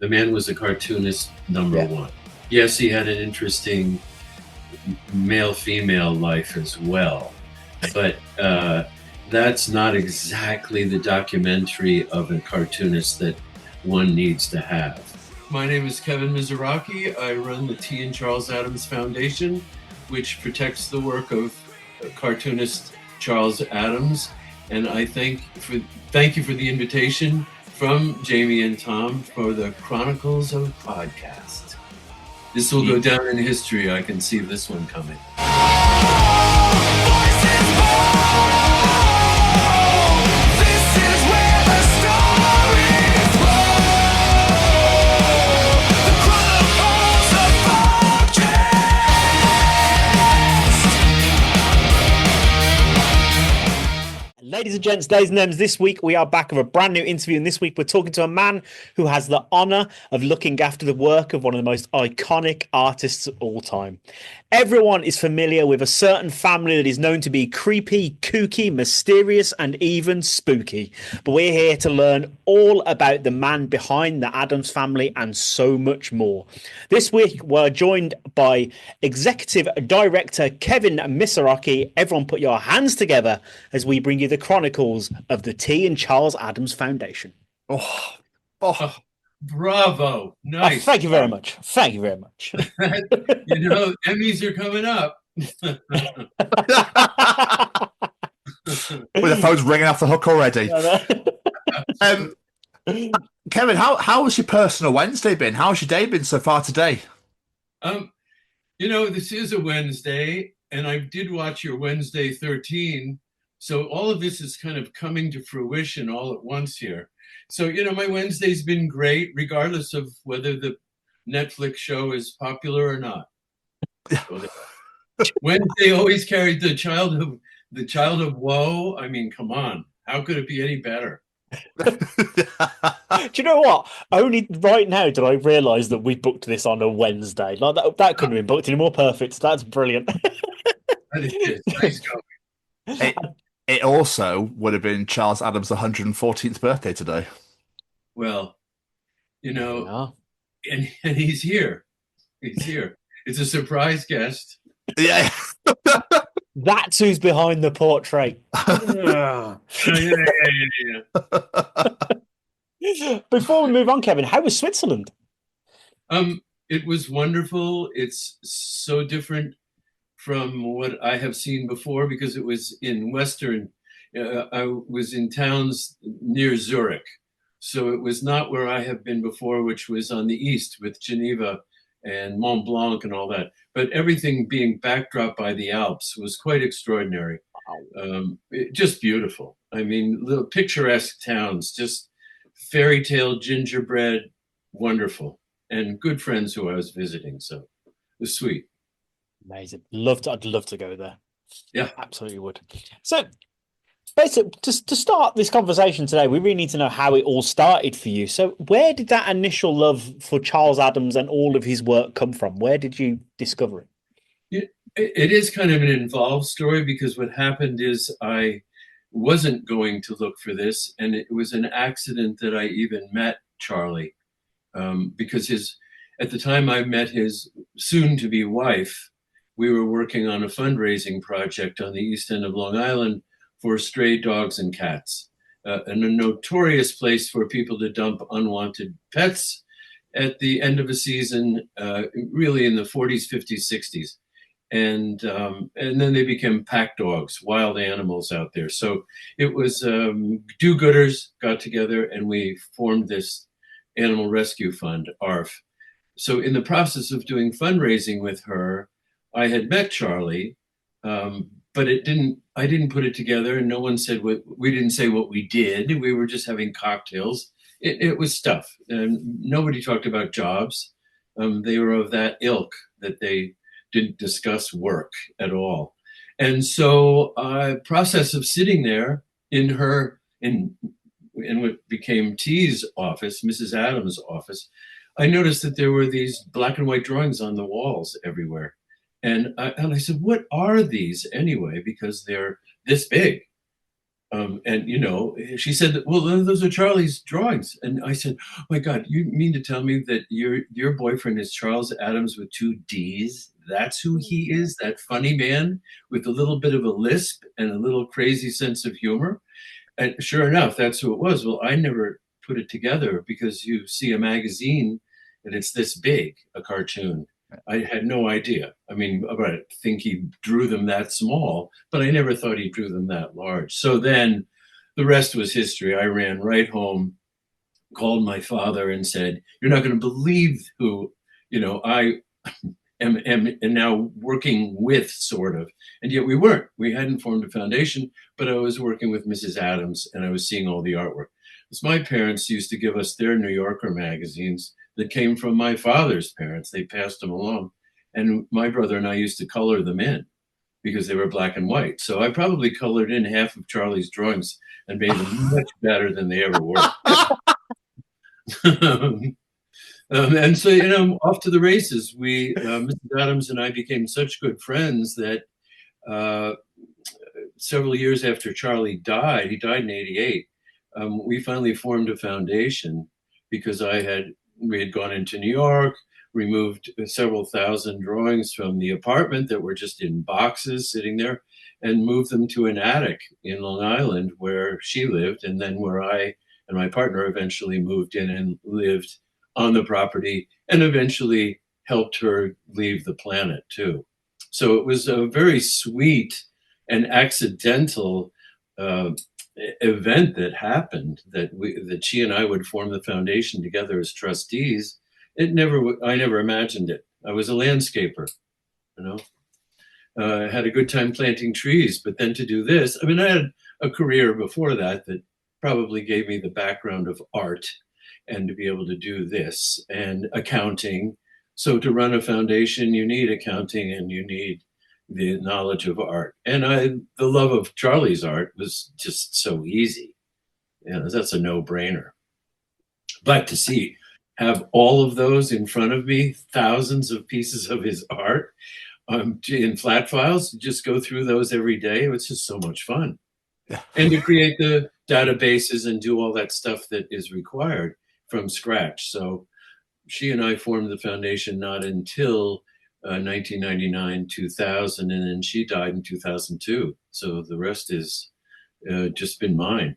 The man was a cartoonist number one. Yes, he had an interesting male-female life as well, but that's not exactly the documentary of a cartoonist that one needs to have. My name is Kevin Miserocchi. I run the T. and Charles Addams Foundation, which protects the work of cartoonist Charles Addams. And I thank you for the invitation from Jamie and Tom for the Chronicles of Podcast. This will go down in history. I can see this one coming. Ladies and gents, ladies and gems, this week we are back with a brand new interview, and this week we're talking to a man who has the honour of looking after the work of one of the most iconic artists of all time. Everyone is familiar with a certain family that is known to be creepy, kooky, mysterious, and even spooky. But we're here to learn all about the man behind the Addams Family and so much more. This week we're joined by Executive Director Kevin Miserocchi. Everyone put your hands together as we bring you the Chronicles of the T. and Charles Addams Foundation. Bravo. Nice. Thank you very much. Thank you very much. Emmys are coming up. Well, the phone's ringing off the hook already. Kevin, how has your personal Wednesday been? How's your day been so far today? This is a Wednesday, and I did watch your Wednesday 13. So all of this is kind of coming to fruition all at once here. So, my Wednesday's been great, regardless of whether the Netflix show is popular or not. Wednesday always carried the child of woe. I mean, come on. How could it be any better? Do you know what? Only right now did I realise that we booked this on a Wednesday. Like that couldn't have been booked any more perfect. That's brilliant. That is nice going. It also would have been Charles Addams' 114th birthday today. Well, and he's here. He's here. It's a surprise guest. Yeah. That's who's behind the portrait. Yeah. Before we move on, Kevin, how was Switzerland? It was wonderful. It's so different from what I have seen before because it was in Western. I was in towns near Zurich. So it was not where I have been before, which was on the east with Geneva and Mont Blanc and all that. But everything being backdropped by the Alps was quite extraordinary. Just beautiful. I mean, little picturesque towns, just fairy tale gingerbread, wonderful. And good friends who I was visiting. So it was sweet. Amazing. I'd love to go there. Yeah, absolutely would. So basically, to start this conversation today, we really need to know how it all started for you. So where did that initial love for Charles Addams and all of his work come from? Where did you discover it? It is kind of an involved story because what happened is I wasn't going to look for this, and it was an accident that I even met Charlie because at the time I met his soon-to-be wife. We were working on a fundraising project on the east end of Long Island for stray dogs and cats, and a notorious place for people to dump unwanted pets at the end of a season, really in the 40s, 50s, 60s. And then they became pack dogs, wild animals out there. So it was do-gooders got together and we formed this animal rescue fund, ARF. So in the process of doing fundraising with her, I had met Charlie, but I didn't put it together, and no one said we didn't say what we did. We were just having cocktails. It was stuff, and nobody talked about jobs. They were of that ilk that they didn't discuss work at all. And so, process of sitting there in what became T's office, Mrs. Addams' office, I noticed that there were these black and white drawings on the walls everywhere. And I said, what are these anyway? Because they're this big. And, she said, that, well, those are Charlie's drawings. And I said, oh my God, you mean to tell me that your boyfriend is Charles Addams with 2 Ds? That's who he is, that funny man with a little bit of a lisp and a little crazy sense of humor? And sure enough, that's who it was. Well, I never put it together because you see a magazine and it's this big, a cartoon. I had no idea. I mean, I think he drew them that small, but I never thought he drew them that large. So then the rest was history. I ran right home, called my father and said, you're not going to believe who, I am now working with, sort of. And yet we weren't. We hadn't formed a foundation, but I was working with Mrs. Addams and I was seeing all the artwork. Because my parents used to give us their New Yorker magazines that came from my father's parents. They passed them along. And my brother and I used to color them in because they were black and white. So I probably colored in half of Charlie's drawings and made them much better than they ever were. And so, off to the races. We, Mrs. Addams and I became such good friends that several years after Charlie died, he died in '88, we finally formed a foundation because we had gone into New York, removed several thousand drawings from the apartment that were just in boxes sitting there, and moved them to an attic in Long Island where she lived, and then where I and my partner eventually moved in and lived on the property, and eventually helped her leave the planet too. So it was a very sweet and accidental event that happened, that she and I would form the foundation together as trustees. I never imagined it. I was a landscaper, I had a good time planting trees, but then to do this, I had a career before that probably gave me the background of art and to be able to do this and accounting. So to run a foundation, you need accounting and you need the knowledge of art. And the love of Charlie's art was just so easy. That's a no-brainer. But to have all of those in front of me, thousands of pieces of his art in flat files, just go through those every day. It was just so much fun. And to create the databases and do all that stuff that is required from scratch. So she and I formed the foundation not until 1999, 2000, and then she died in 2002. So the rest is just been mine.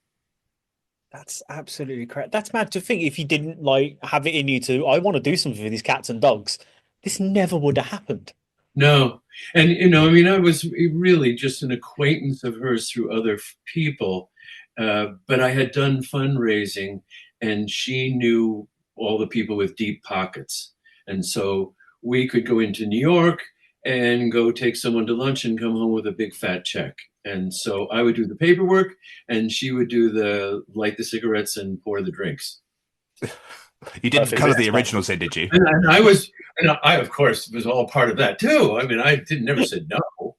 That's absolutely correct. That's mad to think if you didn't have it in you to, I want to do something for these cats and dogs. This never would have happened. No. And, I was really just an acquaintance of hers through other people. But I had done fundraising and she knew all the people with deep pockets. And so we could go into New York and go take someone to lunch and come home with a big fat check. And so I would do the paperwork and she would do light the cigarettes and pour the drinks. You didn't color the originals in, did you? And I, of course, was all part of that too. I never said no.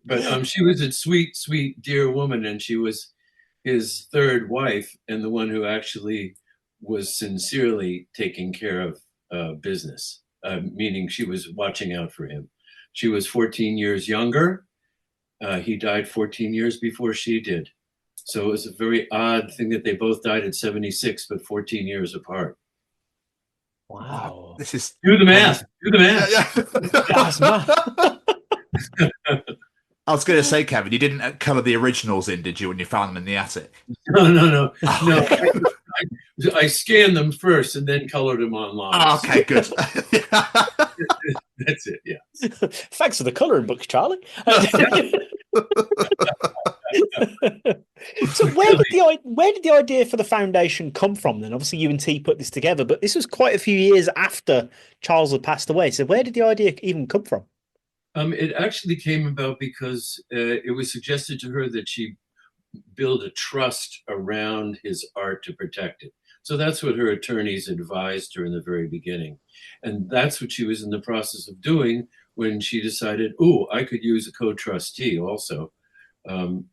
But she was a sweet, sweet, dear woman, and she was his third wife and the one who actually was sincerely taking care of business, meaning she was watching out for him. She was 14 years younger. He died 14 years before she did. So it was a very odd thing that they both died at 76, but 14 years apart. Wow. This is... Do the math. Do the math. I was going to say, Kevin, you didn't color the originals in, did you, when you found them in the attic? No. I scanned them first and then colored them online. Oh, okay, good. That's it, yeah. Thanks for the colouring books, Charlie. So where did the idea for the foundation come from then? Obviously, you and T put this together, but this was quite a few years after Charles had passed away. So where did the idea even come from? It actually came about because it was suggested to her that she build a trust around his art to protect it. So that's what her attorneys advised her in the very beginning. And that's what she was in the process of doing when she decided, I could use a co-trustee also. And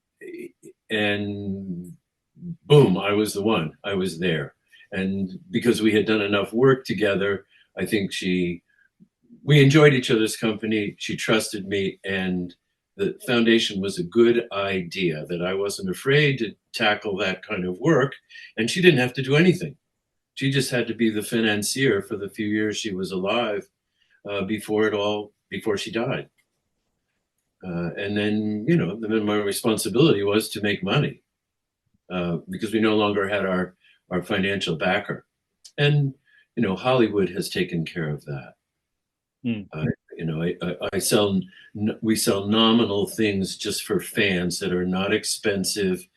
boom, I was the one. I was there. And because we had done enough work together, I think we enjoyed each other's company. She trusted me, and the foundation was a good idea, that I wasn't afraid to tackle that kind of work. And she didn't have to do anything. She just had to be the financier for the few years she was alive before she died. And then, then my responsibility was to make money because we no longer had our financial backer. And, Hollywood has taken care of that. Mm. We sell nominal things just for fans that are not expensive,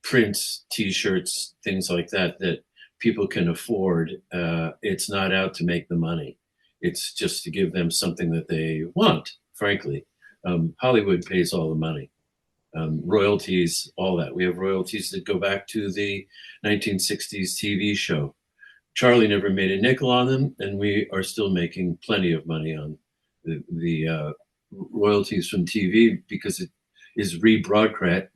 prints, T-shirts, things like that people can afford. It's not out to make the money. It's just to give them something that they want, frankly. Hollywood pays all the money. Royalties, all that. We have royalties that go back to the 1960s TV show. Charlie never made a nickel on them, and we are still making plenty of money on the royalties from TV because it is rebroadcast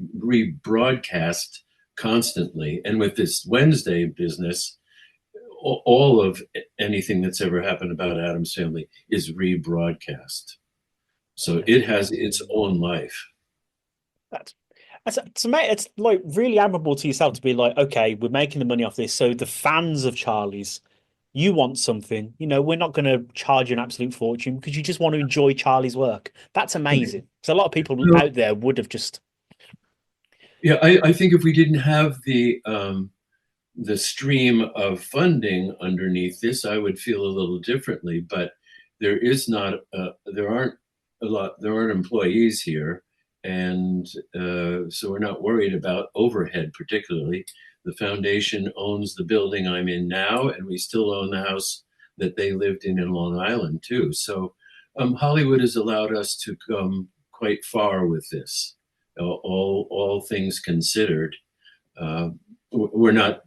constantly. And with this Wednesday business, all of anything that's ever happened about Addams Family is rebroadcast. So it has its own life. It's like really admirable to yourself to be like, okay, we're making the money off this. So the fans of Charlie's, you want something, we're not going to charge you an absolute fortune because you just want to enjoy Charlie's work. That's amazing. So a lot of people out there would have just. Yeah, I think if we didn't have the stream of funding underneath this, I would feel a little differently. But there aren't employees here. And so we're not worried about overhead particularly. The foundation owns the building I'm in now, and we still own the house that they lived in Long Island too. So Hollywood has allowed us to come quite far with this. All things considered, we're not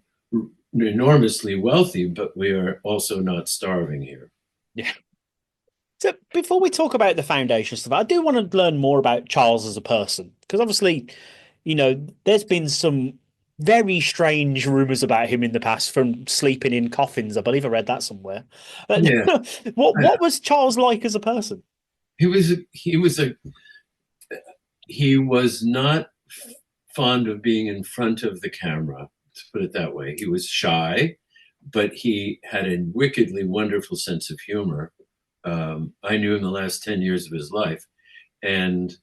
enormously wealthy, but we are also not starving here. Yeah. So before we talk about the foundation stuff, I do want to learn more about Charles as a person, because obviously, there's been some very strange rumors about him in the past, from sleeping in coffins. I believe I read that somewhere. Yeah. What was Charles like as a person? He was not fond of being in front of the camera, to put it that way. He was shy, but he had a wickedly wonderful sense of humor. I knew him the last 10 years of his life, and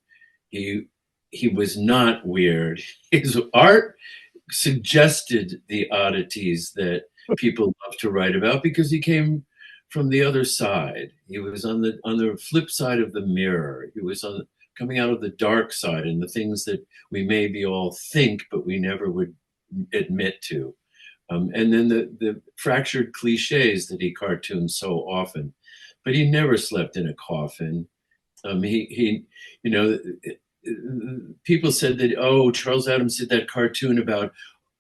he was not weird. His art suggested the oddities that people love to write about because he came from the other side. He was on the flip side of the mirror. He was coming out of the dark side, and the things that we maybe all think but we never would admit to. And then the fractured cliches that he cartooned so often. But he never slept in a coffin. People said that, Charles Addams did that cartoon about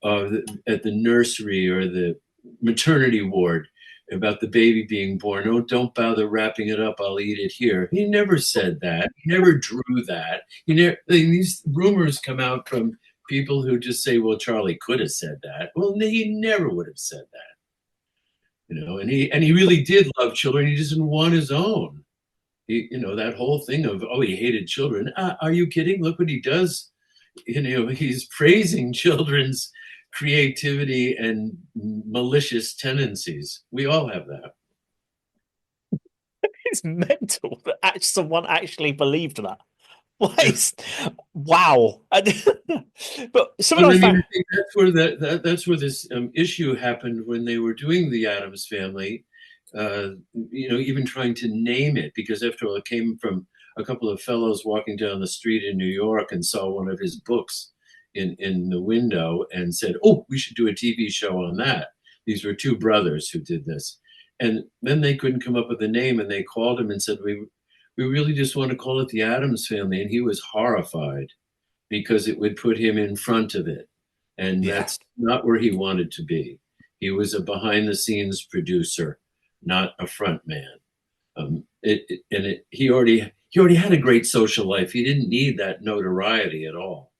at the nursery or the maternity ward about the baby being born. Oh, don't bother wrapping it up. I'll eat it here. He never said that. He never drew that. These rumors come out from people who just say, well, Charlie could have said that. Well, he never would have said that. And he really did love children. He just didn't want his own. That whole thing of, he hated children. Are you kidding? Look what he does. He's praising children's creativity and malicious tendencies. We all have that. It's mental that someone actually believed that. Wow. But that's where this issue happened when they were doing the Addams Family. Even trying to name it, because after all, it came from a couple of fellows walking down the street in New York and saw one of his books in the window and said, "Oh, we should do a TV show on that." These were two brothers who did this, and then they couldn't come up with a name, and they called him and said, "We really just want to call it the Addams Family," and he was horrified because it would put him in front of it, and that's not where he wanted to be. He was a behind-the-scenes producer, not a front man. He already had a great social life. He didn't need that notoriety at all,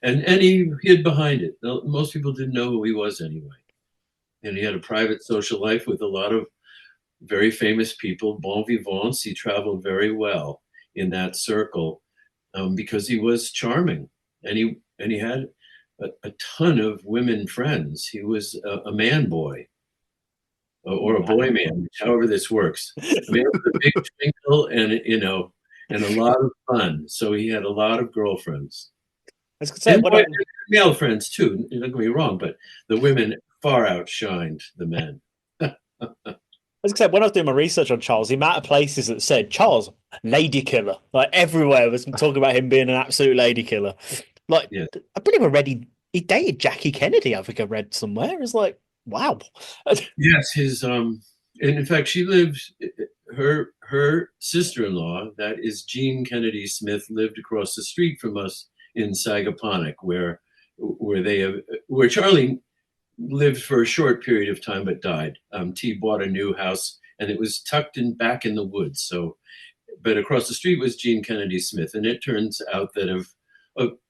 and he hid behind it. Most people didn't know who he was anyway, and he had a private social life with a lot of very famous people, bon vivants. He traveled very well in that circle. because he was charming, and he had a ton of women friends. He was a man boy, or a boy man, however this works. A man with a big twinkle and a lot of fun. So he had a lot of girlfriends. I was gonna say, And boy, male friends too. Don't get me wrong, but the women far outshined the men. As I said, when I was doing my research on Charles, the amount of places that said Charles, lady killer, like everywhere was talking about him being an absolute lady killer. Like, Yes. I believe I read he dated Jackie Kennedy. I think I read somewhere. It's like, wow. Yes, his and in fact, she lived. Her sister-in-law, that is Jean Kennedy Smith, lived across the street from us in Sagaponack, where Charlie lived for a short period of time but died. T bought a new house and it was tucked in back in the woods. So, but across the street was Jean Kennedy Smith, and it turns out that of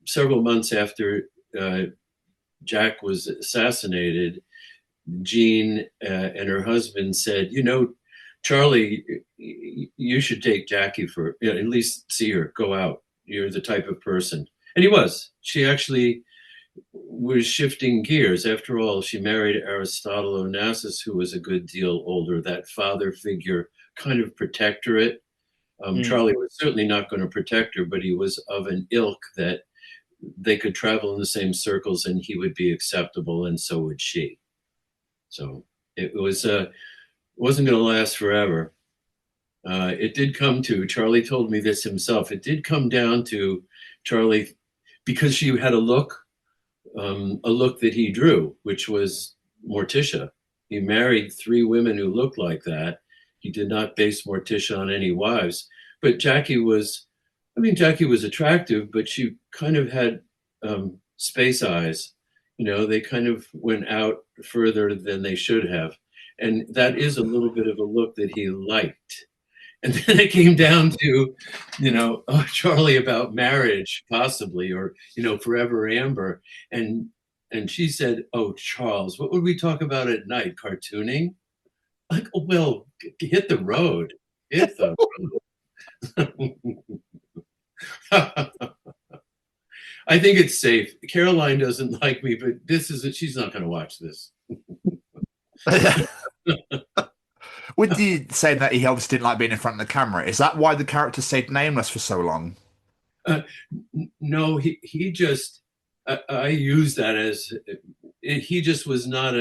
several months after Jack was assassinated, Jean and her husband said, Charlie, you should take Jackie for at least see her, go out. You're the type of person. And he was. She actually was shifting gears. After all, she married Aristotle Onassis, who was a good deal older, that father figure, kind of protectorate. Charlie was certainly not going to protect her, but he was of an ilk that they could travel in the same circles and he would be acceptable, and so would she. So it wasn't going to last forever. It did come to, Charlie told me this himself, it did come down to Charlie, because she had a look that he drew, which was Morticia. He married 3 women who looked like that. He did not base Morticia on any wives. But Jackie was attractive, but she kind of had space eyes. They kind of went out further than they should have. And that is a little bit of a look that he liked. And then it came down to, Charlie about marriage, possibly, or, forever Amber. And she said, "Oh, Charles, what would we talk about at night? Cartooning?" Like, oh, well, hit the road. Hit the road. I think it's safe. Caroline doesn't like me, but she's not going to watch this. Would you say that he obviously didn't like being in front of the camera? Is that why the character stayed nameless for so long? No, he just, I use that as, he just was not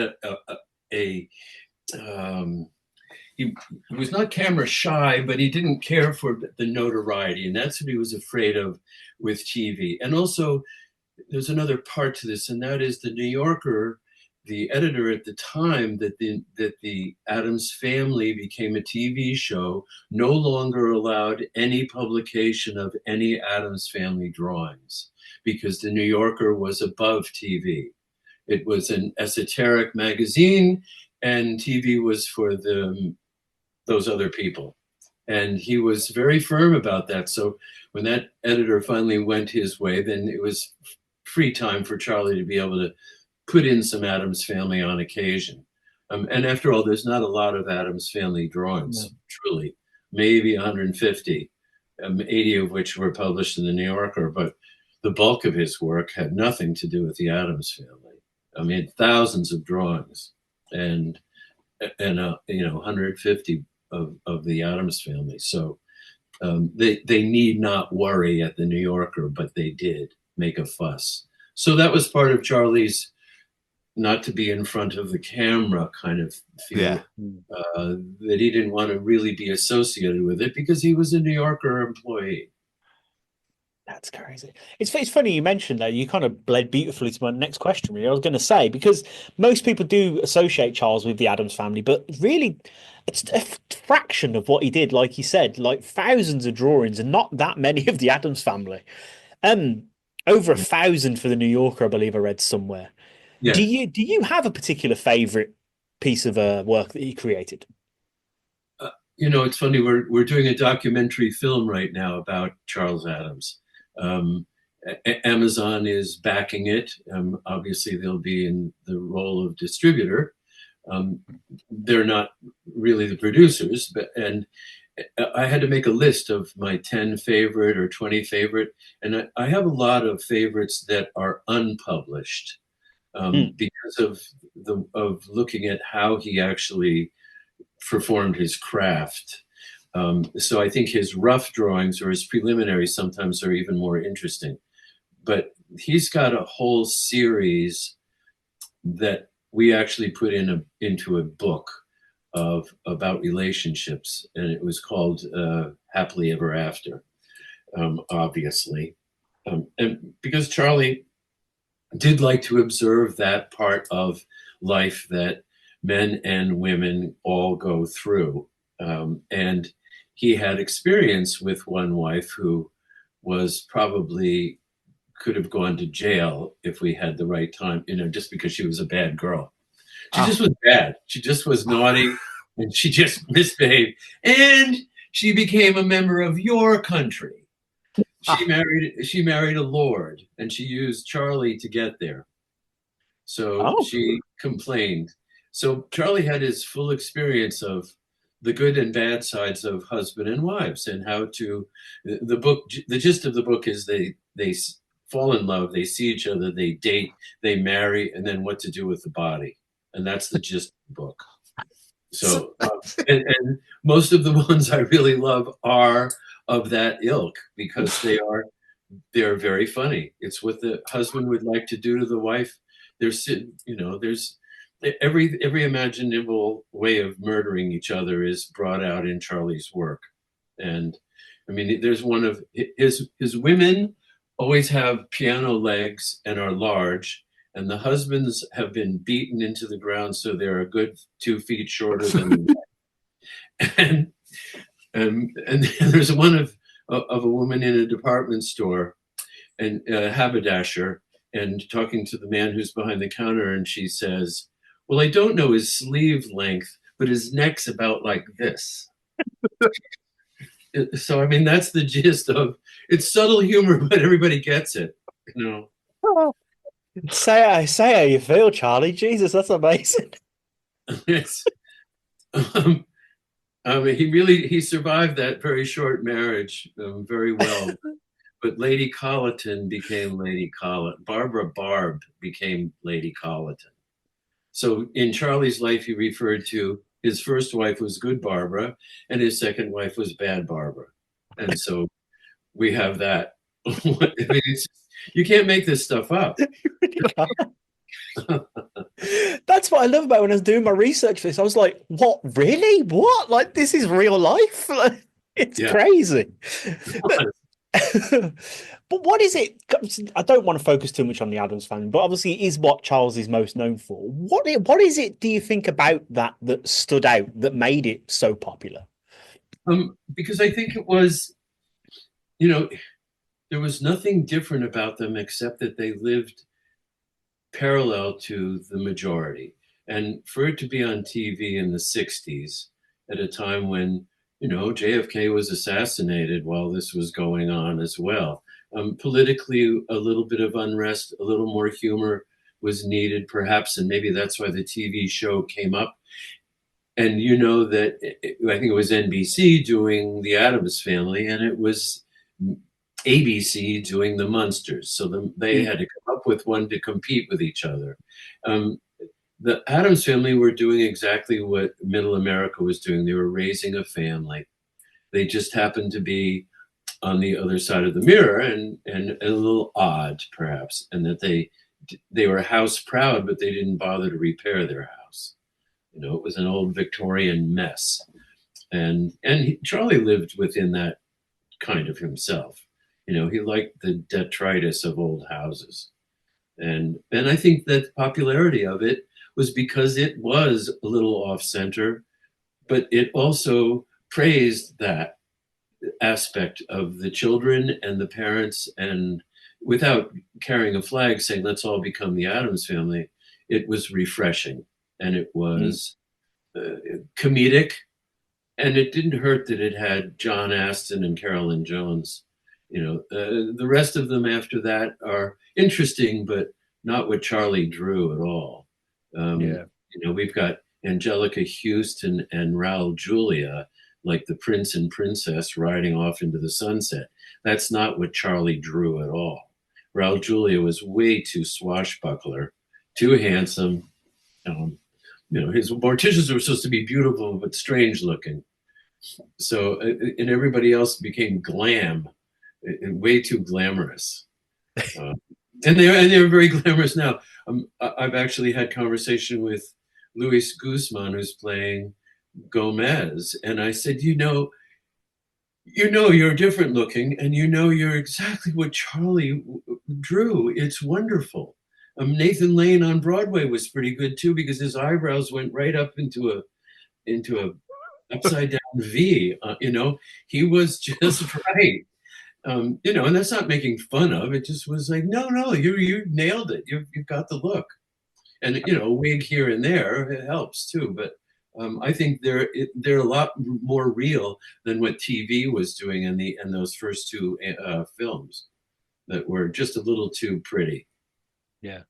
he was not camera shy, but he didn't care for the notoriety. And that's what he was afraid of with TV. And also there's another part to this, and that is the New Yorker, the editor at the time that the Addams Family became a TV show, no longer allowed any publication of any Addams Family drawings, because the New Yorker was above TV. It was an esoteric magazine, and TV was for those other people. And he was very firm about that. So when that editor finally went his way, then it was free time for Charlie to be able to put in some Addams Family on occasion. And after all, there's not a lot of Addams Family drawings, truly, maybe 150, 80 of which were published in the New Yorker, but the bulk of his work had nothing to do with the Addams Family. I mean, thousands of drawings and 150 of the Addams Family. So they need not worry at the New Yorker, but they did make a fuss. So that was part of Charlie's not to be in front of the camera kind of feel, that he didn't want to really be associated with it because he was a New Yorker employee. That's crazy. It's funny you mentioned that. You kind of bled beautifully to my next question, really. I was going to say, because most people do associate Charles with the Addams Family, but really it's a fraction of what he did. Like you said, like thousands of drawings and not that many of the Addams Family. Over 1,000 for the New Yorker, I believe I read somewhere. Yeah. Do you have a particular favorite piece of work that he created? It's funny. We're doing a documentary film right now about Charles Addams. Amazon is backing it. Obviously, they'll be in the role of distributor. They're not really the producers, and I had to make a list of my 10 favorite or 20 favorite, and I have a lot of favorites that are unpublished because of looking at how he actually performed his craft. So I think his rough drawings or his preliminaries sometimes are even more interesting. But he's got a whole series that we actually put into a book about relationships, and it was called Happily Ever After, obviously. And because Charlie did like to observe that part of life that men and women all go through. And he had experience with one wife who was probably could have gone to jail if we had the right time, just because she was a bad girl. She just was bad. She just was naughty, and she just misbehaved. And she became a member of your country. She married a lord, and she used Charlie to get there. So she complained. So Charlie had his full experience of the good and bad sides of husband and wives, and how to. The gist of the book is they fall in love, they see each other, they date, they marry, and then what to do with the body. And that's the gist of the book. So, and most of the ones I really love are of that ilk, because they're very funny. It's what the husband would like to do to the wife. There's every imaginable way of murdering each other is brought out in Charlie's work. And I mean, there's one of his women always have piano legs and are large, and the husbands have been beaten into the ground so they're a good 2 feet shorter than the wife. And there's one of a woman in a department store, and haberdasher, and talking to the man who's behind the counter, and she says, "Well, I don't know his sleeve length, but his neck's about like this." So, I mean, that's the gist of it's subtle humor, but everybody gets it, Say how you feel, Charlie. Jesus, that's amazing. It's, he survived that very short marriage very well. But Lady Colleton became Lady Colleton. Barbara Barb became Lady Colleton. So in Charlie's life, he referred to his first wife was Good Barbara, and his second wife was Bad Barbara. And so we have that. I mean, you can't make this stuff up. That's what I love about when I was doing my research for this. I was like, what, really? What? Like, this is real life? It's crazy. But what is it? I don't want to focus too much on the Addams Family, but obviously it is what Charles is most known for. What is it, do you think, about that stood out, that made it so popular? Because I think it was, there was nothing different about them except that they lived parallel to the majority. And for it to be on TV in the 60s, at a time when, JFK was assassinated while this was going on as well. Politically, a little bit of unrest, a little more humor was needed, perhaps, and maybe that's why the TV show came up. And that I think it was NBC doing the Addams Family, and it was ABC doing the Munsters. So they had to come up with one to compete with each other. The Addams Family were doing exactly what Middle America was doing. They were raising a family. They just happened to be on the other side of the mirror and a little odd, perhaps, and that they were house proud, but they didn't bother to repair their house. It was an old Victorian mess. And Charlie lived within that kind of himself. He liked the detritus of old houses. And I think that the popularity of it was because it was a little off-center, but it also praised that aspect of the children and the parents, and without carrying a flag saying, let's all become the Addams Family, it was refreshing, and it was comedic, and it didn't hurt that it had John Astin and Carolyn Jones. The rest of them after that are interesting, but not what Charlie drew at all. We've got Angelica Houston and Raul Julia, like the prince and princess riding off into the sunset. That's not what Charlie drew at all. Raul Julia was way too swashbuckler, too handsome. His morticians were supposed to be beautiful but strange looking. So, and everybody else became glam, way too glamorous. And they're very glamorous now. I've actually had conversation with Luis Guzman, who's playing Gomez, and I said, you're different looking, and you're exactly what Charlie drew. It's wonderful. Nathan Lane on Broadway was pretty good too, because his eyebrows went right up into a upside down V. He was just right. And that's not making fun of. It just was like, no, you nailed it. You've got the look, and a wig here and there, it helps too. But I think they're a lot more real than what TV was doing in those first two films that were just a little too pretty. Yeah.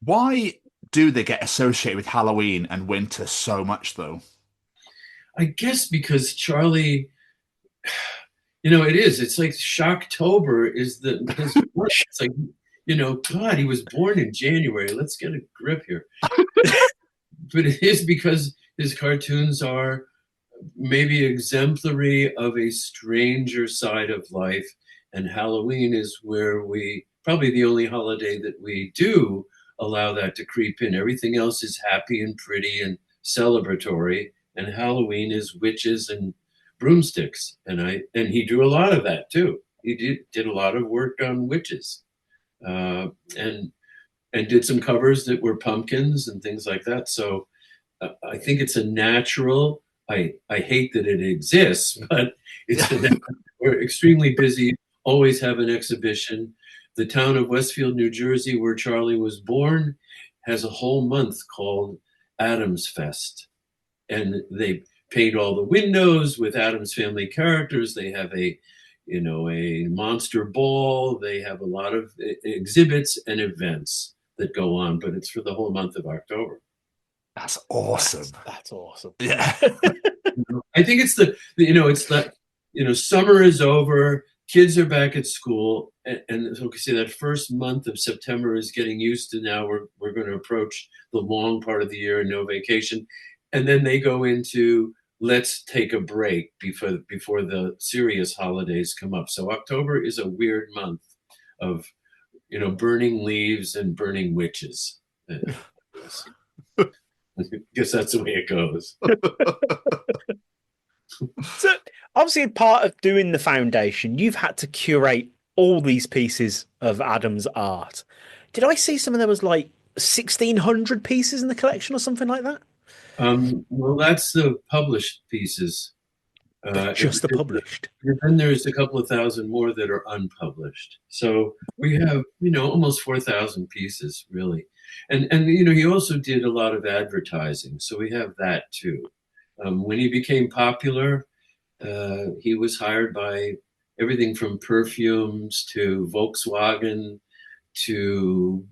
Why do they get associated with Halloween and winter so much, though? I guess because Charlie, it is. It's like Shocktober is his work. It's like, God, he was born in January. Let's get a grip here. But it is because his cartoons are maybe exemplary of a stranger side of life. And Halloween is where probably the only holiday that we do allow that to creep in. Everything else is happy and pretty and celebratory. And Halloween is witches and broomsticks. And he drew a lot of that too. He did a lot of work on witches. And did some covers that were pumpkins and things like that. So I think it's a natural. I hate that it exists, but we're extremely busy. Always have an exhibition. The town of Westfield, New Jersey, where Charlie was born, has a whole month called Addams Fest, and they paint all the windows with Addams Family characters. They have a monster ball. They have a lot of exhibits and events that go on, but it's for the whole month of October. That's awesome. That's awesome. Yeah. I think it's it's that, summer is over, kids are back at school, and so see that first month of September is getting used to. Now we're going to approach the long part of the year and no vacation. And then they go into, let's take a break before the serious holidays come up. So October is a weird month of, burning leaves and burning witches. I guess that's the way it goes. So obviously, part of doing the foundation, you've had to curate all these pieces of Addams art. Did I see some of them was like 1,600 pieces in the collection or something like that? Well, that's the published pieces. Just the published. And then there's a couple of thousand more that are unpublished. So we have, almost 4,000 pieces, really. And he also did a lot of advertising. So we have that too. When he became popular, he was hired by everything from perfumes to Volkswagen to,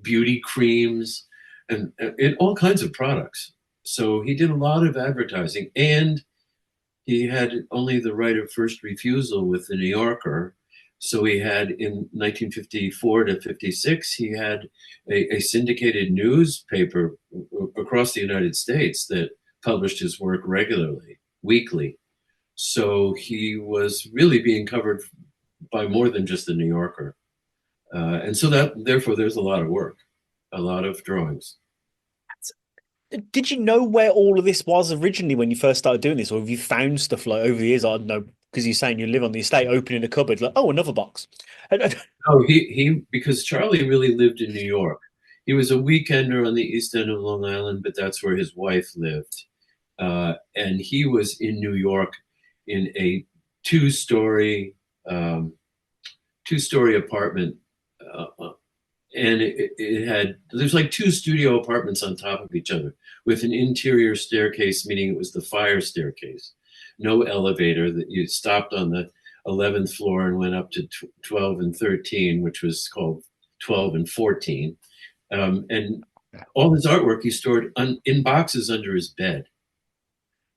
beauty creams and all kinds of products. So he did a lot of advertising, and he had only the right of first refusal with the New Yorker. So he had, in 1954 to 56, he had a syndicated newspaper across the United States that published his work regularly, weekly. So he was really being covered by more than just the New Yorker. And so therefore, there's a lot of work, a lot of drawings. Did you know where all of this was originally when you first started doing this, or have you found stuff like over the years? I don't know, because you're saying you live on the estate, opening a cupboard, like, oh, another box. No, because Charlie really lived in New York. He was a weekender on the East End of Long Island, but that's where his wife lived. And he was in New York in a two-story apartment. And there's like two studio apartments on top of each other with an interior staircase, meaning it was the fire staircase. No elevator, that you stopped on the 11th floor and went up to 12 and 13, which was called 12 and 14. And all his artwork he stored in boxes under his bed.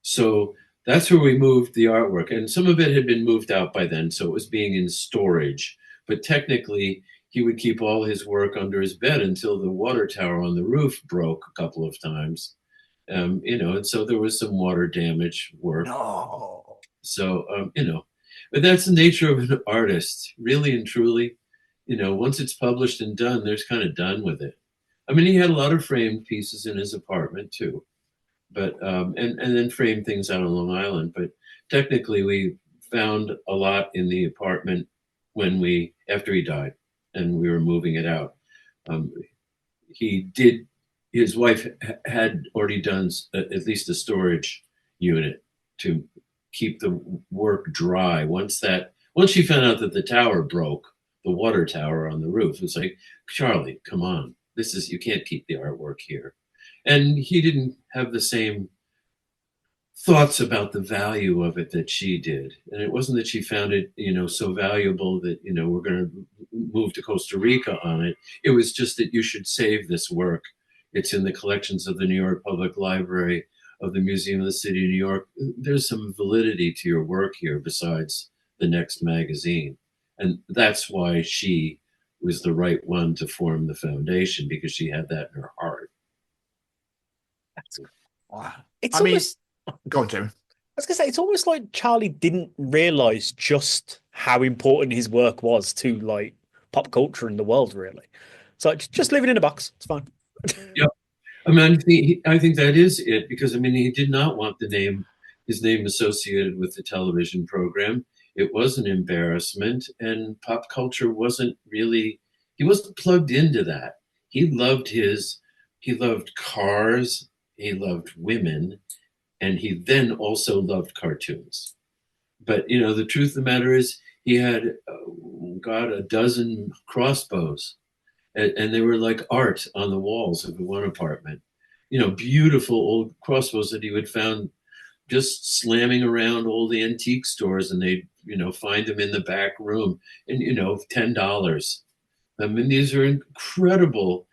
So That's where we moved the artwork, and some of it had been moved out by then, so it was being in storage. But technically, he would keep all his work under his bed until the water tower on the roof broke a couple of times. And so there was some water damage work. No. So, but that's the nature of an artist, really and truly. Once it's published and done, there's kind of done with it. I mean, he had a lot of framed pieces in his apartment too, but and then framed things out on Long Island. But technically, we found a lot in the apartment after he died, and we were moving it out. His wife had already done at least a storage unit to keep the work dry. Once she found out that the tower broke, the water tower on the roof, it's like, Charlie, come on, you can't keep the artwork here. And he didn't have the same thoughts about the value of it that she did. And it wasn't that she found it, so valuable that, we're going to move to Costa Rica on it. It was just that you should save this work. It's in the collections of the New York Public Library, of the Museum of the City of New York. There's some validity to your work here besides the next magazine. And that's why she was the right one to form the foundation, because she had that in her heart. Wow. Go on, Jimmy. I was going to say, it's almost like Charlie didn't realize just how important his work was to like pop culture in the world, really. So just leave it in a box. It's fine. Yeah. I mean, I think that is it, because he did not want his name associated with the television program. It was an embarrassment, and pop culture he wasn't plugged into that. He loved cars, he loved women, and he then also loved cartoons. But, the truth of the matter is he had, a dozen crossbows. And they were like art on the walls of the one apartment. Beautiful old crossbows that he would found just slamming around old antique stores, and they'd, find them in the back room, and, $10. I mean, these are incredible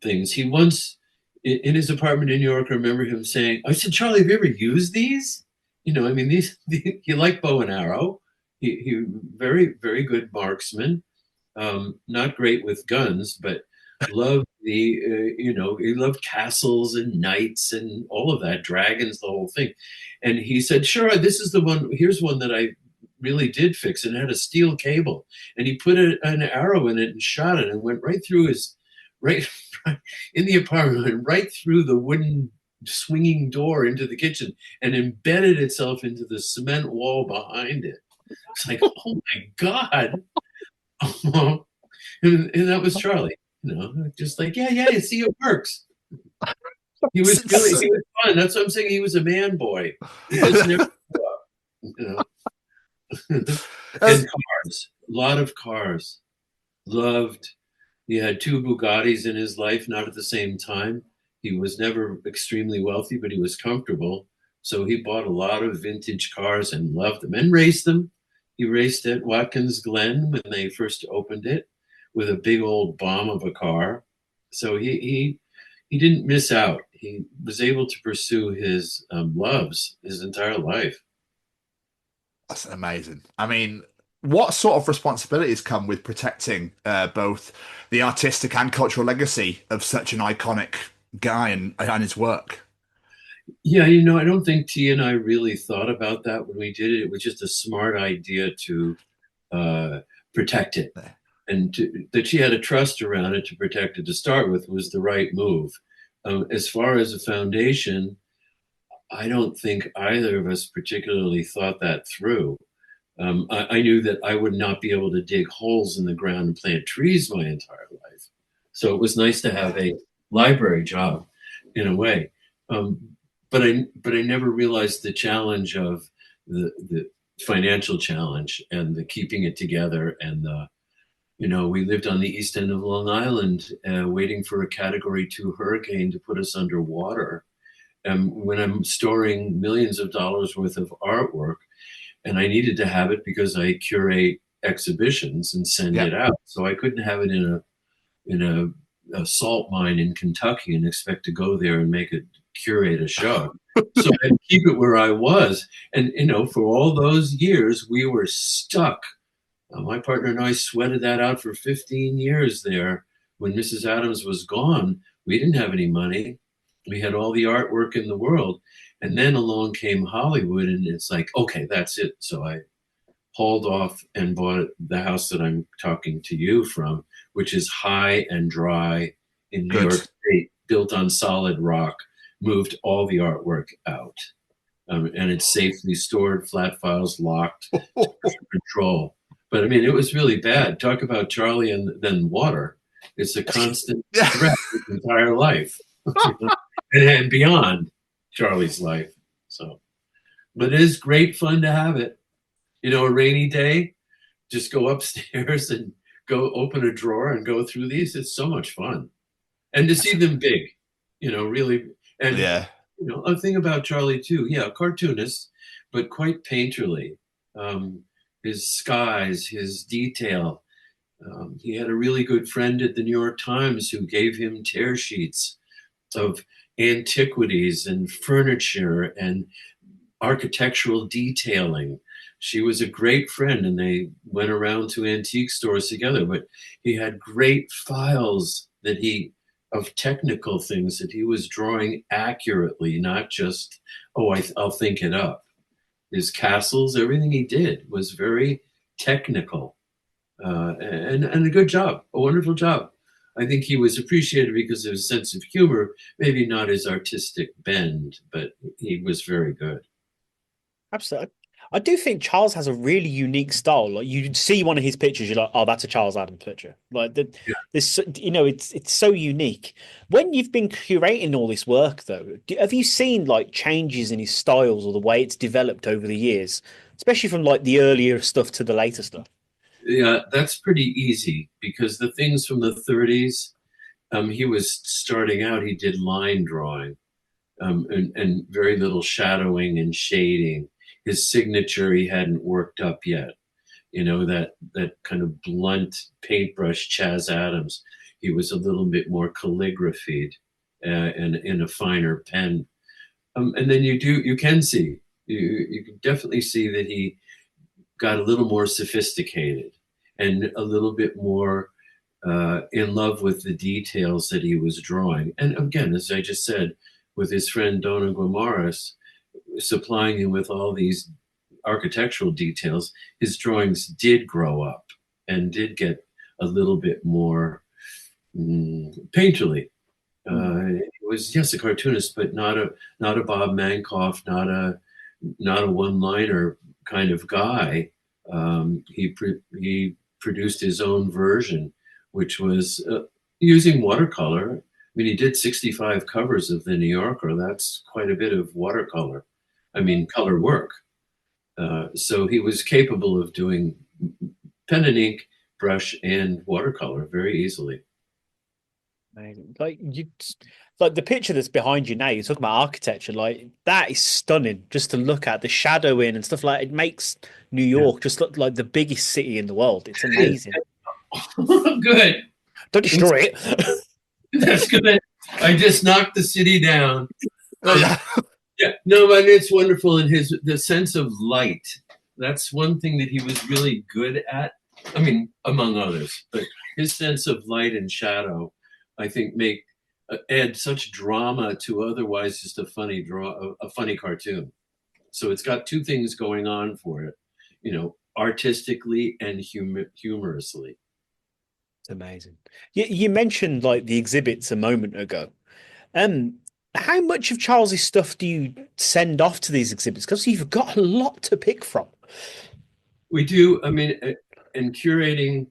things. He once, in his apartment in New York, I remember him saying, I said, Charlie, have you ever used these? He liked bow and arrow. He very, very good marksman. Not great with guns, but loved he loved castles and knights and all of that, dragons, the whole thing. And he said, sure, this is the one. Here's one that I really did fix, and it had a steel cable. And he put an arrow in it and shot it, and went right through right in the apartment, and right through the wooden swinging door into the kitchen, and embedded itself into the cement wall behind it. It's like, oh my God. And that was Charlie, just like, yeah, you see, it works. He was fun. That's what I'm saying. He was a man boy. He just never grew up, And cars, a lot of cars. He had 2 Bugattis in his life, not at the same time. He was never extremely wealthy, but he was comfortable. So he bought a lot of vintage cars and loved them and raced them. He raced at Watkins Glen when they first opened it, with a big old bomb of a car. So he didn't miss out. He was able to pursue his loves his entire life. That's amazing. I mean, what sort of responsibilities come with protecting both the artistic and cultural legacy of such an iconic guy and his work? Yeah, I don't think T and I really thought about that when we did it. It was just a smart idea to protect it. And that she had a trust around it to protect it to start with was the right move. As far as a foundation, I don't think either of us particularly thought that through. I knew that I would not be able to dig holes in the ground and plant trees my entire life. So it was nice to have a library job in a way. But I never realized the challenge of the financial challenge and the keeping it together. And we lived on the east end of Long Island, waiting for a Category 2 hurricane to put us underwater. And when I'm storing millions of dollars worth of artwork, and I needed to have it because I curate exhibitions and send it out, so I couldn't have it in a salt mine in Kentucky and expect to go there and make a curate a show. So I had to keep it where I was. And, for all those years, we were stuck. My partner and I sweated that out for 15 years there. When Mrs. Addams was gone, we didn't have any money. We had all the artwork in the world. And then along came Hollywood, and it's like, okay, that's it. So I hauled off and bought the house that I'm talking to you from, which is high and dry in New York State, built on solid rock, moved all the artwork out. And it's safely stored, flat files locked, control. But I mean, it was really bad. Talk about Charlie and then water. It's a constant threat his entire life and beyond Charlie's life. So, but it is great fun to have it. A rainy day, just go upstairs and go open a drawer and go through these. It's so much fun. And to see them big, really. And, a thing about Charlie too. Yeah, a cartoonist, but quite painterly. His skies, his detail. He had a really good friend at the New York Times who gave him tear sheets of antiquities and furniture and architectural detailing. She was a great friend, and they went around to antique stores together, but he had great files of technical things that he was drawing accurately, not just, I'll think it up. His castles, everything he did was very technical, and a good job, a wonderful job. I think he was appreciated because of his sense of humor, maybe not his artistic bend, but he was very good. Absolutely. I do think Charles has a really unique style. Like, you see one of his pictures, you're like, oh, that's a Charles Addams picture. Like, this, it's so unique. When you've been curating all this work, though, have you seen like changes in his styles or the way it's developed over the years, especially from like the earlier stuff to the later stuff? Yeah, that's pretty easy because the things from the 30s, he was starting out. He did line drawing, and very little shadowing and shading. His signature he hadn't worked up yet, that kind of blunt paintbrush Chaz Addams. He was a little bit more calligraphied and in a finer pen. And then you can definitely see that he got a little more sophisticated and a little bit more in love with the details that he was drawing. And again, as I just said, with his friend Dona Guimaras, supplying him with all these architectural details, his drawings did grow up and did get a little bit more painterly. He was, yes, a cartoonist, but not a Bob Mankoff, not a one-liner kind of guy. He produced his own version, which was using watercolor. I mean, he did 65 covers of the New Yorker. That's quite a bit of watercolor. I mean, color work. So he was capable of doing pen and ink, brush, and watercolor very easily. Amazing. Like the picture that's behind you now, you're talking about architecture, like that is stunning just to look at, the shadowing and stuff. Like, it makes New York just look like the biggest city in the world. It's amazing. Good. Don't destroy it. That's good. I just knocked the city down. Yeah. Yeah, no, but it's wonderful. And the sense of light, that's one thing that he was really good at. I mean, among others, but his sense of light and shadow, I think, add such drama to otherwise just a funny cartoon. So it's got two things going on for it, artistically and humorously. It's amazing. You mentioned like the exhibits a moment ago. How much of Charles's stuff do you send off to these exhibits? Because you've got a lot to pick from. We do. I mean, and curating,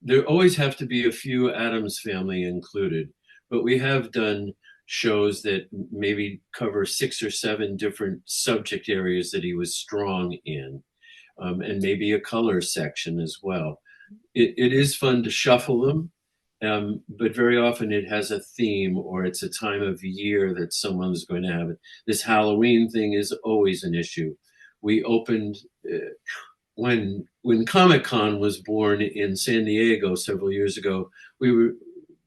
there always have to be a few Addams Family included, but we have done shows that maybe cover 6 or 7 different subject areas that he was strong in, and maybe a color section as well. It is fun to shuffle them. But very often it has a theme, or it's a time of year that someone's going to have it. This Halloween thing is always an issue. We opened when Comic-Con was born in San Diego several years ago. We were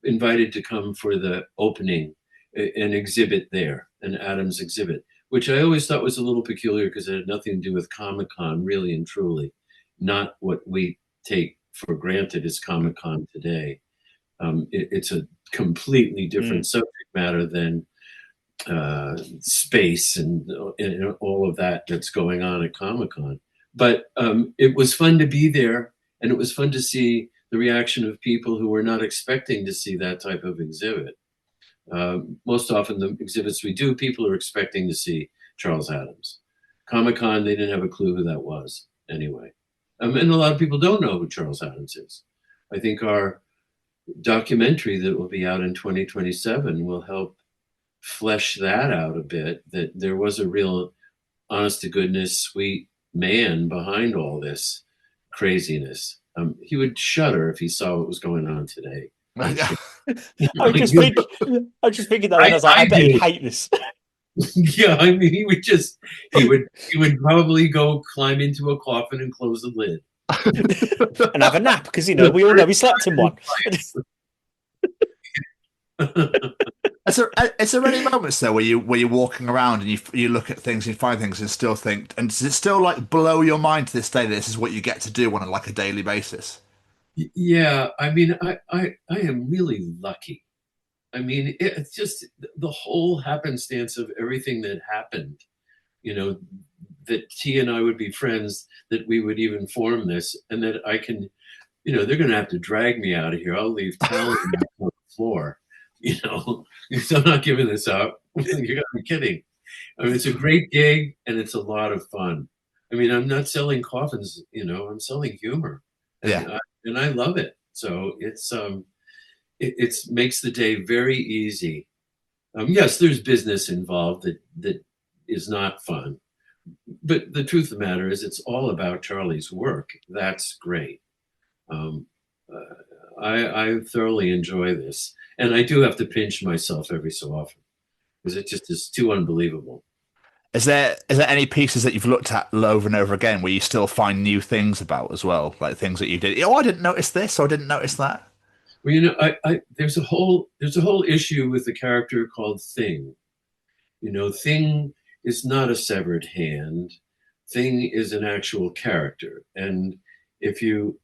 invited to come for the opening, an exhibit there, an Addams exhibit, which I always thought was a little peculiar because it had nothing to do with Comic-Con, really and truly, not what we take for granted as Comic-Con today. It's a completely different subject matter than space and all of that that's going on at Comic-Con. But it was fun to be there, and it was fun to see the reaction of people who were not expecting to see that type of exhibit. Most often the exhibits we do, people are expecting to see Charles Addams. Comic-Con, they didn't have a clue who that was anyway. And a lot of people don't know who Charles Addams is. I think our documentary that will be out in 2027 will help flesh that out a bit, that there was a real honest to goodness, sweet man behind all this craziness. He would shudder if he saw what was going on today. I was just thinking that, and I was like, I bet he'd hate this. Yeah, I mean, he would probably go climb into a coffin and close the lid and have a nap, because we all know he slept in one. Is there any moments though where you're walking around and you look at things and you find things and still think, and does it still like blow your mind to this day that this is what you get to do on a daily basis? Yeah, I mean, I am really lucky. I mean, it's just the whole happenstance of everything that happened, that T and I would be friends, that we would even form this, and that I can, they're going to have to drag me out of here. I'll leave talent on the floor, because I'm not giving this up. You got to be kidding. I mean, it's a great gig and it's a lot of fun. I mean, I'm not selling coffins, I'm selling humor. Yeah. And I love it. So it makes the day very easy. Yes, there's business involved that is not fun. But the truth of the matter is it's all about Charlie's work. That's great. I thoroughly enjoy this. And I do have to pinch myself every so often because it just is too unbelievable. Is there any pieces that you've looked at over and over again where you still find new things about as well, like things that you did? Oh, I didn't notice this, or I didn't notice that. Well, there's a whole issue with the character called Thing. Thing is not a severed hand. Thing is an actual character, and if you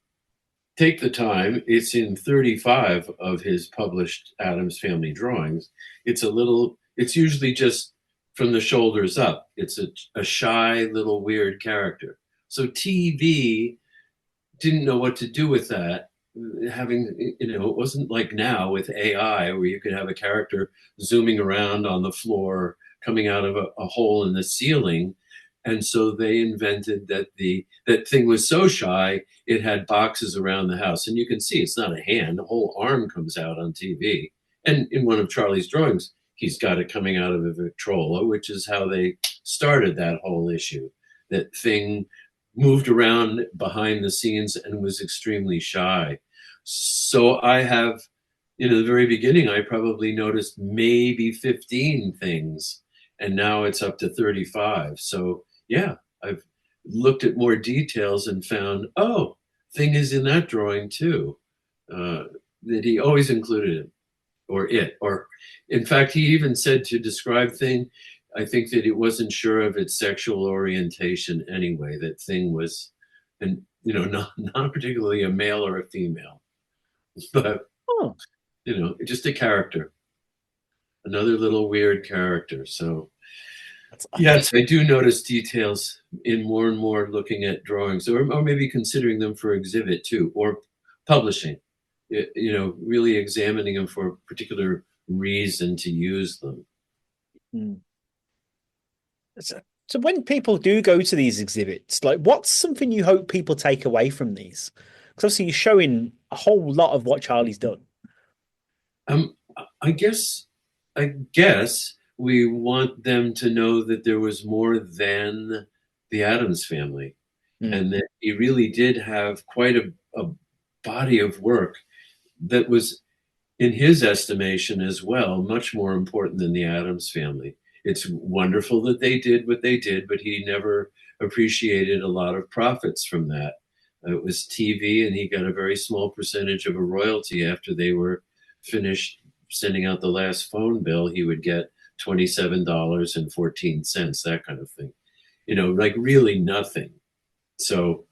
take the time, it's in 35 of his published Addams Family drawings. It's usually just from the shoulders up. It's a shy little weird character. So TV didn't know what to do with that. It wasn't like now with AI where you could have a character zooming around on the floor, coming out of a hole in the ceiling. And so they invented that Thing was so shy, it had boxes around the house. And you can see it's not a hand, the whole arm comes out on TV. And in one of Charlie's drawings, he's got it coming out of a Victrola, which is how they started that whole issue. That Thing moved around behind the scenes and was extremely shy. So I have, the very beginning, I probably noticed maybe 15 things, and now it's up to 35. So yeah, I've looked at more details and found, Thing is in that drawing too, that he always included it. Or in fact, he even said to describe Thing, I think that it wasn't sure of its sexual orientation anyway, that Thing was, not particularly a male or a female, but, just a character, another little weird character. So yes, I do notice details in more and more looking at drawings or maybe considering them for exhibit too, or publishing. Really examining them for a particular reason to use them. So when people do go to these exhibits, like what's something you hope people take away from these? Because obviously you're showing a whole lot of what Charlie's done. I guess we want them to know that there was more than the Addams Family, and that he really did have quite a body of work that was, in his estimation as well, much more important than the Addams Family. It's wonderful that they did what they did, but he never appreciated a lot of profits from that. It was TV, and he got a very small percentage of a royalty after they were finished sending out the last phone bill, he would get $27.14, that kind of thing. Like really nothing. So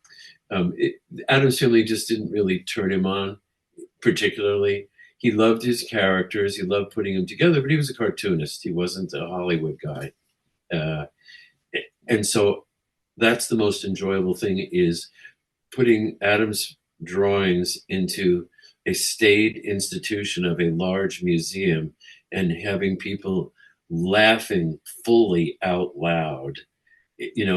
Addams Family just didn't really turn him on particularly. He loved his characters. He loved putting them together, but he was a cartoonist. He wasn't a Hollywood guy. And so that's the most enjoyable thing, is putting Addams' drawings into a staid institution of a large museum and having people laughing fully out loud,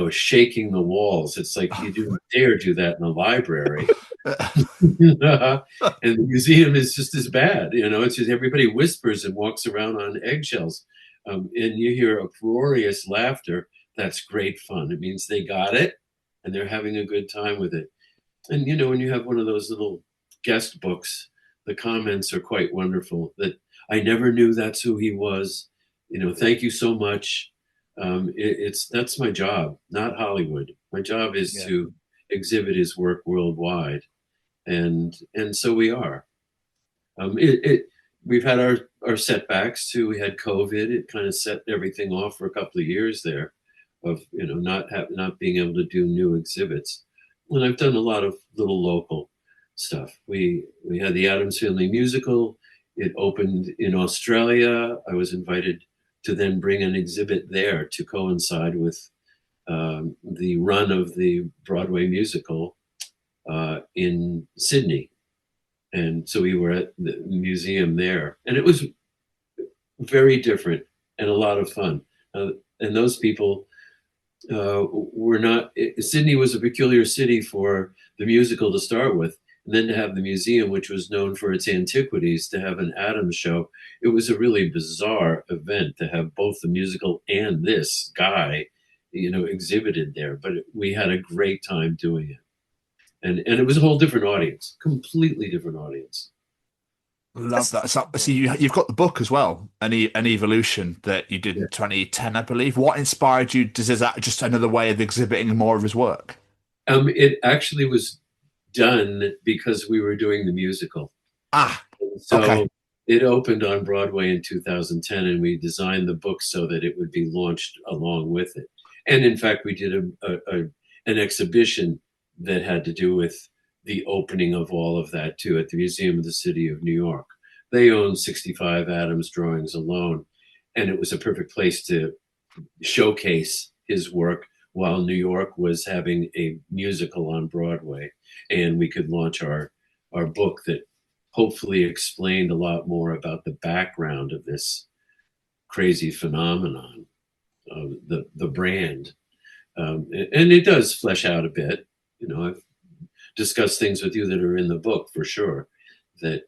shaking the walls. It's like you don't dare do that in a library. And the museum is just as bad. It's just everybody whispers and walks around on eggshells. And you hear uproarious laughter. That's great fun. It means they got it and they're having a good time with it. And, when you have one of those little guest books, the comments are quite wonderful. That I never knew that's who he was. Thank you so much. That's my job, not Hollywood. My job is to exhibit his work worldwide. And so we are. We've had our setbacks too. We had COVID. It kind of set everything off for a couple of years there, of not being able to do new exhibits. And I've done a lot of little local stuff. We had the Addams Family musical. It opened in Australia. I was invited to then bring an exhibit there to coincide with the run of the Broadway musical in Sydney. And so we were at the museum there, and it was very different and a lot of fun. And those people were not, Sydney was a peculiar city for the musical to start with. And then to have the museum, which was known for its antiquities, to have an Addams show. It was a really bizarre event to have both the musical and this guy, exhibited there. But we had a great time doing it. And it was a whole different audience, completely different audience. Love that. So you've got the book as well, an evolution that you did in 2010, I believe. What inspired you? Is that just another way of exhibiting more of his work? It actually was done because we were doing the musical. So okay. It opened on Broadway in 2010, and we designed the book so that it would be launched along with it. And in fact, we did an exhibition that had to do with the opening of all of that too at the Museum of the City of New York. They own 65 Addams drawings alone, and it was a perfect place to showcase his work while New York was having a musical on Broadway, and we could launch our book that hopefully explained a lot more about the background of this crazy phenomenon of the brand. And it does flesh out a bit. I've discussed things with you that are in the book for sure that,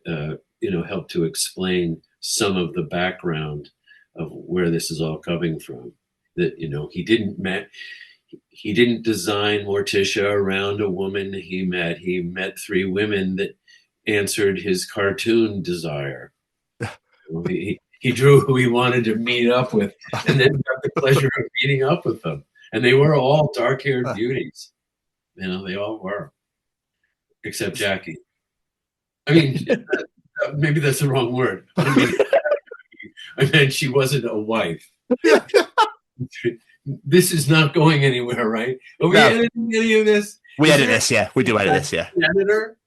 help to explain some of the background of where this is all coming from. That, he didn't design Morticia around a woman he met. He met three women that answered his cartoon desire. He drew who he wanted to meet up with, and then got the pleasure of meeting up with them. And they were all dark-haired beauties. They all were, except Jackie. I mean, maybe that's the wrong word. I meant she wasn't a wife. This is not going anywhere, right? Are we editing any of this? We edit this, yeah. We do edit this, yeah. Editor?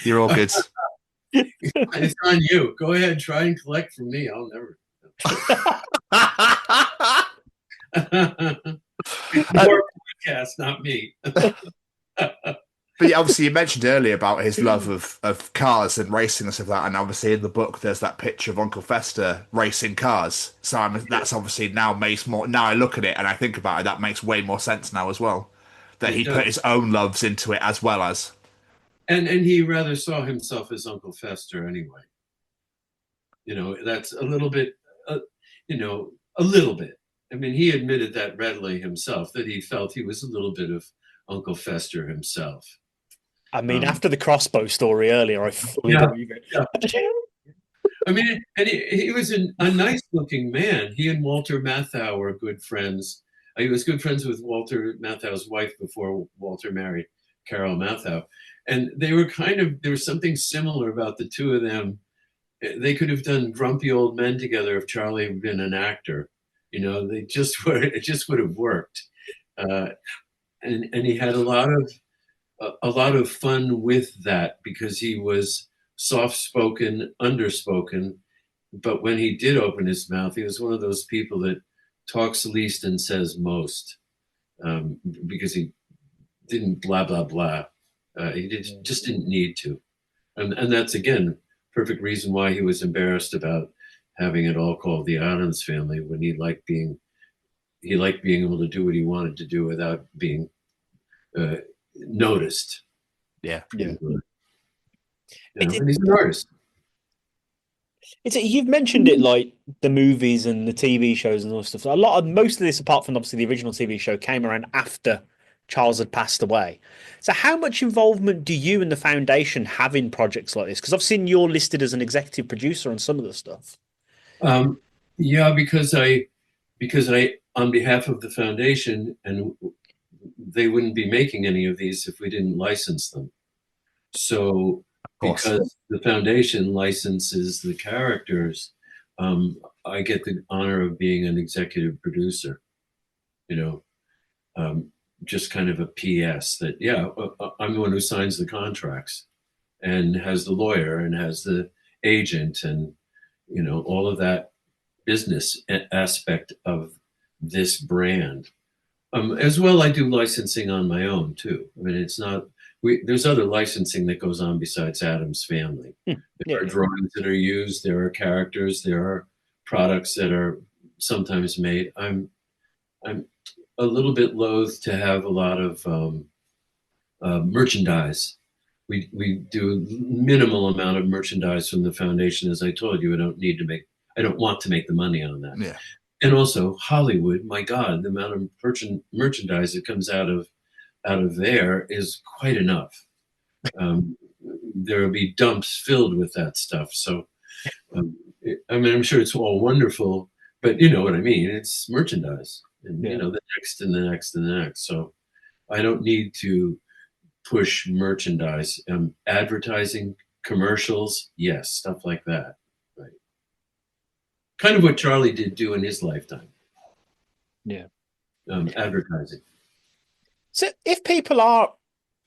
You're all good. It's on you. Go ahead, try and collect from me. I'll never. More podcast, not me. But obviously, you mentioned earlier about his love of cars and racing and stuff like that, and obviously in the book there's that picture of Uncle Fester racing cars. So that's obviously now makes more. Now I look at it and I think about it, that makes way more sense now as well. That he put his own loves into it as well as. And he rather saw himself as Uncle Fester anyway. That's a little bit. A little bit. I mean, he admitted that readily himself, that he felt he was a little bit of Uncle Fester himself. I mean, after the crossbow story earlier, I fully believe it. Yeah. I mean, and he was a nice-looking man. He and Walter Matthau were good friends. He was good friends with Walter Matthau's wife before Walter married Carol Matthau. And they were there was something similar about the two of them. they could have done Grumpy Old Men together if Charlie had been an actor. They just would. It just would have worked. And he had a lot of fun with that because he was soft-spoken, underspoken. But when he did open his mouth, he was one of those people that talks least and says most, because he didn't blah, blah, blah. Just didn't need to. And that's, again, perfect reason why he was embarrassed about having it all called the Addams Family, when he liked being able to do what he wanted to do without being noticed. Yeah. And he's an artist. You've mentioned it, like the movies and the TV shows and all stuff. Most of this, apart from obviously the original TV show, came around after Charles had passed away. So how much involvement do you and the foundation have in projects like this? Because I've seen you're listed as an executive producer on some of the stuff. Yeah, because I, on behalf of the foundation, and they wouldn't be making any of these if we didn't license them. So because the foundation licenses the characters, I get the honor of being an executive producer, just kind of a PS that, I'm the one who signs the contracts and has the lawyer and has the agent and, all of that business aspect of this brand. As well, I do licensing on my own too. I mean, it's not, there's other licensing that goes on besides Addams Family. There are drawings that are used, there are characters, there are products that are sometimes made. I'm a little bit loath to have a lot of merchandise. We do minimal amount of merchandise from the foundation. As I told you, I don't want to make the money on that. Yeah. And also Hollywood, my God, the amount of merchandise that comes out of there is quite enough. There will be dumps filled with that stuff. So, I'm sure it's all wonderful, but you know what I mean? It's merchandise, and the next and the next and the next. So I don't need to push merchandise. Advertising, commercials, yes, stuff like that. Right. Kind of what Charlie did do in his lifetime. Yeah. Advertising. So if people are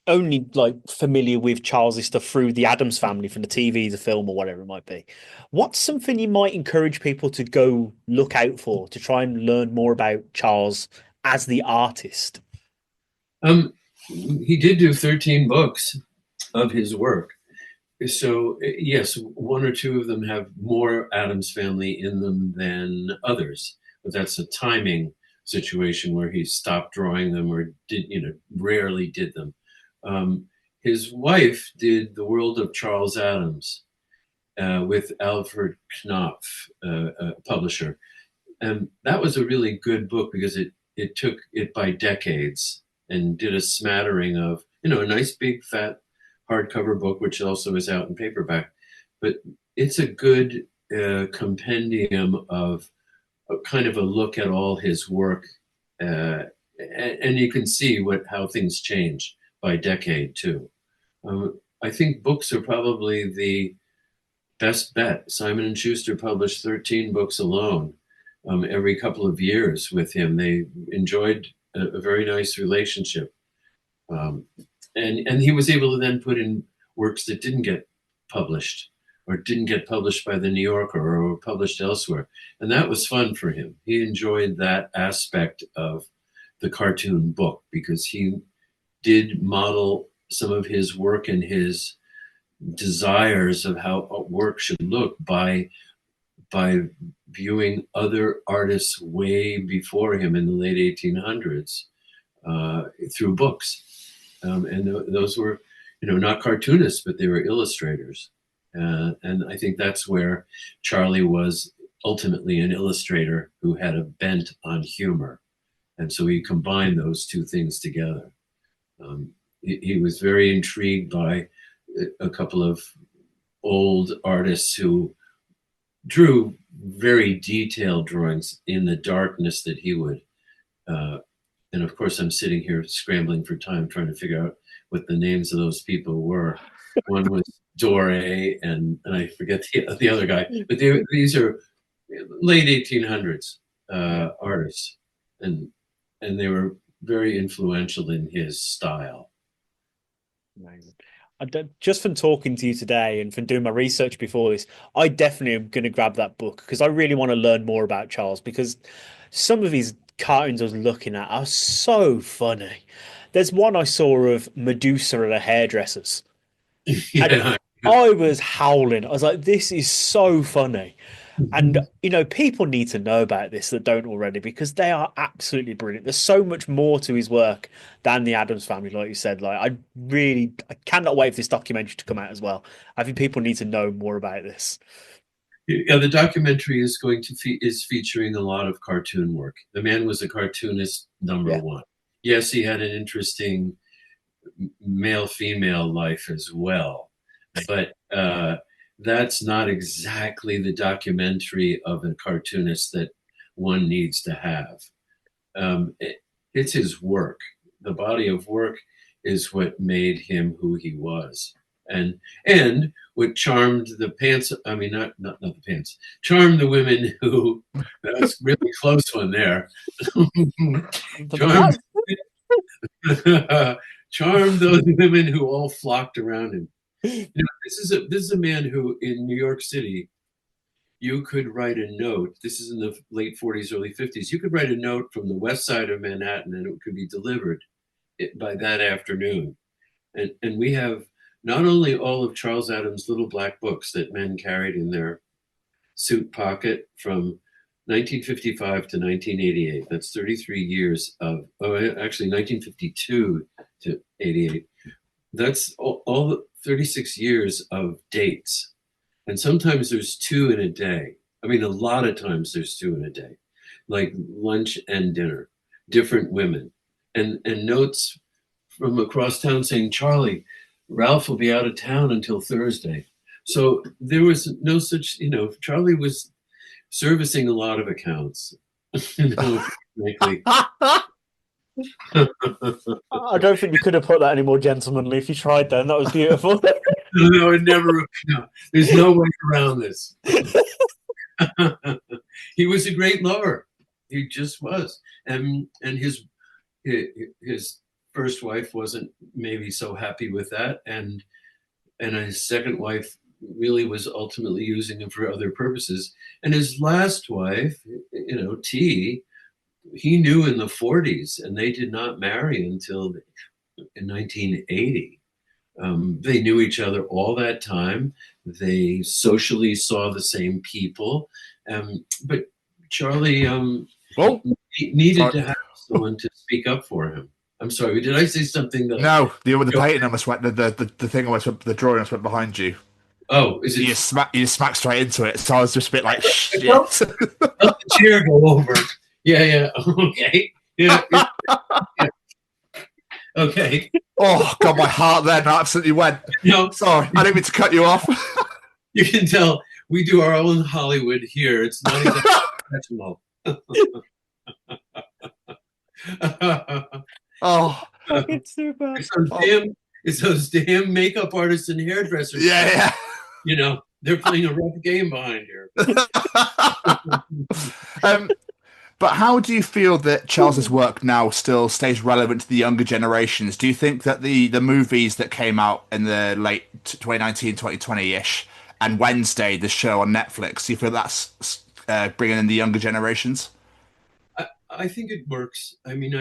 only familiar with Charles' stuff through the Addams Family from the TV, the film, or whatever it might be, what's something you might encourage people to go look out for to try and learn more about Charles as the artist? He did do 13 books of his work. So yes, one or two of them have more Addams Family in them than others, but that's a timing situation where he stopped drawing them or rarely did them. His wife did The World of Charles Addams with Alfred Knopf, a publisher. And that was a really good book because it took it by decades and did a smattering of, a nice big fat hardcover book, which also is out in paperback. But it's a good compendium of kind of a look at all his work. And you can see how things change by decade too. I think books are probably the best bet. Simon & Schuster published 13 books alone every couple of years with him. They enjoyed a very nice relationship. And he was able to then put in works that didn't get published or didn't get published by the New Yorker or published elsewhere. And that was fun for him. He enjoyed that aspect of the cartoon book because he did model some of his work and his desires of how work should look by viewing other artists way before him in the late 1800s through books. And those were, not cartoonists, but they were illustrators. And I think that's where Charlie was ultimately an illustrator who had a bent on humor. And so he combined those two things together. He was very intrigued by a couple of old artists who drew very detailed drawings in the darkness that he would. And of course, I'm sitting here scrambling for time, trying to figure out what the names of those people were. One was Dore and I forget the other guy, but these are late 1800s artists, and they were very influential in his style. Amazing. Just from talking to you today and from doing my research before this, I definitely am going to grab that book because I really want to learn more about Charles, because some of his cartoons I was looking at are so funny. There's one I saw of Medusa and her hairdressers. Yeah. I was howling. I was like, this is so funny. And, people need to know about this that don't already, because they are absolutely brilliant. There's so much more to his work than the Addams Family, like you said. Like, I cannot wait for this documentary to come out as well. I think people need to know more about this. Yeah, the documentary is is featuring a lot of cartoon work. The man was a cartoonist number one. Yes, he had an interesting male-female life as well, but that's not exactly the documentary of a cartoonist that one needs to have. It's his work. The body of work is what made him who he was. And what charmed the pants, I mean, not the pants, charmed the women who, that's really close one there. Charmed those women who all flocked around him. This is a man who, in New York City, you could write a note. This is in the late 40s, early 50s. You could write a note from the west side of Manhattan, and it could be delivered by that afternoon. And we have not only all of Charles Addams' little black books that men carried in their suit pocket from 1955 to 1988. That's 33 years of, actually 1952 to 88. That's all the 36 years of dates. And sometimes there's two in a day. I mean, a lot of times there's two in a day, like lunch and dinner, different women, and notes from across town saying, Charlie, Ralph will be out of town until Thursday. So there was no such, Charlie was servicing a lot of accounts. Frankly. I don't think you could have put that any more gentlemanly if you tried then. That was beautiful. No, it never. No, there's no way around this. He was a great lover. He just was, and his first wife wasn't maybe so happy with that, and his second wife really was ultimately using him for other purposes. And his last wife, T, he knew in the 40s, and they did not marry until in 1980. They knew each other all that time. They socially saw the same people. But Charlie needed to have someone to speak up for him. I'm sorry, did I say something? No, the painting almost went, the thing almost went, the drawing almost went behind you. Oh, is it? You just smacked straight into it. So I was just a bit like, shit. Let the chair go over. Yeah. Okay. Yeah. Okay. Oh, God, my heart then absolutely went. No, sorry, I didn't mean to cut you off. You can tell we do our own Hollywood here. It's not exactly professional. Oh, it's super. It's those damn makeup artists and hairdressers. Yeah. They're playing a rough game behind here. But how do you feel that Charles's work now still stays relevant to the younger generations? Do you think that the movies that came out in the late 2019, 2020-ish, and Wednesday, the show on Netflix, do you feel that's bringing in the younger generations? I think it works. I mean,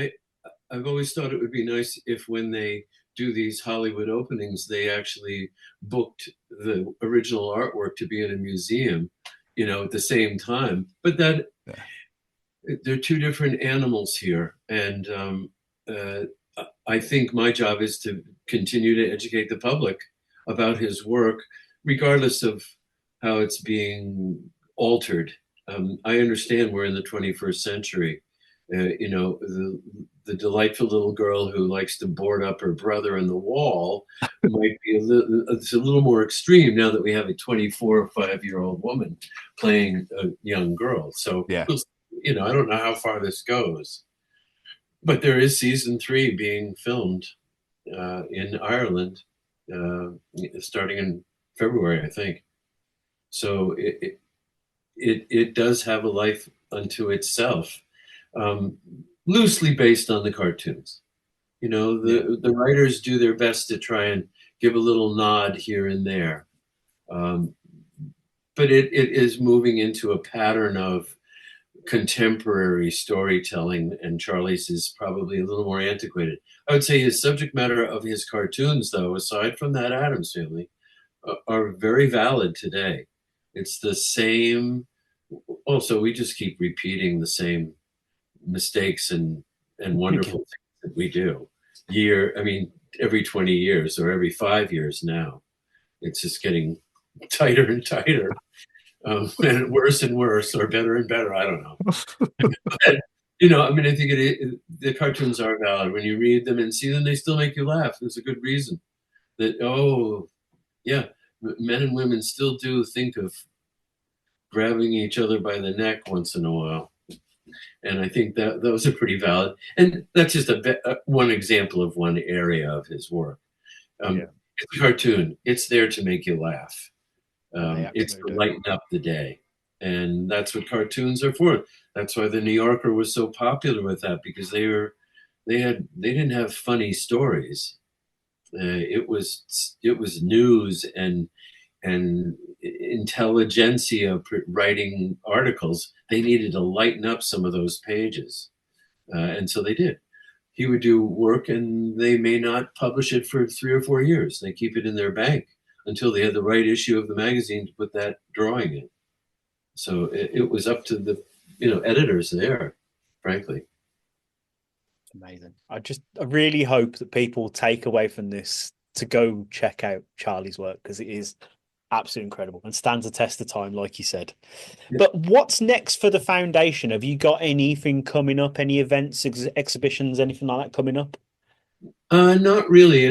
I've always thought it would be nice if when they do these Hollywood openings, they actually booked the original artwork to be in a museum, at the same time. But that... Yeah. They're two different animals here, and I think my job is to continue to educate the public about his work, regardless of how it's being altered. I understand we're in the 21st century. The delightful little girl who likes to board up her brother in the wall might be it's a little more extreme now that we have a 24 or 5-year-old woman playing a young girl. So yeah. I don't know how far this goes, but there is season 3 being filmed in Ireland, starting in February, I think. So it does have a life unto itself, loosely based on the cartoons. The writers do their best to try and give a little nod here and there. But it is moving into a pattern of contemporary storytelling, and Charlie's is probably a little more antiquated. I would say his subject matter of his cartoons, though, aside from that Addams Family, are very valid today. It's the same. Also, we just keep repeating the same mistakes and wonderful things that we do. Every 20 years or every 5 years now. It's just getting tighter and tighter, and worse and worse, or better and better. I don't know. But, I think the cartoons are valid. When you read them and see them, they still make you laugh. There's a good reason that, men and women still do think of grabbing each other by the neck once in a while. And I think that those are pretty valid. And that's just one example of one area of his work. It's a cartoon. It's there to make you laugh. It's to lighten up the day. And that's what cartoons are for. That's why the New Yorker was so popular with that, because they didn't have funny stories. It was news and intelligentsia writing articles. They needed to lighten up some of those pages, and so they did. He would do work, and they may not publish it for 3 or 4 years. They keep it in their bank until they had the right issue of the magazine to put that drawing in. So it was up to the editors there, frankly. Amazing. I really hope that people take away from this to go check out Charlie's work, because it is absolutely incredible and stands the test of time, like you said. Yeah. But what's next for the foundation? Have you got anything coming up? Any events, exhibitions, anything like that coming up? Not really.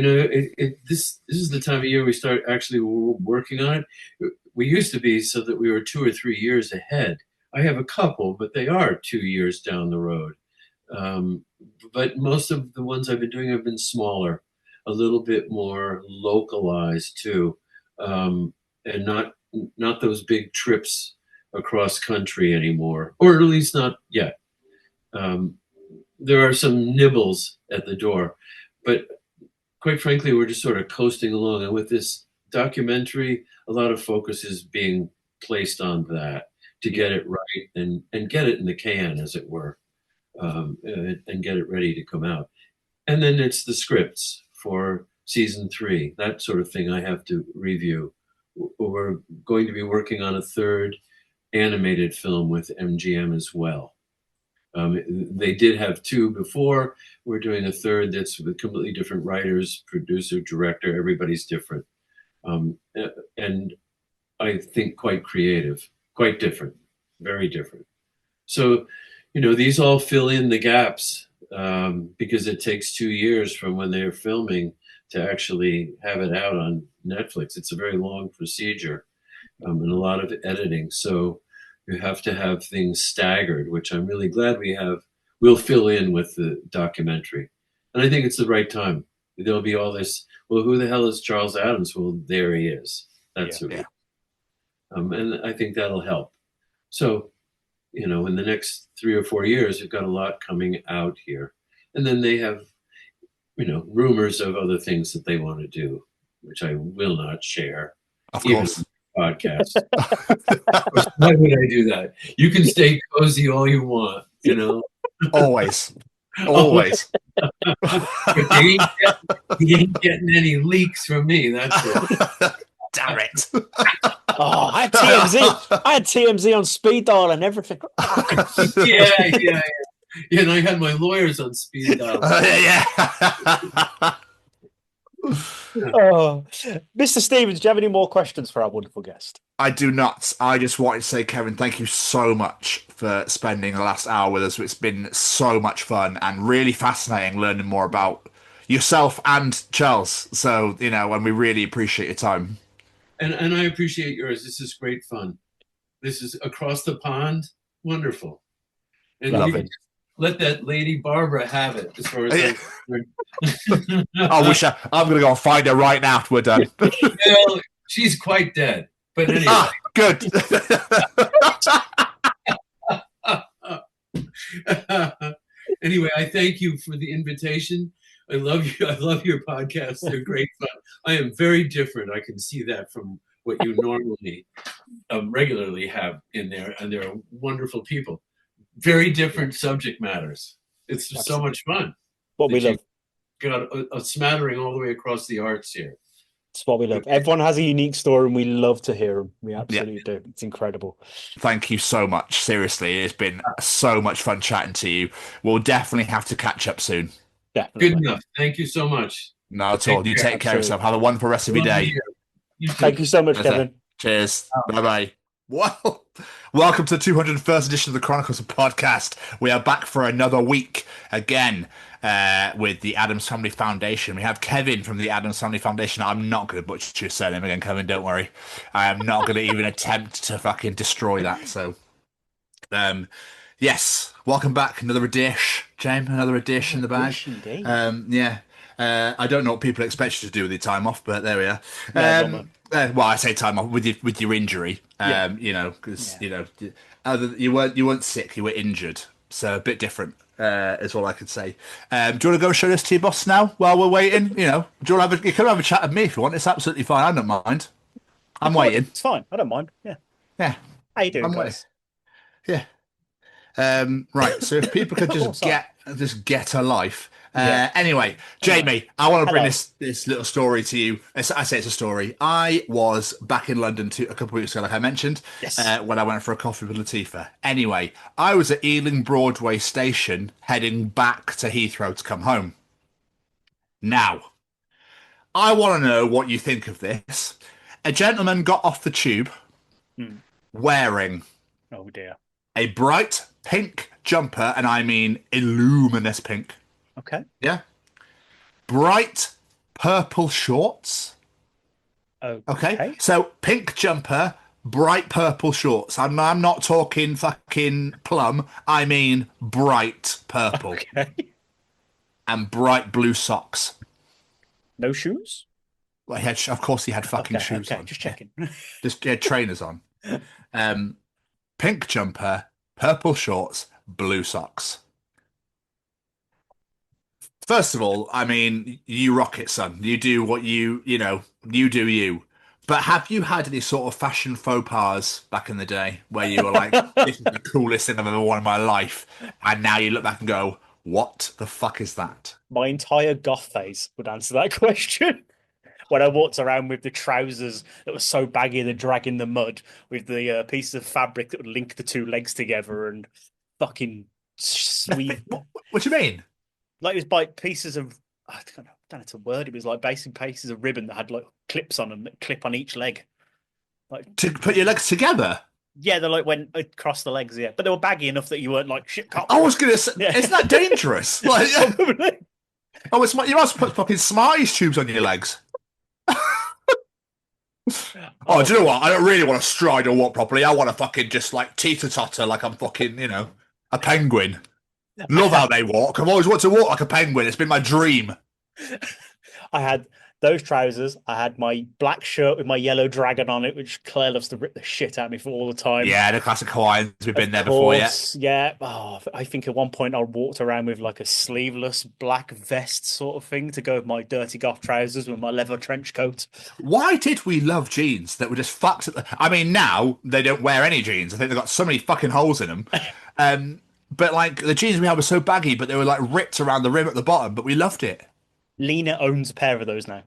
This is the time of year we start actually working on it. We used to be so that we were 2 or 3 years ahead. I have a couple, but they are 2 years down the road. But most of the ones I've been doing have been smaller, a little bit more localized too, and not those big trips across country anymore, or at least not yet. There are some nibbles at the door, but quite frankly, we're just sort of coasting along. And with this documentary, a lot of focus is being placed on that to get it right and get it in the can, as it were. And get it ready to come out. And then it's the scripts for season 3, that sort of thing I have to review. We're going to be working on a 3rd animated film with MGM as well. They did have 2 before. We're doing a 3rd that's with completely different writers, producer, director. Everybody's different. And I think quite creative, quite different, very different. So, these all fill in the gaps, because it takes 2 years from when they're filming to actually have it out on Netflix. It's a very long procedure, and a lot of editing. So you have to have things staggered, which I'm really glad we have. We'll fill in with the documentary. And I think it's the right time. There'll be all this, well, who the hell is Charles Addams? Well, there he is. That's who he is. And I think that'll help. So, in the next 3 or 4 years, we've got a lot coming out here. And then they have, rumors of other things that they want to do, which I will not share. Of course. Podcast. Why would I do that? You can stay cozy all you want, Always. You ain't getting any leaks from me, that's it. Damn it. Oh, I had TMZ on speed dial and everything. Yeah. And I had my lawyers on speed dial. Oh, Mr. Stevens, do you have any more questions for our wonderful guest? I do not. I just wanted to say, Kevin, thank you so much for spending the last hour with us. It's been so much fun and really fascinating learning more about yourself and Charles. So, and we really appreciate your time. And I appreciate yours. This is great fun. This is across the pond. Wonderful. And you can let that lady Barbara have it as far as I'm going to go and find her right now after we're done. She's quite dead. But anyway. Ah, good. Anyway, I thank you for the invitation. I love you. I love your podcasts. They're great fun. I am very different. I can see that from what you normally regularly have in there, and they're wonderful people. Very different subject matters. It's just so much fun. What we love. Got a smattering all the way across the arts here. It's what we love. Everyone has a unique story, and we love to hear them. We absolutely do. It's incredible. Thank you so much. Seriously, it's been so much fun chatting to you. We'll definitely have to catch up soon. Definitely. Good enough. Thank you so much. No, at all. You take care of yourself. Have a wonderful rest of your day. Thank you so much, Kevin. Cheers. Bye-bye. Well, welcome to the 201st edition of the Chronicles of Podcast. We are back for another week again with the Addams Family Foundation. We have Kevin from the Addams Family Foundation. I'm not going to butcher your surname again, Kevin. Don't worry. I am not going to even attempt to fucking destroy that. So, yes, welcome back. Another dish, James. Another dish in the bag. I don't know what people expect you to do with your time off, but there we are. Well, I say time off with your injury. You know, because you know, you weren't sick, you were injured, so a bit different. Is all I could say. Do you want to go show this to your boss now while we're waiting? You know, you can have a chat with me if you want. It's absolutely fine. I don't mind. I'm waiting. It's fine. I don't mind. Yeah. How you doing, guys? Yeah. Right. So if people could just get a life. Anyway, Jamie, I want to bring this little story to you. I say it's a story. I was back in London a couple of weeks ago, like I mentioned, when I went for a coffee with Latifah. Anyway, I was at Ealing Broadway Station heading back to Heathrow to come home. Now, I want to know what you think of this. A gentleman got off the tube wearing a bright pink jumper, and I mean illuminous pink. Okay. Yeah. Bright purple shorts. Okay. So pink jumper, bright purple shorts. I'm not talking fucking plum. I mean bright purple. Okay. And bright blue socks. No shoes? Well, of course he had fucking shoes on. Just checking. Just he had trainers on. Pink jumper, purple shorts, blue socks. First of all, I mean, you rock it, son. You do what you do you. But have you had any sort of fashion faux pas back in the day where you were like, this is the coolest thing I've ever worn in my life, and now you look back and go, what the fuck is that? My entire goth phase would answer that question. When I walked around with the trousers that were so baggy they're dragging the mud, with the pieces of fabric that would link the two legs together and fucking sweet. What do you mean? Like it was by pieces of, I don't know it's a word. It was like basic pieces of ribbon that had like clips on them that clip on each leg. Like to put your legs together? Yeah, they like went across the legs, yeah. But they were baggy enough that you weren't like, shit, can't I was going to say, isn't that dangerous? Like, you must put fucking Smarties tubes on your legs. Do you know what? I don't really want to stride or walk properly. I want to fucking just like teeter-totter like I'm fucking, a penguin. Love how they walk. I've always wanted to walk like a penguin. It's been my dream. I had those trousers. I had my black shirt with my yellow dragon on it, which Claire loves to rip the shit out of me for all the time. Yeah, the classic Hawaiians. We've been there before, yeah. Oh, I think at one point I walked around with like a sleeveless black vest sort of thing to go with my dirty goth trousers with my leather trench coat. Why did we love jeans that were just fucked? I mean, now they don't wear any jeans. I think they've got so many fucking holes in them. But like the jeans we had were so baggy, but they were like ripped around the rim at the bottom, but we loved it. Lena owns a pair of those now.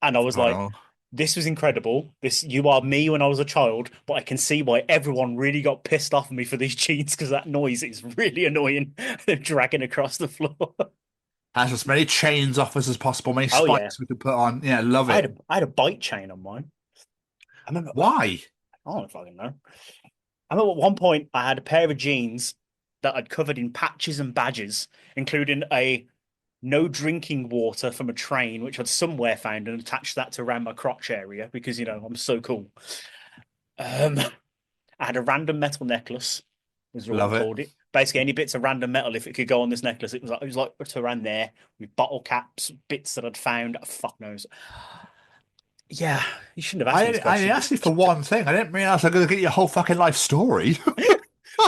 And I was like, this was incredible. You are me when I was a child, but I can see why everyone really got pissed off at me for these jeans because that noise is really annoying. They're dragging across the floor. Has as many chains off us as possible, many spikes we could put on. Yeah, love it. I had a bike chain on mine. I remember why? I don't fucking know. I remember at one point I had a pair of jeans that I'd covered in patches and badges, including a no drinking water from a train, which I'd somewhere found and attached that to around my crotch area because, I'm so cool. I had a random metal necklace, was what I called it. Basically, any bits of random metal, if it could go on this necklace, it was like to around there with bottle caps, bits that I'd found. Fuck knows. Yeah, you shouldn't have asked me this I question. asked you for one thing. I didn't realize I'm going to get your whole fucking life story.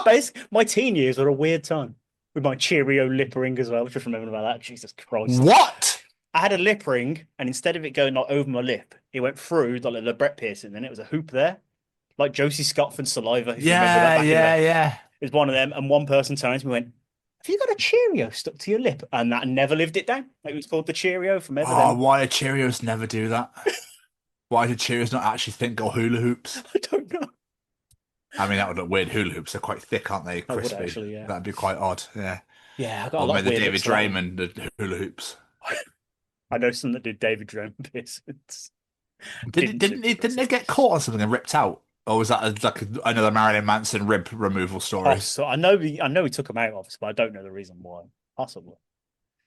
Basically, my teen years were a weird time with my Cheerio lip ring as well. Just remembering about that. Jesus Christ. What? I had a lip ring, and instead of it going like over my lip, it went through like the Brett piercing. Then it was a hoop there, like Josie Scott from Saliva. If you remember that back in the day. Yeah. It was one of them, and one person turned to me and went, "Have you got a Cheerio stuck to your lip?" And that never lived it down. It was called the Cheerio from ever Oh, then. why did Cheerios never do that? Why did Cheerios not actually think of hula hoops? I don't know. I mean, that would look weird. Hula hoops are quite thick, aren't they? I would Crispy. actually, yeah. That'd be quite odd. Yeah. Yeah, I got a Or lot maybe of the weird David lips like that. Draymond the hula hoops. I know some that did David Draymond piercings. Didn't they get caught on something and ripped out? Or was that like another Marilyn Manson rib removal story? So I know we took them out, obviously, but I don't know the reason why. Possibly.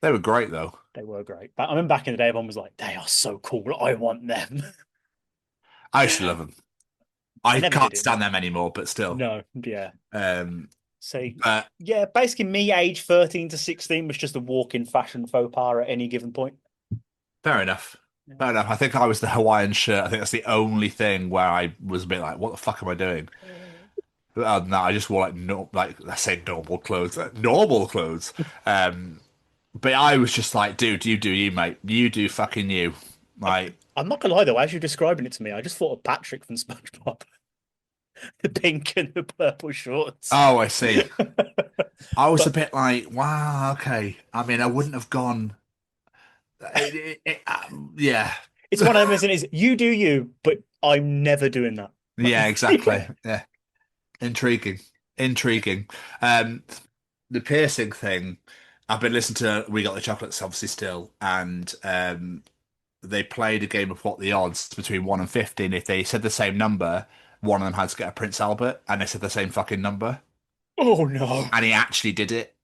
They were great though. They were great. But I remember back in the day, everyone was like, they are so cool. I want them. I used to love them. I never can't did it. stand them anymore, but still. No, yeah. So, But yeah, basically me, age 13 to 16, was just a walk-in fashion faux pas at any given point. fair enough. Yeah. Fair enough. I think I was the Hawaiian shirt. I think that's the only thing where I was a bit like, what the fuck am I doing? But other than that, I just wore like I say normal clothes. Normal clothes. But I was just like, dude, you do you, mate. You do fucking you. Like, I'm not gonna lie though, as you're describing it to me, I just thought of Patrick from SpongeBob. The pink and the purple shorts. oh, I see. I was a bit like, wow, okay. I mean, I wouldn't have gone. Yeah. It's one of them, isn't it? You do you, but I'm never doing that. Yeah, exactly. Yeah. Intriguing. The piercing thing, I've been listening to We Got the Chocolates obviously still, and they played a game of what the odds between 1 and 50, and if they said the same number, one of them had to get a Prince Albert, and they said the same fucking number. Oh no. And he actually did it.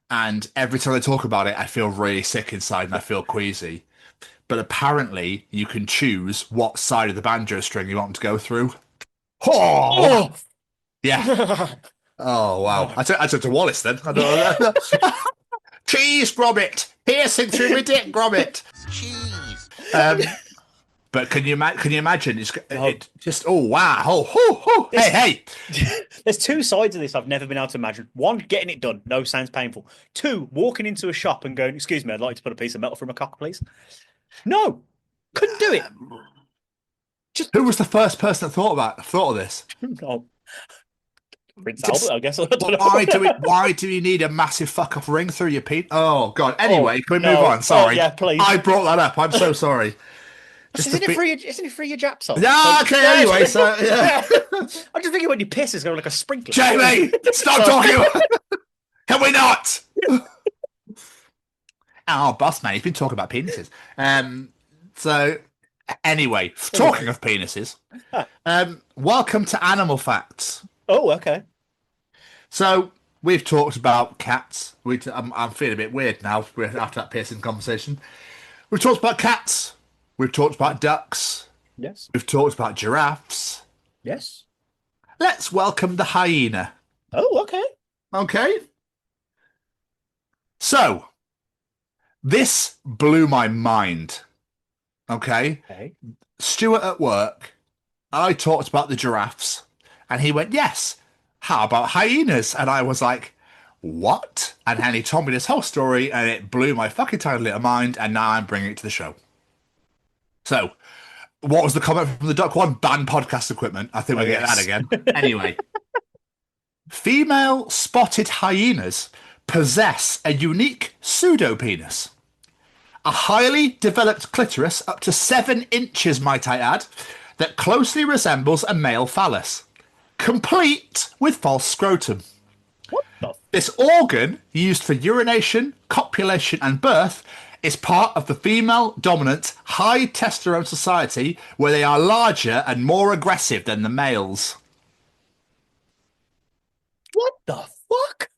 And every time I talk about it, I feel really sick inside and I feel queasy. But apparently, you can choose what side of the banjo string you want them to go through. Oh! Yeah. Oh, wow. I took to Wallace then. I don't know. Cheese, Gromit! Piercing through my dick, Gromit! Cheese! But can you imagine? It just, oh, wow. Oh. Hey! There's two sides of this I've never been able to imagine. One, getting it done. No, sounds painful. Two, walking into a shop and going, excuse me, I'd like to put a piece of metal through my cock, please. No, couldn't do it. Who was the first person that thought of this? No. Prince Albert, I guess. I don't know. Why do you need a massive fuck off ring through your penis? Oh, God. Anyway, can we move on? Sorry. Yeah, please. I brought that up. I'm so sorry. Isn't it free your Jap song? Yeah, okay, anyway, so, yeah. I'm just thinking when you piss, it's going like a sprinkler. Jamie, stop talking. Can we not? Oh, boss man, he's been talking about penises. So, anyway, talking of penises, welcome to Animal Facts. Oh, okay. So, we've talked about cats. I'm feeling a bit weird now after that piercing conversation. We've talked about cats. We've talked about ducks. Yes. We've talked about giraffes. Yes. Let's welcome the hyena. Oh, okay. Okay. So, this blew my mind. Okay. Stuart at work, I talked about the giraffes, and he went, yes, how about hyenas? And I was like, what? And then he told me this whole story, and it blew my fucking tiny little mind, and now I'm bringing it to the show. So, what was the comment from the duck one? Ban podcast equipment. I think we'll get that again. Anyway. Female spotted hyenas possess a unique pseudopenis. A highly developed clitoris, up to 7 inches, might I add, that closely resembles a male phallus, complete with false scrotum. What the? This organ, used for urination, copulation, and birth, is part of the female-dominant high-testosterone society where they are larger and more aggressive than the males. What the fuck?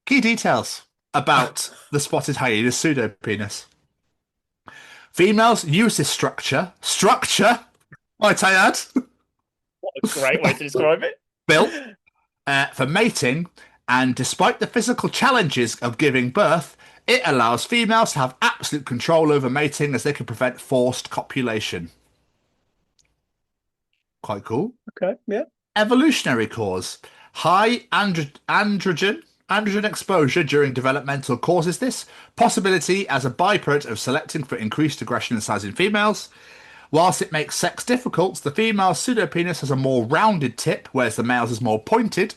Key details about the spotted hyena's pseudopenis. Females use this structure, might I add, What a great way to describe it. built for mating, and despite the physical challenges of giving birth, it allows females to have absolute control over mating as they can prevent forced copulation. Quite cool. Okay, yeah. Evolutionary cause. High androgen exposure during developmental causes this. Possibility as a byproduct of selecting for increased aggression and size in females. Whilst it makes sex difficult, the female pseudopenis has a more rounded tip, whereas the male's is more pointed.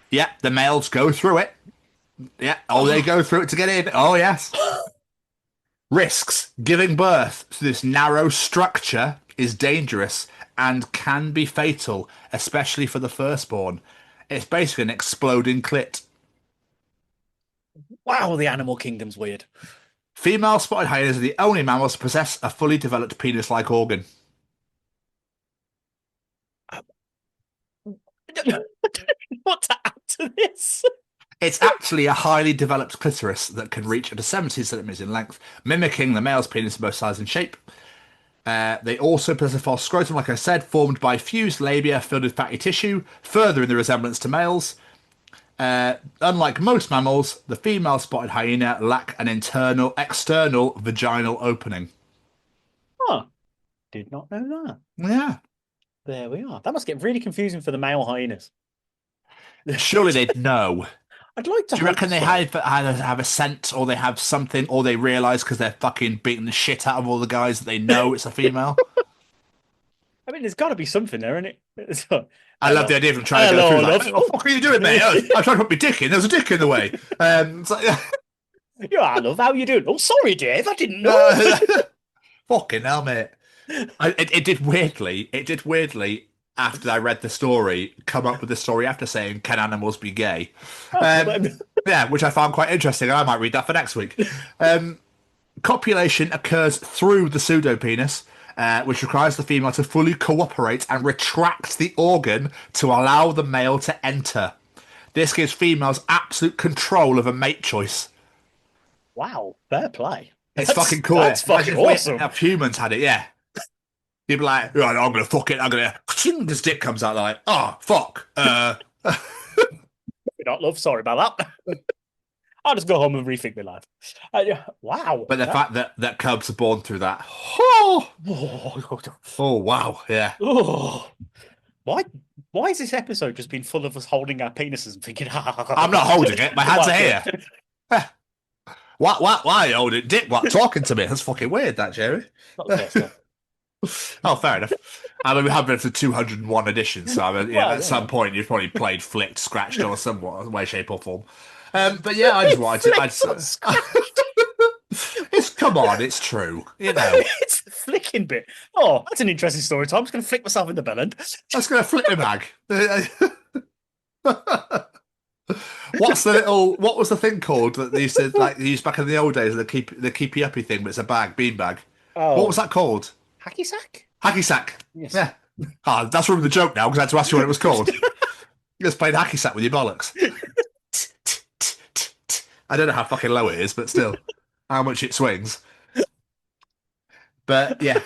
Yeah, the males go through it. Yeah, they go through it to get in. Oh, yes. Risks. Giving birth to this narrow structure is dangerous and can be fatal, especially for the firstborn. It's basically an exploding clit. Wow, the animal kingdom's weird. Female spotted hyenas are the only mammals to possess a fully developed penis-like organ. What to add to this? It's actually a highly developed clitoris that can reach up to 70 centimeters in length, mimicking the male's penis in both size and shape. They also possess a false scrotum, like I said, formed by fused labia filled with fatty tissue, furthering the resemblance to males. Unlike most mammals, the female spotted hyena lack an external vaginal opening. Huh. Did not know that. Yeah. There we are. That must get really confusing for the male hyenas. Surely they'd know. I'd like to. Do you reckon they either have a scent, or they have something, or they realise because they're fucking beating the shit out of all the guys that they know it's a female? I mean, there's got to be something there, isn't it? I love the idea of them trying to go through. Like, what the fuck are you doing, mate? I'm trying to put my dick in. There's a dick in the way. It's like, yeah, I love how you doing. Oh, sorry, Dave. I didn't know. Fucking hell, mate. It did weirdly. After I read the story, come up with the story after saying, "Can animals be gay?" Yeah, which I found quite interesting. I might read that for next week. Copulation occurs through the pseudopenis, which requires the female to fully cooperate and retract the organ to allow the male to enter. This gives females absolute control of a mate choice. Wow, fair play. It's fucking cool. That's fucking awesome. If humans had it, yeah. You'd be like, right, I'm going to fuck it. I'm going to... This dick comes out, like, oh, fuck. Not love, sorry about that. I'll just go home and rethink my life. Wow. But the fact that cubs are born through that. Oh, wow, yeah. Oh. Why has this episode just been full of us holding our penises and thinking, I'm not holding it. My hands are here. Why are you holding it? Dick, what? Talking to me? That's fucking weird, that, Jerry. Oh, fair enough. I mean, we have been for 201 editions, so I mean, at some point you've probably played, flicked, scratched, or some way, shape, or form. But yeah, I just wanted to. It's come on, it's true. You know, it's the flicking bit. Oh, that's an interesting story time. I'm just going to flick myself in the bell end. That's going to flick my bag. What's the little? What was the thing called that they used to use back in the old days? The keepy uppy thing, but it's a bag, bean bag. Oh. What was that called? Hacky sack? Hacky sack. Yes. Yeah. Oh, that's ruined the joke now because I had to ask you what it was called. You just played hacky sack with your bollocks. I don't know how fucking low it is, but still, how much it swings. But yeah.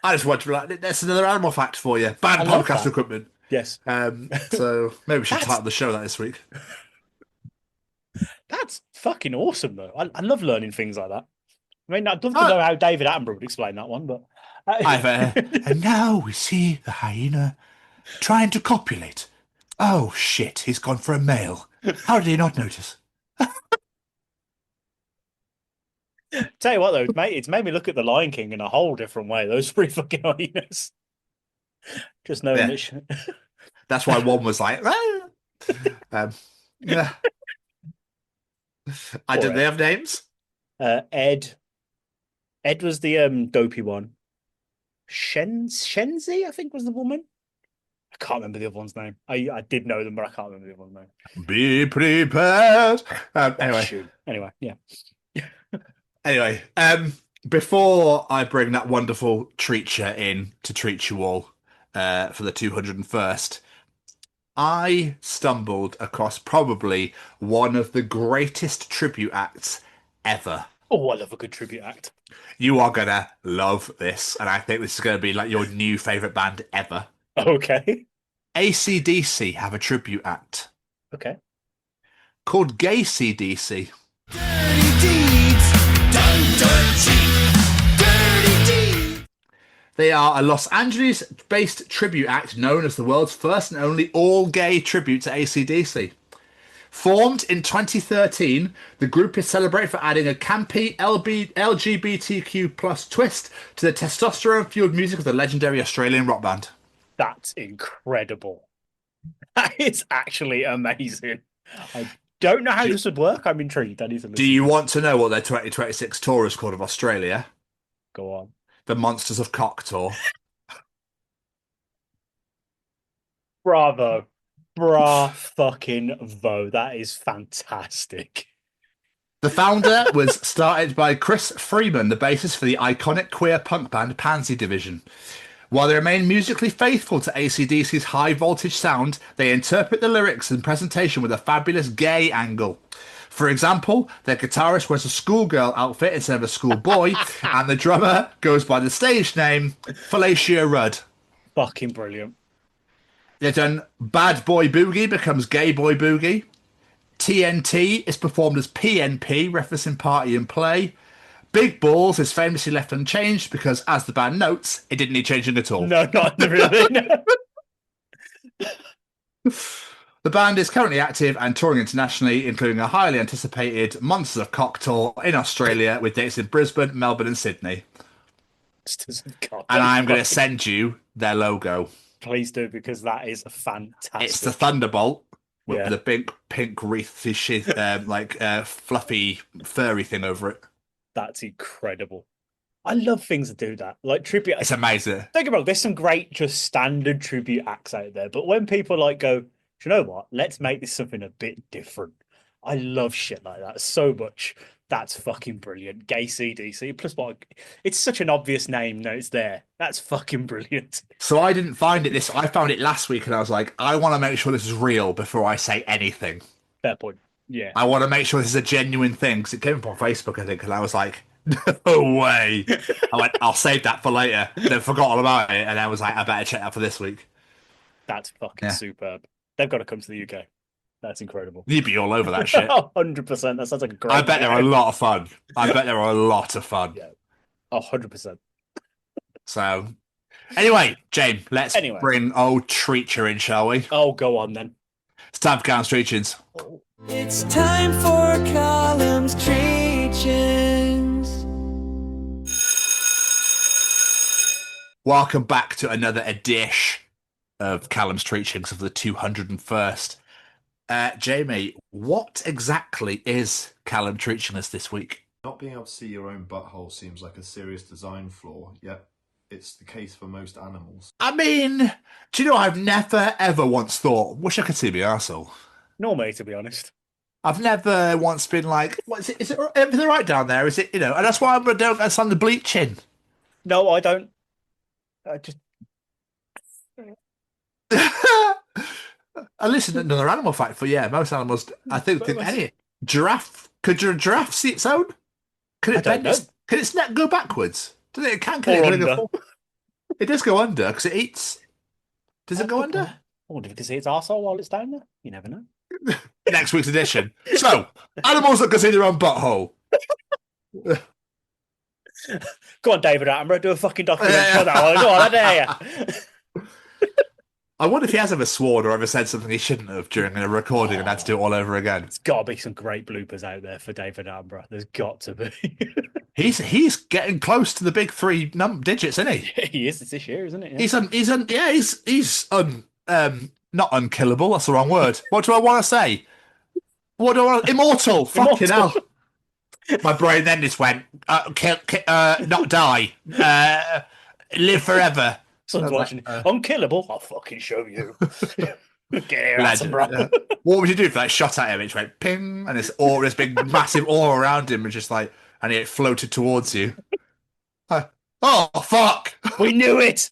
I just want to be like, that's another animal fact for you. Bad podcast equipment. Yes. So maybe we should title the show that this week. That's fucking awesome, though. I love learning things like that. I mean, I'd love to know how David Attenborough would explain that one, but... and now we see the hyena trying to copulate. Oh, shit, he's gone for a male. How did he not notice? Tell you what, though, mate, it's made me look at The Lion King in a whole different way. Those three fucking hyenas. Just knowing this shit. That's why one was like... yeah. Did they have names? Ed. Ed was the dopey one. Shenzi, I think, was the woman. I can't remember the other one's name. I did know them, but I can't remember the other one's name. Be prepared. Anyway, yeah. Anyway, before I bring that wonderful treacher in to treat you all for the 201st, I stumbled across probably one of the greatest tribute acts ever. Oh, I love a good tribute act. You are going to love this, and I think this is going to be like your new favourite band ever. Okay. AC/DC have a tribute act. Okay. Called Gay CDC. Dirty deeds, done dirt cheap. Dirty deeds. They are a Los Angeles-based tribute act known as the world's first and only all-gay tribute to AC/DC. Formed in 2013, the group is celebrated for adding a campy LGBTQ plus twist to the testosterone-fueled music of the legendary Australian rock band. That's incredible. That is actually amazing. I don't know how this would work. I'm intrigued. I need to listen. Do you want to know what their 2026 tour is called of Australia? Go on. The Monsters of Cock Tour. Bravo. Fucking vo. That is fantastic. The founder was started by Chris Freeman, the bassist for the iconic queer punk band Pansy Division. While they remain musically faithful to AC/DC's high-voltage sound, they interpret the lyrics and presentation with a fabulous gay angle. For example, their guitarist wears a schoolgirl outfit instead of a schoolboy, and the drummer goes by the stage name Felicia Rudd. Fucking brilliant. They've done Bad Boy Boogie becomes Gay Boy Boogie. TNT is performed as PNP, referencing party and play. Big Balls is famously left unchanged because, as the band notes, it didn't need changing at all. No, not really. No. The band is currently active and touring internationally, including a highly anticipated Monsters of Cock tour in Australia with dates in Brisbane, Melbourne and Sydney. And I'm going to send you their logo. Please do, because that is fantastic. It's the Thunderbolt with the big pink wreathy shit, fluffy, furry thing over it. That's incredible. I love things that do that. Like tribute. It's amazing. Don't get me wrong, there's some great, just standard tribute acts out there. But when people like go, do you know what? Let's make this something a bit different. I love shit like that so much. That's fucking brilliant. Gay CDC. Plus, what? It's such an obvious name. No, it's there. That's fucking brilliant. So I didn't find it I found it last week, and I was like, I want to make sure this is real before I say anything. Fair point. Yeah. I want to make sure this is a genuine thing, because it came up on Facebook, I think, and I was like, no way. I went, I'll save that for later. Then forgot all about it, and I was like, I better check that for this week. That's fucking superb. They've got to come to the UK. That's incredible. You'd be all over that shit. 100%. That sounds like a great I bet they're a lot of fun. Yeah. 100%. So, anyway, James, let's bring old Treacher in, shall we? Oh, go on then. It's time for Callum's Treachings. It's time for Callum's Treachings. Welcome back to another edition of Callum's Treachings of the 201st. Jamie, what exactly is Callum treaching us this week? Not being able to see your own butthole seems like a serious design flaw, yet it's the case for most animals. I mean, do you know, I've never ever once thought, wish I could see my arsehole. Nor me, to be honest. I've never once been like, what is it? Is it everything right down there? Is it, you know? And that's why I don't understand the bleaching. No, I don't. I just. I listened to another animal fact for most animals. I think any giraffe. Could your giraffe see its own? Could it bend? Can its neck go backwards? Does it? Can it go? It does go under because it eats. Does it go under? I wonder if you can see its arsehole while it's down there. You never know. Next week's edition. So, animals that can see their own butthole. Go on, David Attenborough, do a fucking documentary for that one. Go on, I dare you. I wonder if he has ever sworn or ever said something he shouldn't have during a recording and had to do it all over again. There's got to be some great bloopers out there for David Attenborough. There's got to be. He's getting close to the big three digits, isn't he? He is. It's this year, isn't it? Yeah. He's not unkillable. That's the wrong word. What do I want to say? Immortal. Fucking hell. My brain then just went, not die, live forever. Someone's watching. Unkillable? I'll fucking show you. Get here, Attenborough. What would you do if that shot at him? It went ping, and this big massive aura around him, and just like, and it floated towards you. Oh fuck! We knew it.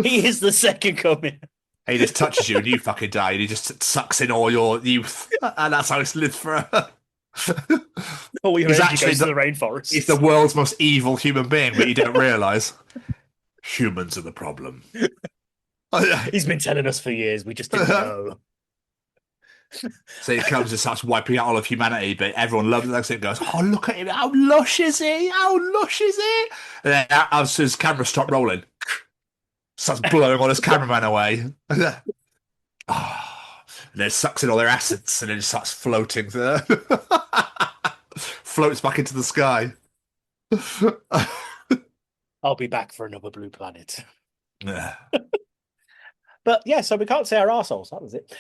He is the second coming. He just touches you and you fucking die, and he just sucks in all your youth, and that's how it's lived forever. He's actually the rainforest. He's the world's most evil human being, but you don't realise. Humans are the problem. He's been telling us for years. We just didn't know. So he comes and starts wiping out all of humanity, but everyone loves it. It goes, oh, look at him. How lush is he? How lush is he? And then as his camera stopped rolling, starts blowing all his cameraman away. Oh, and then sucks in all their essence and then just starts floating. Floats back into the sky. I'll be back for another blue planet. Yeah. But yeah, so we can't say our arseholes. That was it.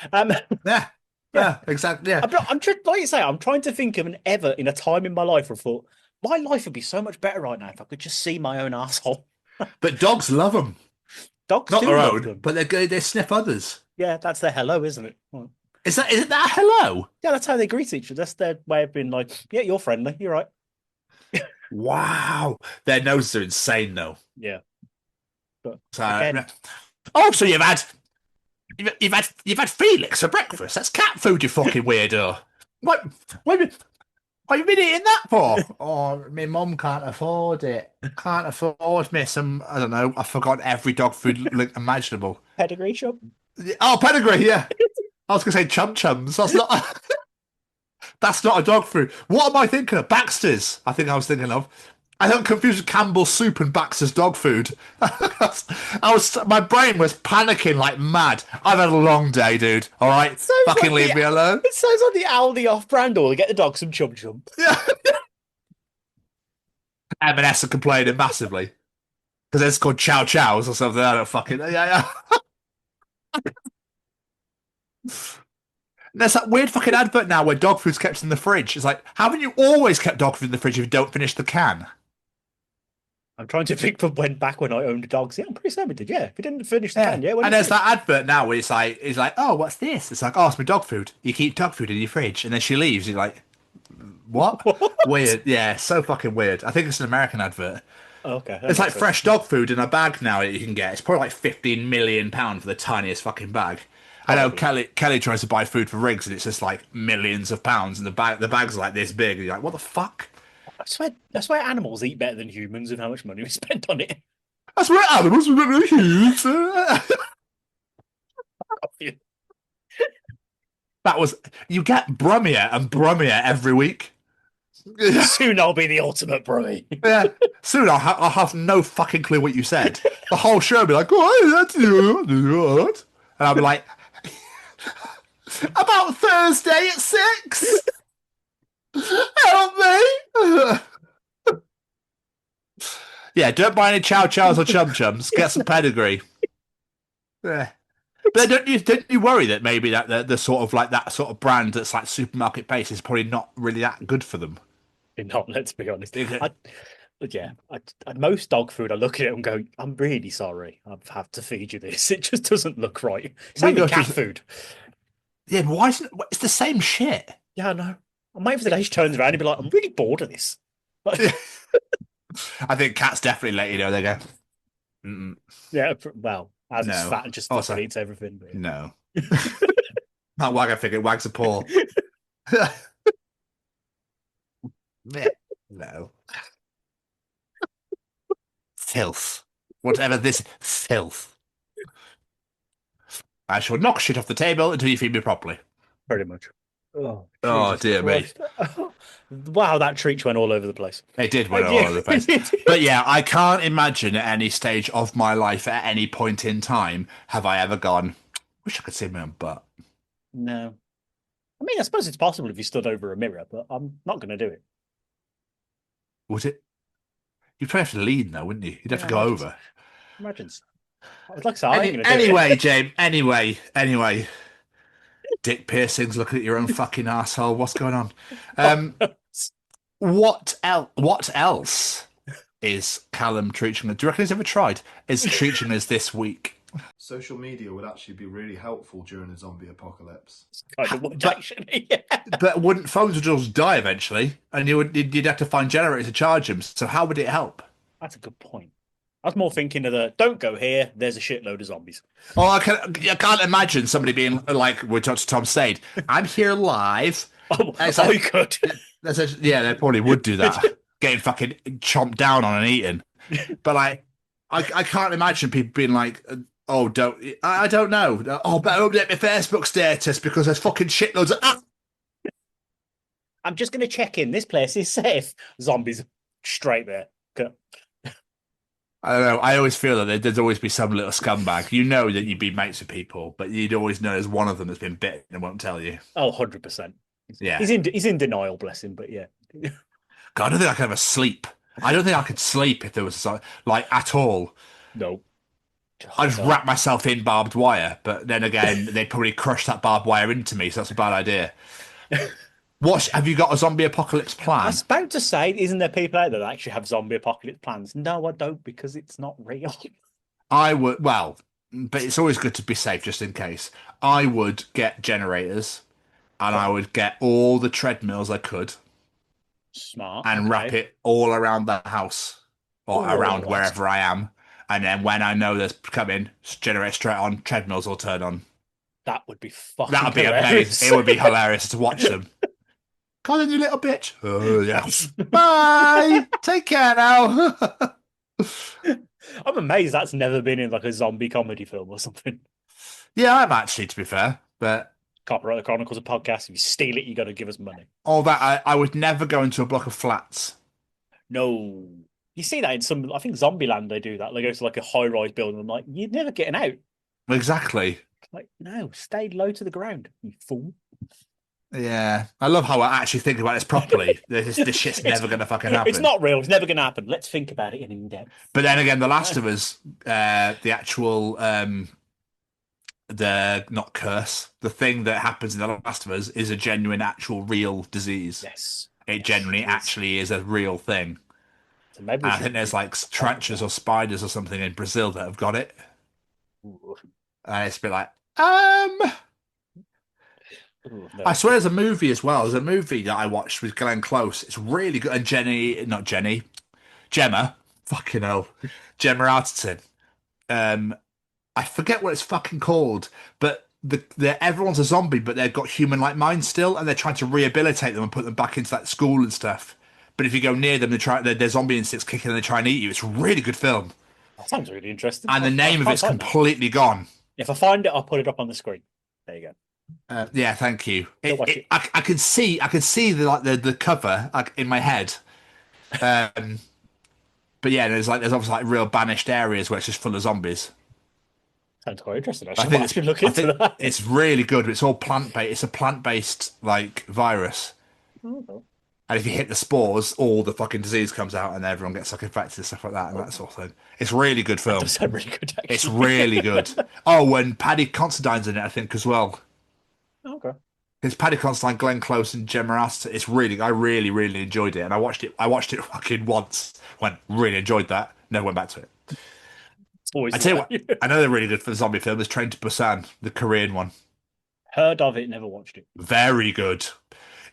Yeah, exactly. Yeah. I'm like you say, I'm trying to think of an ever in a time in my life where I thought my life would be so much better right now if I could just see my own arsehole. But dogs love them. Dogs Not do their love own, them. but they sniff others. Yeah, that's their hello, isn't it? Well, Is it that hello? yeah, that's how they greet each other. That's their way of being like, yeah, you're friendly. You're right. Wow. Their noses are insane though. Yeah. But So, again, also you've had Felix for breakfast. That's cat food, you fucking weirdo. What have you been eating that for? Oh, my mum can't afford it. Can't afford me some, I don't know, I've forgotten every dog food imaginable. pedigree shop. Oh, pedigree, yeah. I was going to say chum chums. That's not a dog food. What am I thinking of? Baxter's, I think I was thinking of. I don't confuse Campbell's soup and Baxter's dog food. My brain was panicking like mad. I've had a long day, dude. All right, fucking leave me alone. It sounds like the Aldi off-brand or get the dog some chum chum. Yeah. M&S are complaining massively because it's called Chow Chows or something. I don't fucking yeah. There's that weird fucking advert now where dog food's kept in the fridge. It's like, haven't you always kept dog food in the fridge if you don't finish the can? I'm trying to think from back when I owned dogs. Yeah, I'm pretty certain we did. Yeah, if you didn't finish the can, yeah. And there's that advert now where it's like, oh, what's this? It's like, oh, it's my dog food. You keep dog food in your fridge, and then she leaves. You're like, what? Weird. Yeah, so fucking weird. I think it's an American advert. Okay. It's like fresh dog food in a bag now that you can get. It's probably like £15 million for the tiniest fucking bag. I know Kelly tries to buy food for Riggs, and it's just like millions of pounds, and the bag's like this big. And you're like, what the fuck? I swear animals eat better than humans with how much money we spend on it. That's where animals are really huge. That was, you get brummier and brummier every week. Soon I'll be the ultimate brummy. Yeah. Soon I'll have no fucking clue what you said. The whole show will be like, oh, that's you. And I'll be like, about Thursday at 6. Help me. Yeah, don't buy any Chow Chows or Chum Chums. Get some pedigree. Yeah. But don't you worry that maybe that the sort of like that sort of brand that's like supermarket based is probably not really that good for them? Not, let's be honest. Most dog food, I look at it and go, I'm really sorry. I have to feed you this. It just doesn't look right. It's only cat food. Yeah, but why isn't it's the same shit? Yeah, I know. I'm waiting for the day she turns around and be like, I'm really bored of this. I think cats definitely let you know. They go, mm-mm. Yeah, well, as it's fat and just eats everything. But... No. That wag I figured wags a paw. No. Filth. Whatever this filth. I shall knock shit off the table until you feed me properly. Pretty much. Oh dear Christ. Me. Wow, that treat went all over the place. It did went all over the place. But yeah, I can't imagine at any stage of my life at any point in time have I ever gone, wish I could see my own butt. No. I mean, I suppose it's possible if you stood over a mirror, but I'm not going to do it. Would it? You'd probably have to lean though, wouldn't you? You'd have to go over. Imagine. Like so, anyway, James. Anyway. Dick piercings. Looking at your own fucking asshole. What's going on? What else is Callum treating us? Do you reckon he's ever tried? Is treating us this week? Social media would actually be really helpful during a zombie apocalypse. But wouldn't phones just die eventually, and you'd have to find generators to charge them. So how would it help? That's a good point. I was more thinking of don't go here, there's a shitload of zombies. Oh, I can't imagine somebody being like what Dr. Tom said, I'm here live. You could. They probably would do that. Getting fucking chomped down on and eaten. But I can't imagine people being like, Oh, I don't know. Oh, better update my Facebook status because there's fucking shitloads of. I'm just going to check in. This place is safe. Zombies straight there. Go. I don't know. I always feel that there'd always be some little scumbag. You know that you'd be mates with people, but you'd always know there's one of them that's been bitten and won't tell you. Oh, 100%. Yeah. He's in denial, bless him, but yeah. God, I don't think I could ever sleep. I don't think I could sleep if there was like at all. No. I just wrap myself in barbed wire, but then again, they'd probably crush that barbed wire into me, so that's a bad idea. Have you got a zombie apocalypse plan? I was about to say, isn't there people out there that actually have zombie apocalypse plans? No, I don't, because it's not real. I would, well, but it's always good to be safe just in case. I would get generators and I would get all the treadmills I could. Smart. And wrap it all around the house or around wherever I am. And then when I know there's coming, generator straight on, treadmills will turn on. That would be fucking That would be hilarious. amazing. It would be hilarious to watch them. Come on, you little bitch. Oh, yes. Bye. Take care now. I'm amazed that's never been in like a zombie comedy film or something. Yeah, I'm actually, to be fair. But Copyright the Chronicles of Podcast. If you steal it, you got to give us money. all that, I would never go into a block of flats. No. You see that in some, I think Zombieland, they do that. They go to like a high-rise building. I'm like, you're never getting out. Exactly. Like, no, stay low to the ground, you fool. Yeah. I love how I actually think about this properly. This shit's never going to fucking happen. It's not real. It's never going to happen. Let's think about it in depth. But then again, The Last of Us, the actual, the not curse, the thing that happens in The Last of Us is a genuine, actual, real disease. Yes. It genuinely actually is a real thing. So maybe I think there's like tarantulas or spiders or something in Brazil that have got it. And it's a bit like, Ooh, no. I swear there's a movie as well. There's a movie that I watched with Glenn Close. It's really good. And Gemma. Fucking hell. Gemma Arterton. I forget what it's fucking called, but everyone's a zombie, but they've got human-like minds still, and they're trying to rehabilitate them and put them back into that school and stuff. But if you go near them, their zombie instincts kick in and they try and eat you. It's a really good film. That sounds really interesting. And the name of it's completely gone. If I find it, I'll put it up on the screen. There you go. Yeah, thank you. I can see the cover in my head. But yeah, there's obviously like real banished areas where it's just full of zombies. Sounds quite interesting. I think look into that. It's really good. It's all plant-based. It's a plant-based like virus. Okay. And if you hit the spores, all the fucking disease comes out and everyone gets like infected and stuff like that and that sort of thing. It's a really good film. That does sound really good, actually. It's really good. Oh, and Paddy Considine's in it, I think, as well. Okay. It's Paddy Considine, Glenn Close, and Gemma Arterton. I really, really enjoyed it. And I watched it fucking once. Really enjoyed that. Never went back to it. I tell you what, I know they're really good for the zombie film. There's Train to Busan, the Korean one. Heard of it, never watched it. Very good.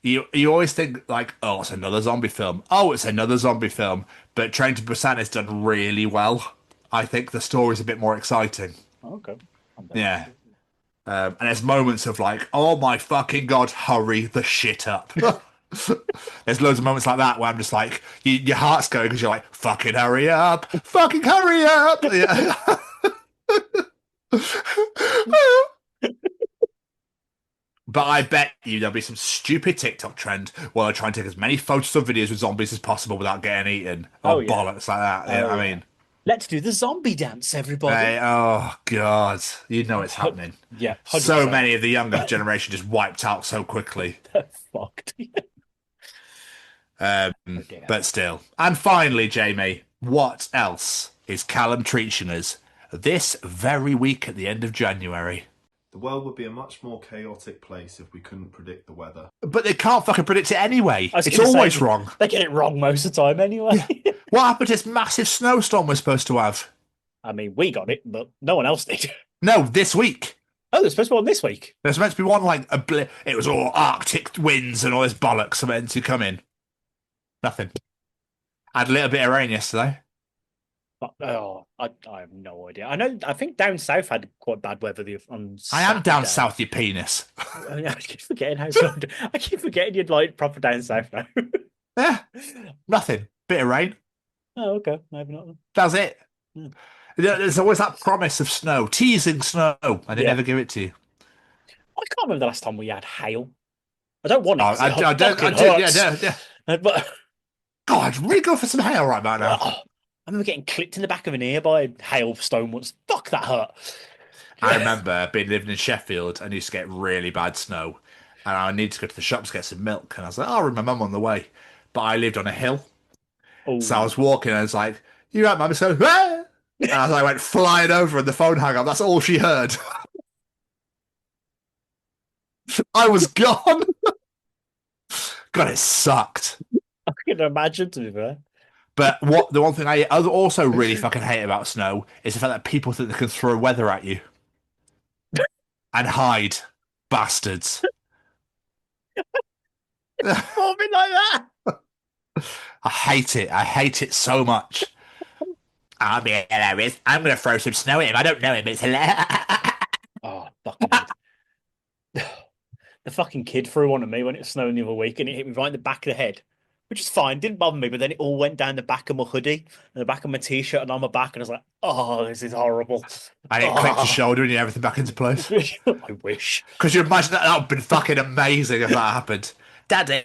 You always think like, oh, it's another zombie film. Oh, it's another zombie film. But Train to Busan is done really well. I think the story's a bit more exciting. Okay. Yeah. And there's moments of like, oh my fucking God, hurry the shit up. There's loads of moments like that where I'm just like, your heart's going because you're like, fucking hurry up. Fucking hurry up. Yeah. But I bet you there'll be some stupid TikTok trend where I try and take as many photos or videos with zombies as possible without getting eaten. Or bollocks like that. You know what I mean? Let's do the zombie dance, everybody. Hey, oh, God. You know it's happening. Yeah. 100%. So many of the younger generation just wiped out so quickly. They're fucked. But still. And finally, Jamie, what else is Callum teaching us this very week at the end of January? The world would be a much more chaotic place if we couldn't predict the weather. But they can't fucking predict it anyway. It's always wrong. They get it wrong most of the time anyway. Yeah. What happened to this massive snowstorm we're supposed to have? I mean, we got it, but no one else did. No, this week. Oh, there's supposed to be one this week. There's meant to be one like it was all Arctic winds and all this bollocks meant to come in. Nothing. I had a little bit of rain yesterday. But, I have no idea. I think down south had quite bad weather on I am down south, you penis. I keep forgetting I keep forgetting you'd like proper down south now. Yeah, nothing. Bit of rain. Oh, okay. Maybe not. That's it. Yeah. There's always that promise of snow, teasing snow, and they Yeah. never give it to you. I can't remember the last time we had hail. I don't want it. Oh, 'cause I it don't. fucking Yeah, hurts. yeah. But God, I'd really go for some hail right about now. I remember getting clipped in the back of an ear by a hailstone once. Fuck, that hurt. I remember being living in Sheffield and used to get really bad snow, and I needed to go to the shop to get some milk, and I was like, "Oh, my mum on the way," but I lived on a hill, so I was walking, and I was like, "You right, mum?" So, ah! And as I went flying over, and the phone hung up. That's all she heard. I was gone. God, it sucked. I can imagine, to be fair. But the one thing I also really fucking hate about snow is the fact that people think they can throw weather at you and hide, bastards. Something like that. I hate it. I hate it so much. I'll be hilarious. I'm going to throw some snow at him. I don't know him. It's hilarious. Oh, fucking the fucking kid threw one at me when it was snowing the other week, and it hit me right in the back of the head, which is fine, didn't bother me. But then it all went down the back of my hoodie and the back of my t-shirt and on my back, and I was like, "Oh, this is horrible." And it clicked your shoulder and you everything back into place. I wish. Because you imagine that would have been fucking amazing if that happened. Daddy,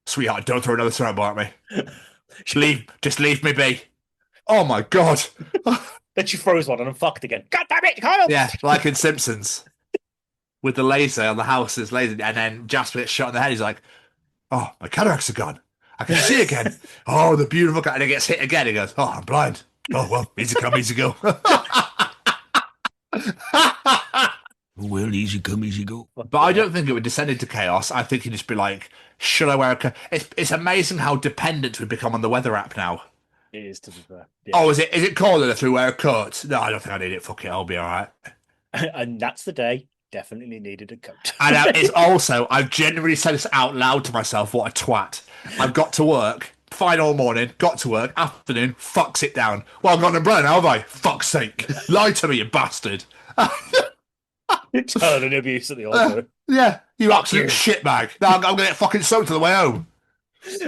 sweetheart, don't throw another snowball at me. Just leave me be. Oh my god. Then she throws one and I'm fucked again. God damn it, Kyle! Yeah, like in Simpsons. With the laser on the house, it's laser, and then Jasper gets shot in the head. He's like, "Oh, my cataracts are gone. I can see again. Oh, the beautiful cat." And he gets hit again. He goes, "Oh, I'm blind. Oh, well, easy come, easy go." Well, easy come, easy go. But I don't think it would descend into chaos. I think it'd just be like, should I wear a coat? It's amazing how dependent we've become on the weather app now. It is, to be fair. Oh, is it colder if we wear a coat? No, I don't think I need it. Fuck it, I'll be all right. And that's the day. Definitely needed a coat. And it's also, I've genuinely said this out loud to myself, what a twat. I've got to work, fine all morning, got to work, afternoon, fuck, sit down. Well, I've got an umbrella now, have I? Fuck's sake. Lie to me, you bastard. Turn and abuse at the old Yeah, you absolute shitbag. Now I'm going to get fucking soaked to the way home.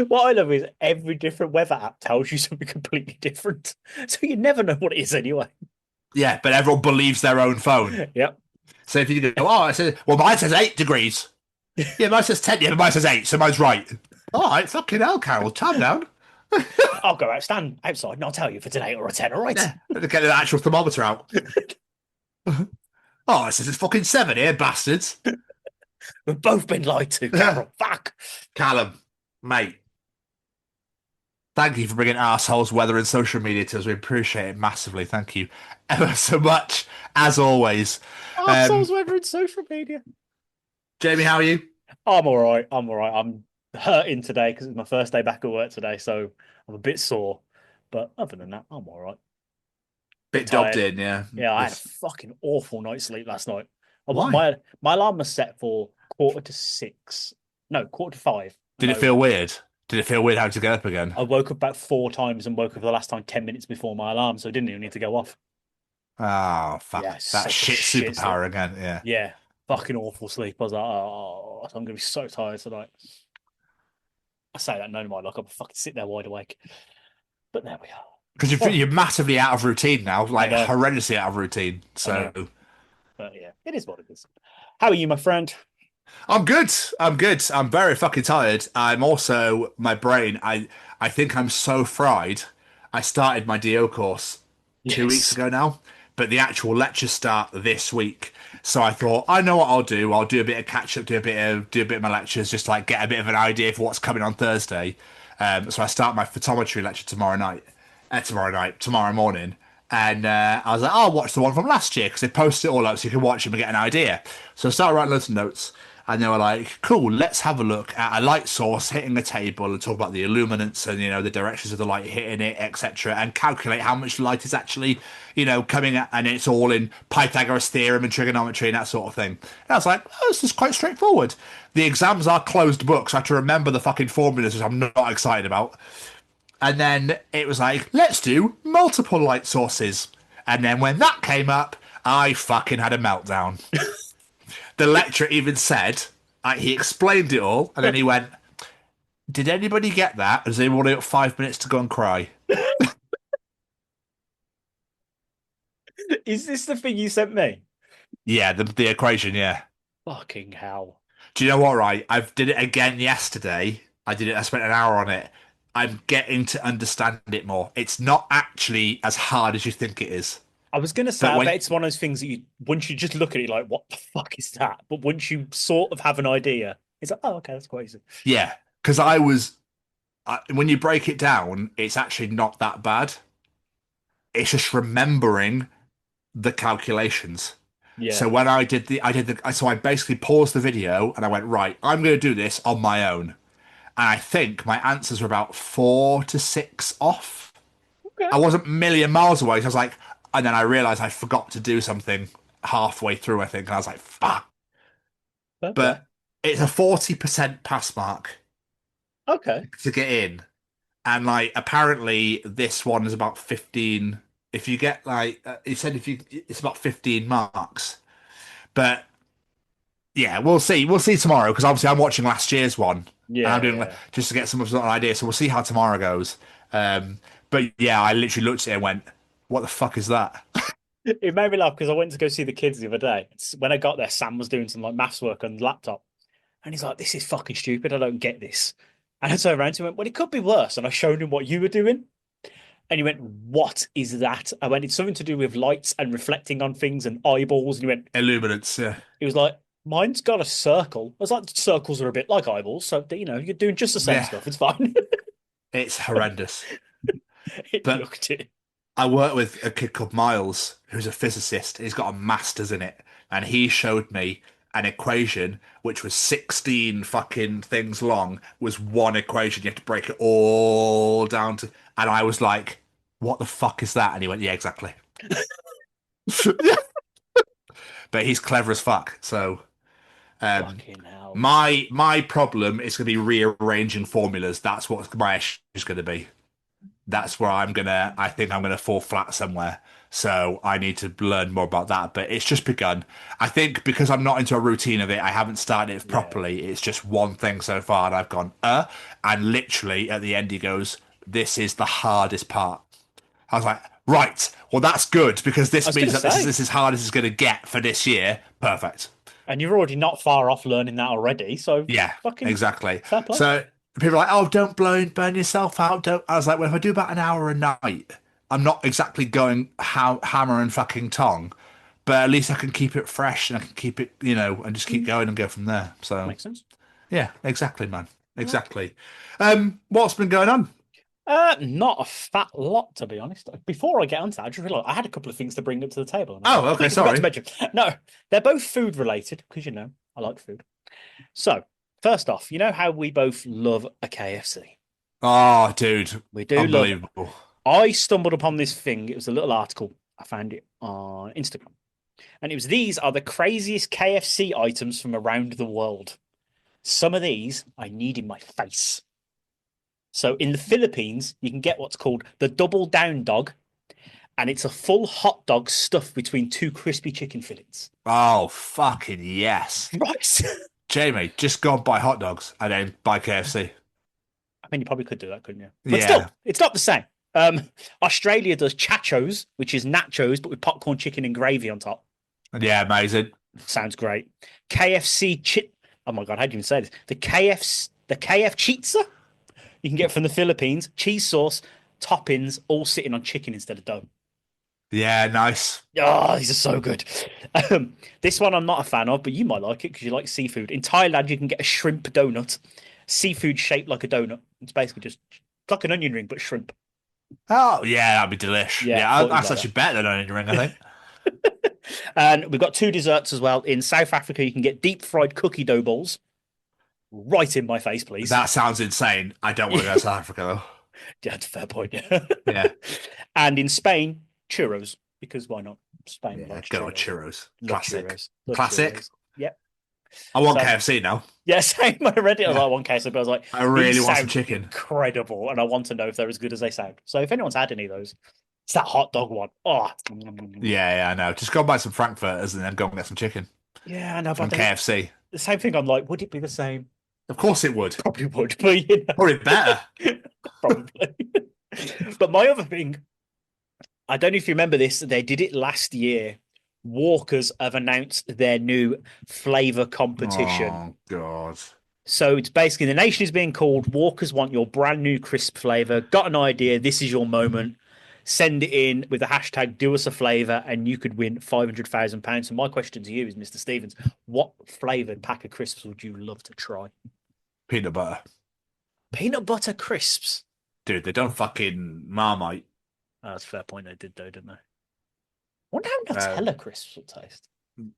What I love is every different weather app tells you something completely different. So you never know what it is anyway. Yeah, but everyone believes their own phone. Yep. So if you go, "Oh," I said, "Well, mine says 8 degrees." Yeah, mine says 10. Yeah, but mine says 8, so mine's right. All right, fucking hell, Carol, calm down. I'll go out, stand outside, and I'll tell you if it's an 8 or a 10, all right? Yeah, get the actual thermometer out. Oh, it says it's fucking 7 here, bastards. We've both been lied to, Carol. Fuck. Callum, mate, thank you for bringing arseholes, weather, and social media to us. We appreciate it massively. Thank you ever so much, as always. Arseholes, weather, and social media. Jamie, how are you? I'm all right. I'm hurting today because it's my first day back at work today, so I'm a bit sore. But other than that, I'm all right. Bit dobbed in, yeah. Yeah, I had a fucking awful night's sleep last night. Why? My alarm was set for 5:45. No, 5:45. Did it feel weird? Did it feel weird having to get up again? I woke up about 4 times and woke up for the last time 10 minutes before my alarm, so I didn't even need to go off. Oh, fuck. Yeah, that such a shit shit superpower sleep. again, yeah. Yeah, fucking awful sleep. I was like, oh, I'm going to be so tired tonight. I say that knowing my luck, I'll fucking sit there wide awake. But there we are. Because you're massively out of routine now, like horrendously out of routine. So, but yeah, it is what it is. How are you, my friend? I'm good. I'm very fucking tired. I'm also, my brain, I think I'm so fried. I started my DO course 2 weeks ago now, but the actual lectures start this week. So I thought, I know what I'll do. I'll do a bit of catch up, do a bit of my lectures, just like get a bit of an idea for what's coming on Thursday. So I start my photometry lecture tomorrow morning. And I was like, I'll watch the one from last year because they posted it all up so you can watch them and get an idea. So I started writing loads of notes. And they were like, cool, let's have a look at a light source hitting a table and talk about the illuminance and, the directions of the light hitting it, etc. And calculate how much light is actually, coming at, and it's all in Pythagoras theorem and trigonometry and that sort of thing. And I was like, oh, this is quite straightforward. The exams are closed books. So I have to remember the fucking formulas, which I'm not excited about. And then it was like, let's do multiple light sources. And then when that came up, I fucking had a meltdown. The lecturer even said, he explained it all, and then he went, did anybody get that? Has anybody got 5 minutes to go and cry? Is this the thing you sent me? Yeah, the equation, yeah. Fucking hell. Do you know what, right? I did it again yesterday. I spent an hour on it. I'm getting to understand it more. It's not actually as hard as you think it is. I was going to say, But I when- bet it's one of those things that once you just look at it, like, what the fuck is that? But once you sort of have an idea, it's like, oh, okay, that's quite easy. Yeah, because when you break it down, it's actually not that bad. It's just remembering the calculations. Yeah. So when so I basically paused the video and I went, right, I'm going to do this on my own. And I think my answers were about 4 to 6 off. Okay. I wasn't a million miles away. So I was like, and then I realized I forgot to do something halfway through, I think. And I was like, fuck. Okay. But it's a 40% pass mark Okay. to get in. And like, apparently this one is about 15. If you get like, he said it's about 15 marks. But yeah, we'll see. We'll see tomorrow because obviously I'm watching last year's one. Yeah. And I'm doing just to get some of an idea. So we'll see how tomorrow goes. But yeah, I literally looked at it and went, what the fuck is that? It made me laugh because I went to go see the kids the other day. When I got there, Sam was doing some like maths work on the laptop. And he's like, this is fucking stupid. I don't get this. And I turned around to him and went, well, it could be worse. And I showed him what you were doing. And he went, what is that? I went, it's something to do with lights and reflecting on things and eyeballs. And he went, Illuminance, yeah. he was like, mine's got a circle. I was like, circles are a bit like eyeballs. So, you're doing just the same stuff. It's fine. It's horrendous. But looked it. I work with a kid called Miles, who's a physicist. He's got a master's in it. And he showed me an equation which was 16 fucking things long, was one equation. You have to break it all down to... And I was like, what the fuck is that? And he went, yeah, exactly. But he's clever as fuck. So Fucking hell. my problem is going to be rearranging formulas. That's what my issue is going to be. That's where I think I'm going to fall flat somewhere. So I need to learn more about that. But it's just begun. I think because I'm not into a routine of it, I haven't started it properly. It's just one thing so far. And I've gone, and literally at the end he goes, this is the hardest part. I was like, right, well, that's good because this means that this is as hard as it's going to get for this year. Perfect. And you're already not far off learning that already. So yeah, exactly. Fair play. So people are like, oh, don't burn yourself out. I was like, well, if I do about an hour a night, I'm not exactly going hammer and fucking tong, but at least I can keep it fresh and I can keep it, and just keep going and go from there. So makes sense. Yeah, exactly, man. Exactly. What's been going on? Not a fat lot, to be honest. Before I get onto that, I just realised I had a couple of things to bring up to the table. Oh, okay, sorry. No, they're both food related because I like food. So, first off, you know how we both love a KFC? Oh, dude, we do. Unbelievable. I stumbled upon this thing. It was a little article. I found it on Instagram, and it was these are the craziest KFC items from around the world. Some of these I need in my face. So in the Philippines, you can get what's called the double down dog, and it's a full hot dog stuffed between 2 crispy chicken fillets. Oh, fucking yes. Right. Jamie, just go and buy hot dogs and then buy KFC. I mean, you probably could do that, couldn't you? But still, it's not the same. Australia does chachos, which is nachos, but with popcorn chicken and gravy on top. Yeah, amazing. Sounds great. KFC oh my God, how do you even say this? The KF Chitza? You can get from the Philippines, cheese sauce, toppings, all sitting on chicken instead of dough. Yeah, nice. Oh, these are so good. This one I'm not a fan of, but you might like it because you like seafood. In Thailand, you can get a shrimp donut, seafood shaped like a donut. It's basically just like an onion ring, but shrimp. Oh, yeah, that'd be delish. Yeah, that's actually better than onion ring, I think. And we've got 2 desserts as well. In South Africa, you can get deep fried cookie dough balls. Right in my face, please. That sounds insane. I don't want to go to South Africa, though. Yeah, that's a fair point. Yeah. And in Spain, churros, because why not? Spain. Yeah, go with churros. Classic. Churros. Classic. Churros. Yep. I want KFC now. Yeah, same. I read it. I was like, I want KFC, but I was like, I really want some chicken. Incredible. And I want to know if they're as good as they sound. So if anyone's had any of those, it's that hot dog one. Oh. Yeah, I know. Just go buy some Frankfurters and then go and get some chicken. Yeah, I know. From KFC. The same thing. I'm like, would it be the same? Of course it would. Probably would, but probably better. Probably. But my other thing, I don't know if you remember this. They did it last year. Walkers have announced their new flavour competition. Oh, God. So it's basically the nation is being called. Walkers want your brand new crisp flavour. Got an idea? This is your moment. Send it in with the hashtag do us a flavour and you could win £500,000. So my question to you is, Mr. Stevens, what flavoured pack of crisps would you love to try? Peanut butter. Peanut butter crisps. Dude, they don't fucking Marmite. Oh, that's a fair point. They did, though, didn't they? I wonder how Nutella crisps would taste.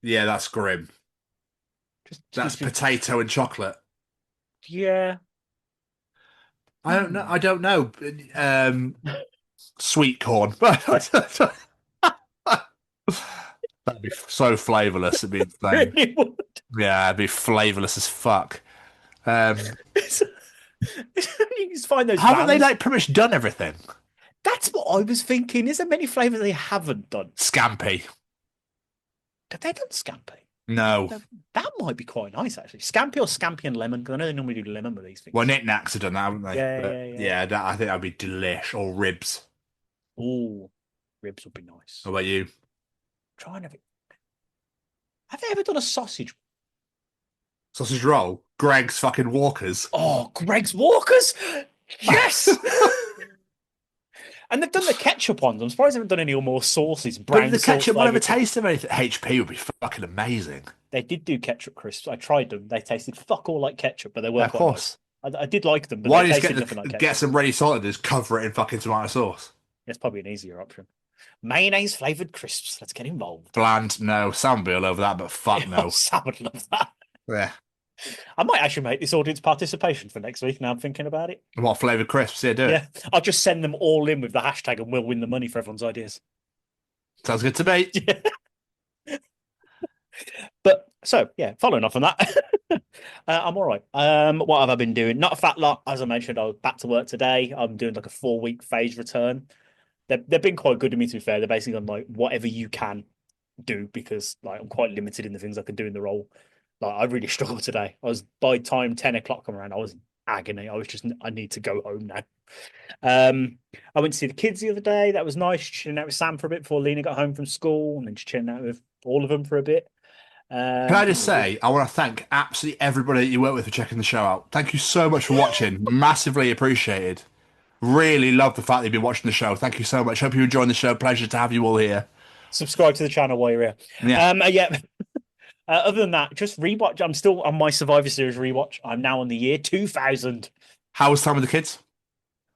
Yeah, that's grim. That's potato and chocolate. Yeah. I don't know. Sweet corn. That'd be so flavourless. It'd be insane. Really would. Yeah, it'd be flavourless as fuck. You just find those. Haven't they like pretty much done everything? That's what I was thinking. Is there many flavours they haven't done? Scampi. Have they done Scampi? No. That might be quite nice, actually. Scampi or Scampi and lemon? Because I know they normally do lemon with these things. Well, Knick Knacks have done that, haven't they? Yeah. I think that'd be delish. Or ribs. Oh, ribs would be nice. What about you? Trying to. Have they ever done a sausage? Sausage roll? Greg's fucking Walkers. Oh, Greg's Walkers! Yes! And they've done the ketchup ones. I'm surprised they haven't done any more sauces. But the ketchup won't have a taste of anything. HP would be fucking amazing. They did do ketchup crisps. I tried them. They tasted fuck all like ketchup, but they were of course. Nice. I did like them, but why they do you tasted just nothing like ketchup. get some ready salted and just cover it in fucking tomato sauce? That's probably an easier option. Mayonnaise flavoured crisps. Let's get involved. Bland, no. Sam would be all over that, but fuck no. Sam would love that. Yeah. I might actually make this audience participation for next week now I'm thinking about it. What, flavoured crisps? Yeah, do it. Yeah, I'll just send them all in with the hashtag and we'll win the money for everyone's ideas. Sounds good to me. Yeah. But, so, yeah, following off on that, I'm all right. What have I been doing? Not a fat lot. As I mentioned, I was back to work today. I'm doing like a 4-week phase return. They've been quite good to me, to be fair. They're basically on like whatever you can do because like I'm quite limited in the things I can do in the role. Like I really struggled today. By time 10 o'clock come around, I was in agony. I need to go home now. I went to see the kids the other day. That was nice. Chilling out with Sam for a bit before Lena got home from school, and then just chilling out with all of them for a bit. Can I just say, I want to thank absolutely everybody that you work with for checking the show out. Thank you so much for watching. Massively appreciated. Really love the fact that you've been watching the show. Thank you so much. Hope you're enjoying the show. Pleasure to have you all here. Subscribe to the channel while you're here. Yeah. Other than that, just rewatch. I'm still on my Survivor Series rewatch. I'm now on the year 2000. How was time with the kids?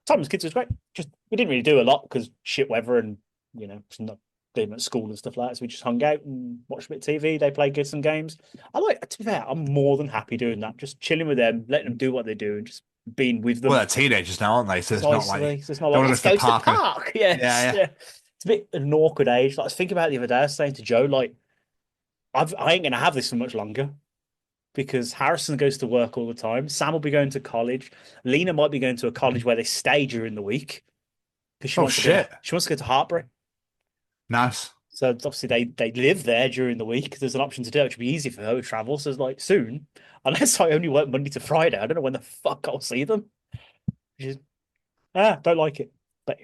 Time with the kids was great. Just we didn't really do a lot because shit weather and just not being at school and stuff like that. So we just hung out and watched a bit of TV. They played some games. To be fair, I'm more than happy doing that. Just chilling with them, letting them do what they do, and just being with them. Well, they're teenagers now, aren't they? So it's not like let's go to the park. Yeah. It's a bit an awkward age. Like, I was thinking about it the other day. I was saying to Joe, like, I ain't going to have this for much longer because Harrison goes to work all the time. Sam will be going to college. Lena might be going to a college where they stay during the week because she wants to go to Hartbury. Nice. So obviously they live there during the week. There's an option to do it, which would be easy for her to travel. So it's like soon, unless I only work Monday to Friday, I don't know when the fuck I'll see them. Don't like it. But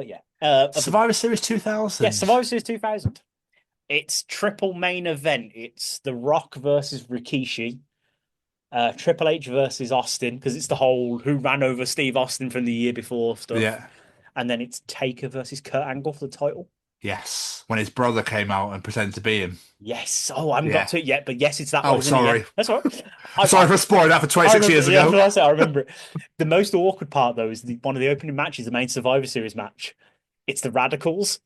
yeah. Survivor Series 2000. Yeah, Survivor Series 2000. It's triple main event. It's The Rock versus Rikishi, Triple H versus Austin, because it's the whole who ran over Steve Austin from the year before stuff. Yeah. And then it's Taker versus Kurt Angle for the title. Yes. When his brother came out and pretended to be him. Yes. Oh, I haven't got to it yet, but yes, it's that. Oh, sorry. That's all right. Sorry for spoiling that for 26 years ago. Yeah, I remember it. The most awkward part, though, is one of the opening matches, the main Survivor Series match. It's the Radicals.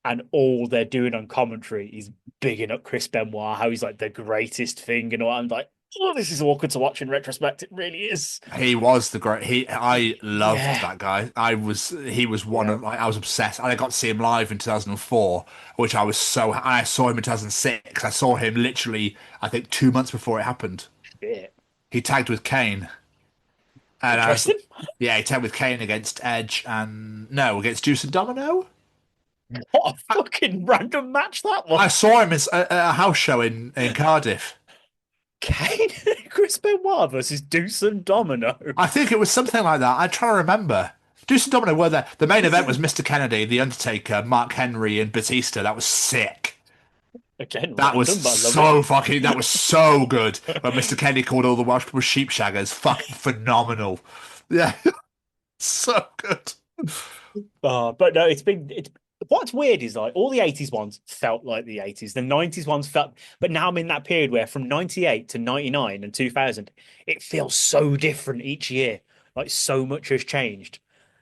And all they're doing on commentary is bigging up Chris Benoit, how he's like the greatest thing and all. I'm like, oh, this is awkward to watch in retrospect. It really is. He was the great. I loved that guy. He was one of. I was obsessed. I got to see him live in 2004, which I was so. I saw him in 2006. I saw him literally, I think, 2 months before it happened. Shit. He tagged with Kane. And Interesting. he tagged with Kane against Edge against Juice and Domino. What a fucking random match that was. I saw him at a house show in Cardiff. Kane, Chris Benoit versus Deuce and Domino. I think it was something like that. I'm trying to remember. Deuce and Domino were there. The main event was Mr. Kennedy, The Undertaker, Mark Henry, and Batista. That was sick. Again, That was random, but I love so it. fucking. That was so good. When Mr. Kennedy called all the Welsh people sheep shaggers, fucking phenomenal. Yeah, so good. But no, it's what's weird is like all the 80s ones felt like the 80s. The 90s ones felt, but now I'm in that period where from 98 to 99 and 2000, it feels so different each year. Like so much has changed.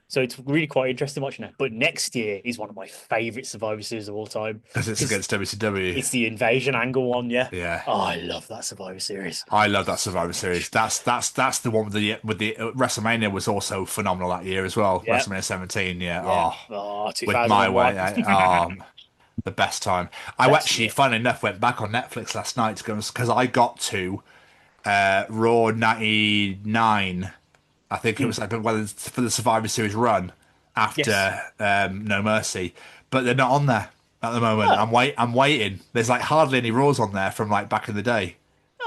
So it's really quite interesting watching that. But next year is one of my favorite Survivor Series of all time. Because it's against WCW. It's the invasion angle one, yeah. Yeah. Oh, I love that Survivor Series. I love that Survivor Series. That's the one with the WrestleMania was also phenomenal that year as well. Yeah. WrestleMania 17, yeah. Yeah. Oh, with 2001. my way, the best time. I actually, funnily enough, went back on Netflix last night to go because I got to Raw 99. I think it was like for the Survivor Series run after No Mercy, but they're not on there at the moment. Oh. I'm waiting. There's like hardly any Raws on there from like back in the day.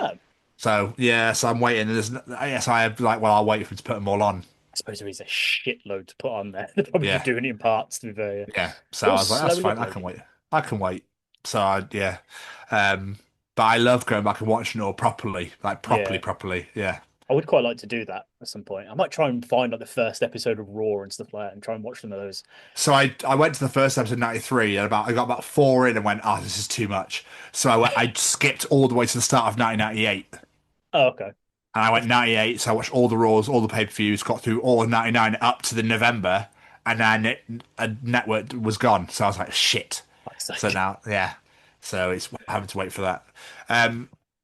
Oh. So I'm waiting. I'll wait for them to put them all on. I suppose there is a shitload to put on there. They're probably doing it in parts, to be fair. Yeah. So I was like, that's fine. I can wait. So but I love going back and watching it all properly, like properly. Yeah. I would quite like to do that at some point. I might try and find like the first episode of Raw and stuff like that and try and watch some of those. So I went to the first episode 93 and I got about 4 in and went, this is too much. So I skipped all the way to the start of 1998. Oh, okay. And I went 98, so I watched all the Raws, all the pay-per-views, got through all of 99 up to the November, and then a network was gone. So I was like, shit. So now, so it's having to wait for that.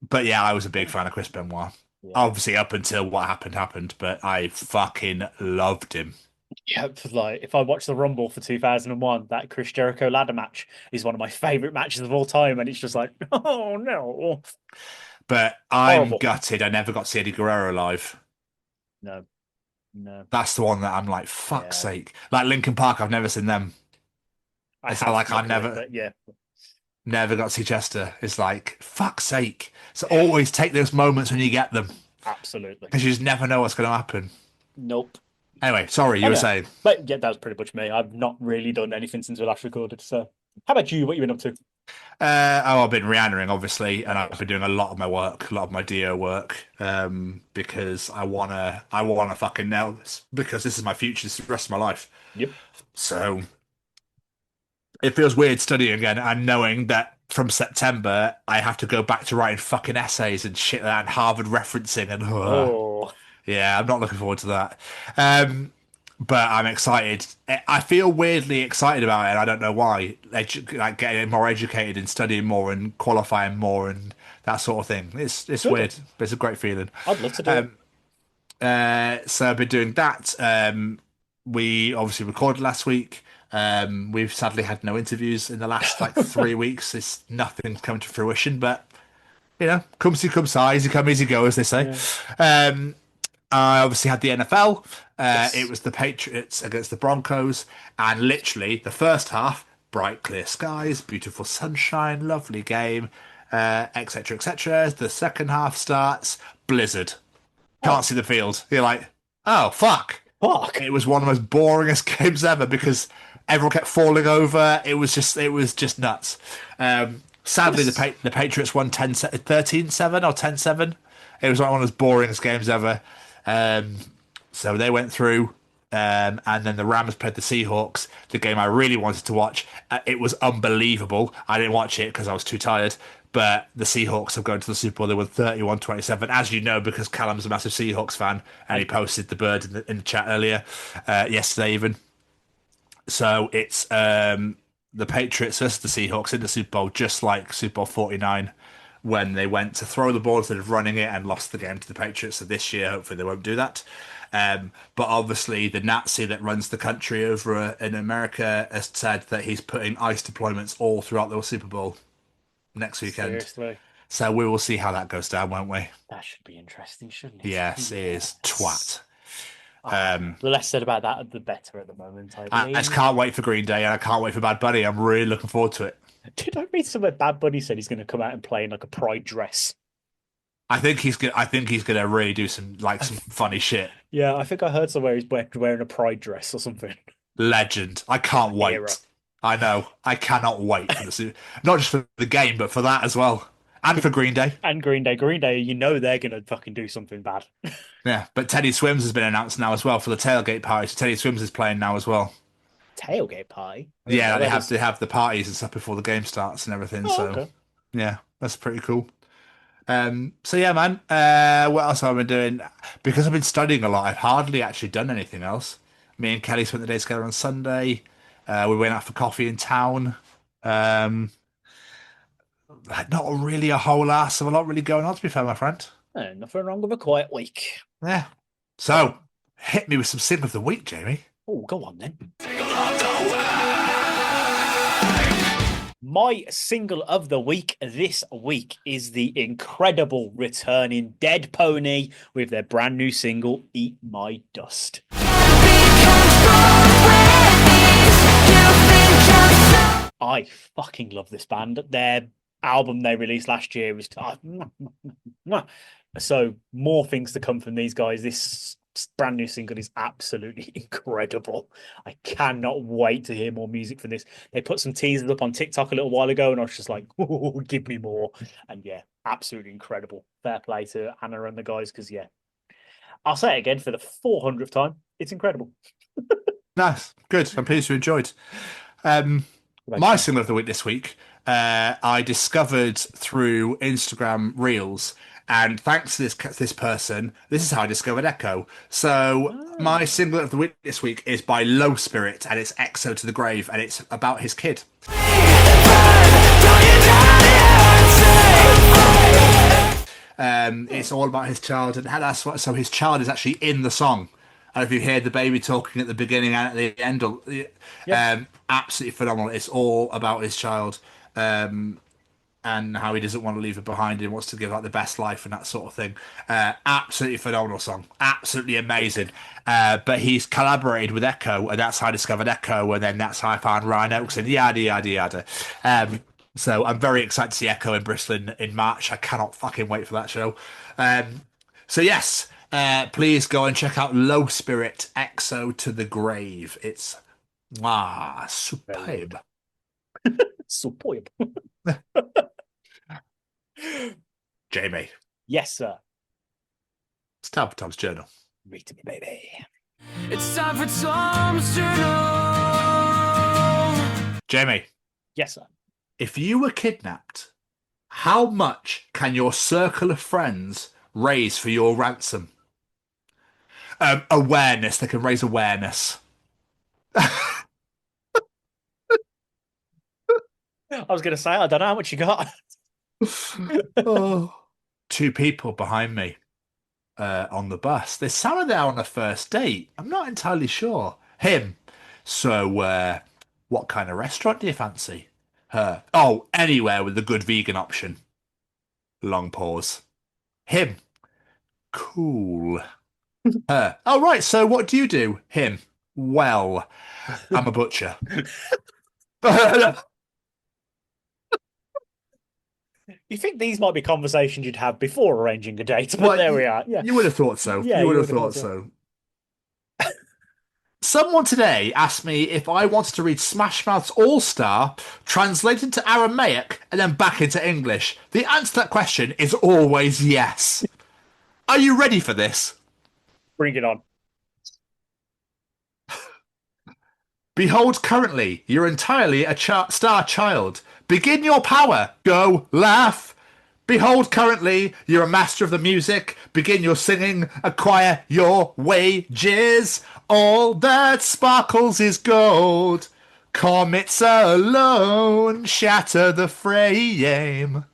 But yeah, I was a big fan of Chris Benoit. Yeah. Obviously, up until what happened, but I fucking loved him. Yeah, like if I watch the Rumble for 2001, that Chris Jericho ladder match is one of my favorite matches of all time, and it's just like, oh no. But I'm gutted. I never got to see Eddie Guerrero live. No. That's the one that I'm like, fuck's sake. Like Linkin Park, I've never seen them. I never got to see Chester. It's like, fuck's sake. So always take those moments when you get them. Absolutely. Because you just never know what's going to happen. Nope. Anyway, sorry, you were saying. But yeah, that was pretty much me. I've not really done anything since we last recorded. So how about you? What you been up to? I've been Rihannaing, obviously, and I've been doing a lot of my work, a lot of my DO work, because I wanna fucking nail this, because this is my future, this is the rest of my life. Yep. So it feels weird studying again and knowing that from September I have to go back to writing fucking essays and shit like that, and Harvard referencing and yeah, I'm not looking forward to that. But I'm excited. I feel weirdly excited about it. I don't know why. Like getting more educated and studying more and qualifying more and that sort of thing. It's weird, but it's a great feeling. I'd love to do it. So I've been doing that. We obviously recorded last week. We've sadly had no interviews in the last 3 weeks. It's nothing's come to fruition, but come see, come size, easy come, easy go, as they say. Yeah. I obviously had the NFL. Yes. It was the Patriots against the Broncos, and literally the first half, bright clear skies, beautiful sunshine, lovely game, etc., etc. The second half starts, blizzard. Can't see the field. You're like, oh fuck. It was one of the most boringest games ever because everyone kept falling over. It was just nuts. Sadly, the Patriots won 13-7 or 10-7. It was like one of the boringest games ever. So they went through, and then the Rams played the Seahawks, the game I really wanted to watch. It was unbelievable. I didn't watch it because I was too tired, but the Seahawks have gone to the Super Bowl. They won 31-27, as you know, because Callum's a massive Seahawks fan, and he posted the bird in the chat earlier, yesterday even. So it's the Patriots versus the Seahawks in the Super Bowl, just like Super Bowl 49, when they went to throw the ball instead of running it and lost the game to the Patriots. So this year, hopefully they won't do that. But obviously the Nazi that runs the country over in America has said that he's putting ICE deployments all throughout the Super Bowl next weekend. Seriously? So we will see how that goes down, won't we? That should be interesting, shouldn't it? Yes, it is. Twat. The less said about that, the better at the moment. I just can't wait for Green Day, and I can't wait for Bad Bunny. I'm really looking forward to it. Did I read somewhere Bad Bunny said he's going to come out and play in like a pride dress? I think he's gonna really do some funny shit. Yeah, I think I heard somewhere he's wearing a pride dress or something. Legend. I can't wait. Era. I know. I cannot wait for this. Not just for the game, but for that as well. And for Green Day. And Green Day. Green Day, you know they're going to fucking do something bad. Yeah, but Teddy Swims has been announced now as well for the tailgate party. So Teddy Swims is playing now as well. Tailgate party? Yeah, they have to have the parties and stuff before the game starts and everything. Okay. Yeah, that's pretty cool. So yeah, man. What else have I been doing? Because I've been studying a lot, I've hardly actually done anything else. Me and Kelly spent the day together on Sunday. We went out for coffee in town. Not really a whole ass of a lot really going on, to be fair, my friend. Nothing wrong with a quiet week. Yeah. So, hit me with some single of the week, Jamie. Oh, go on then. My single of the week this week is the incredible returning Dead Pony with their brand new single, Eat My Dust. I fucking love this band. Their album they released last year was so more things to come from these guys. This brand new single is absolutely incredible. I cannot wait to hear more music from this. They put some teasers up on TikTok a little while ago, and I was just like, oh, give me more. And yeah, absolutely incredible. Fair play to Anna and the guys, because yeah, I'll say it again for the 400th time. It's incredible. Nice. Good. I'm pleased you enjoyed. My single of the week this week, I discovered through Instagram Reels, and thanks to this person, this is how I discovered Echo. So my single of the week this week is by Low Spirit, and it's EXO to the Grave, and it's about his kid. It's all about his child, and so his child is actually in the song. And if you hear the baby talking at the beginning and at the end, absolutely phenomenal. It's all about his child and how he doesn't want to leave her behind. He wants to give the best life and that sort of thing. Absolutely phenomenal song. Absolutely amazing. But he's collaborated with Echo, and that's how I discovered Echo, and then that's how I found Ryan Oakes, and yada, yada, yada. So I'm very excited to see Echo in Bristol in March. I cannot fucking wait for that show. So yes... please go and check out Low Spirit, EXO to the Grave. It's superb. Superb. Jamie. Yes, sir. It's time for Tom's Journal. Read to me, baby. It's time for Tom's Journal. Jamie. Yes, sir. If you were kidnapped, how much can your circle of friends raise for your ransom? Awareness. They can raise awareness. I was going to say, I don't know how much you got. Oh. Two people behind me on the bus. They sounded there on a first date. I'm not entirely sure. Him. So, what kind of restaurant do you fancy? Her. Oh, anywhere with a good vegan option. Long pause. Him. Cool. Her. Oh, right. So what do you do? Him. Well, I'm a butcher. You think these might be conversations you'd have before arranging a date, but there we are. Yeah. You would have thought so. Yeah, you would have thought so. Someone today asked me if I wanted to read Smash Mouth's All-Star, translated to Aramaic, and then back into English. The answer to that question is always yes. Are you ready for this? Bring it on. Behold, currently, you're entirely a star child. Begin your power. Go, laugh. Behold, currently, you're a master of the music. Begin your singing. Acquire your wages. All that sparkles is gold. Comets alone shatter the frame.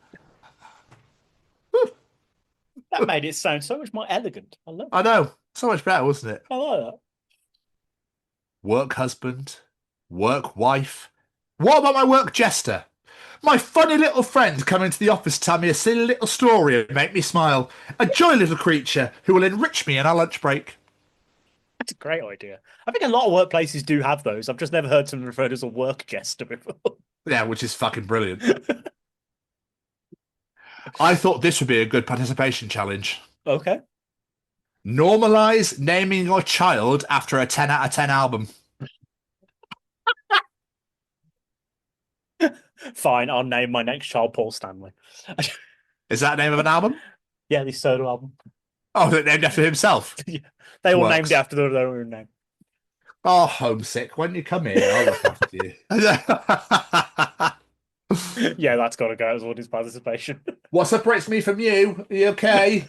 That made it sound so much more elegant. I love it. I know. So much better, wasn't it? I like that. Work husband. Work wife. What about my work jester? My funny little friend coming to the office to tell me a silly little story and make me smile. A jolly little creature who will enrich me in our lunch break. That's a great idea. I think a lot of workplaces do have those. I've just never heard someone referred as a work jester before. Yeah, which is fucking brilliant. I thought this would be a good participation challenge. Okay. Normalize naming your child after a 10 out of 10 album. Fine, I'll name my next child Paul Stanley. Is that the name of an album? Yeah, the solo album. Oh, they're named after himself. Yeah. They all Works. named it after their own name. Oh, homesick. When you come here, I'll look after you. Yeah, that's got to go as all his participation. What separates me from you? Are you okay?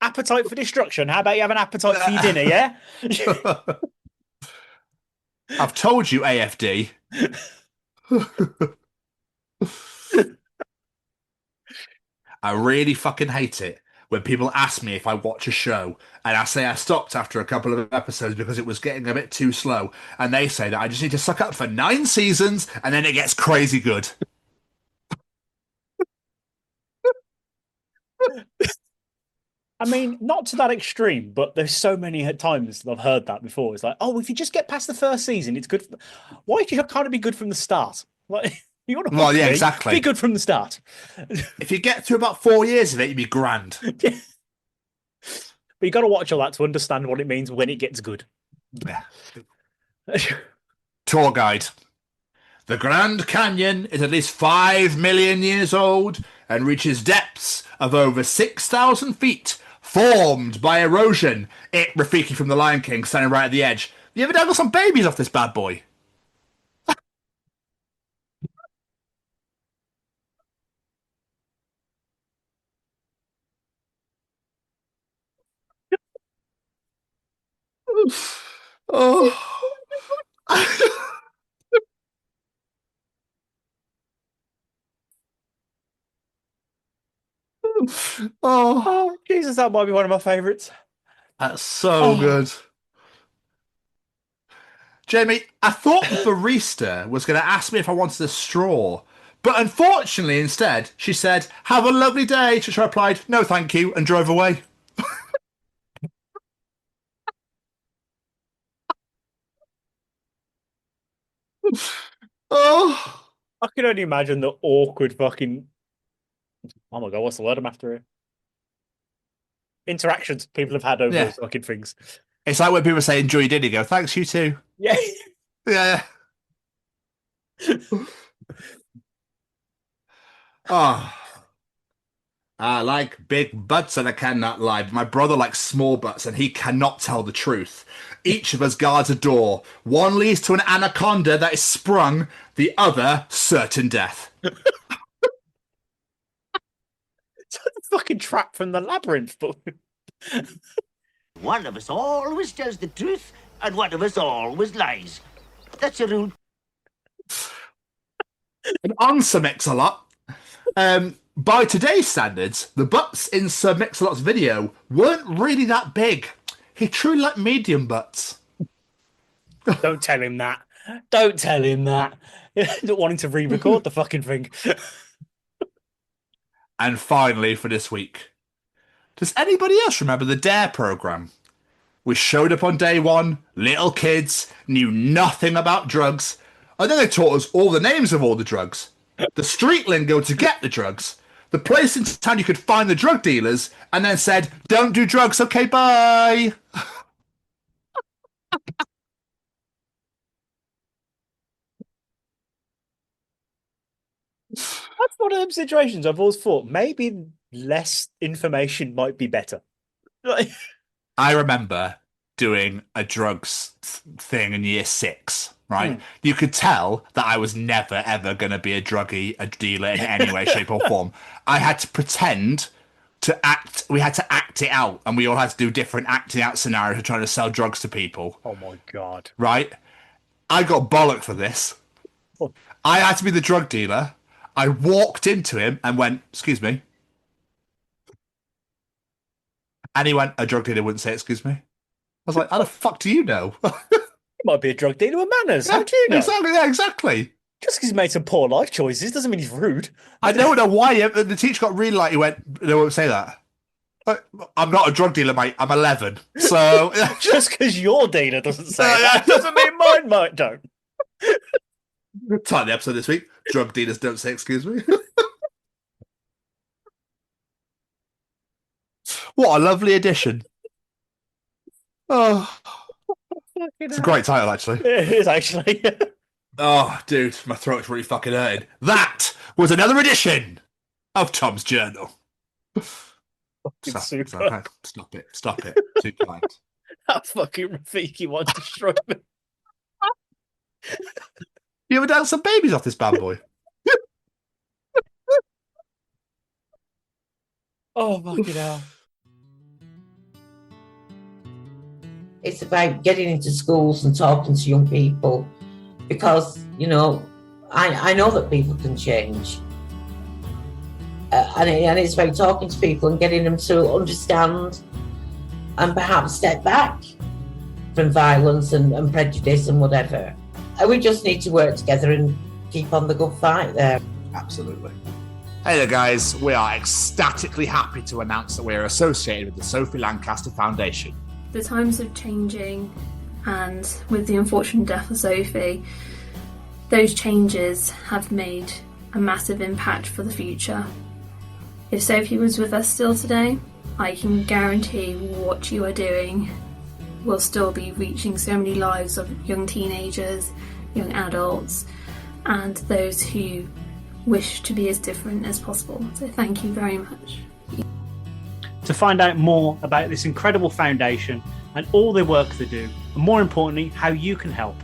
Appetite for destruction. How about you have an appetite for your dinner, yeah? I've told you, AFD. I really fucking hate it when people ask me if I watch a show and I say I stopped after a couple of episodes because it was getting a bit too slow, and they say that I just need to suck up for 9 seasons and then it gets crazy good. I mean, not to that extreme, but there's so many times that I've heard that before. It's like, oh, if you just get past the first season, it's good. Why can't it be good from the start? Like, you want to Well, yeah, exactly. Be good from the start. If you get through about 4 years of it, you'd be grand. Yeah. But you got to watch all that to understand what it means when it gets good. Yeah. Tour guide. The Grand Canyon is at least 5 million years old and reaches depths of over 6,000 feet, formed by erosion. Rafiki from The Lion King standing right at the edge. You ever dangle some babies off this bad boy? Oh. Oh, Jesus, that might be one of my favourites. That's so good. Jamie, I thought the barista was going to ask me if I wanted a straw, but unfortunately instead she said, "Have a lovely day," to which I replied, "No thank you," and drove away. Oh, I can only imagine the awkward fucking... Oh my God, what's the word I'm after here? Interactions people have had over those fucking things. it's like when people say, "Enjoy your dinner," you go, "Thanks, you too." Yeah. Yeah. Oh, I like big butts and I cannot lie. But my brother likes small butts and he cannot tell the truth. Each of us guards a door. One leads to an anaconda that is sprung, the other certain death. It's like the fucking trap from the labyrinth, but One of us always tells the truth, and one of us always lies. That's a rule. And on Sir Mix-a-Lot, by today's standards, the butts in Sir Mix-a-Lot's video weren't really that big. He truly liked medium butts. don't tell him that. Don't tell him that. Not wanting to re-record the fucking thing. And finally, for this week, does anybody else remember the DARE program? We showed up on day one, little kids, knew nothing about drugs, and then they taught us all the names of all the drugs, the street lingo to get the drugs, the place in town you could find the drug dealers, and then said, "Don't do drugs, okay, bye." That's one of them situations I've always thought maybe less information might be better. I remember doing a drugs thing in year 6, right? You could tell that I was never, ever going to be a druggie, a dealer in any way, shape, or form. I had to pretend to act, we had to act it out, and we all had to do different acting out scenarios for trying to sell drugs to people. Oh my God. Right? I got bollocked for this. Oh. I had to be the drug dealer. I walked into him and went, "Excuse me." And he went, "A drug dealer wouldn't say excuse me." I was like, "How the fuck do you know?" He might be a drug dealer with manners. How do you know? Exactly, yeah, exactly. Just because he's made some poor life choices doesn't mean he's rude. I don't know why. The teacher got really like, he went, "They won't say that." "I'm not a drug dealer, mate. I'm 11." So Just because your dealer doesn't say that doesn't mean mine might don't. Time the episode this week. Drug dealers don't say excuse me. What a lovely addition. Oh, it's a great title, actually. It is actually. Oh, dude, my throat's really fucking hurting. That was another edition of Tom's Journal. Stop it. Stop it. Too kind. That fucking Rafiki one destroyed me. You ever done some babies off this bad boy? Oh, fucking hell. It's about getting into schools and talking to young people because, you know, I know that people can change. And it's about talking to people and getting them to understand and perhaps step back from violence and prejudice and whatever. And we just need to work together and keep on the good fight there. Absolutely. Hey there, guys. We are ecstatically happy to announce that we are associated with the Sophie Lancaster Foundation. The times are changing, and with the unfortunate death of Sophie, those changes have made a massive impact for the future. If Sophie was with us still today, I can guarantee what you are doing will still be reaching so many lives of young teenagers, young adults, and those who wish to be as different as possible. So thank you very much. To find out more about this incredible foundation and all the work they do, and more importantly, how you can help,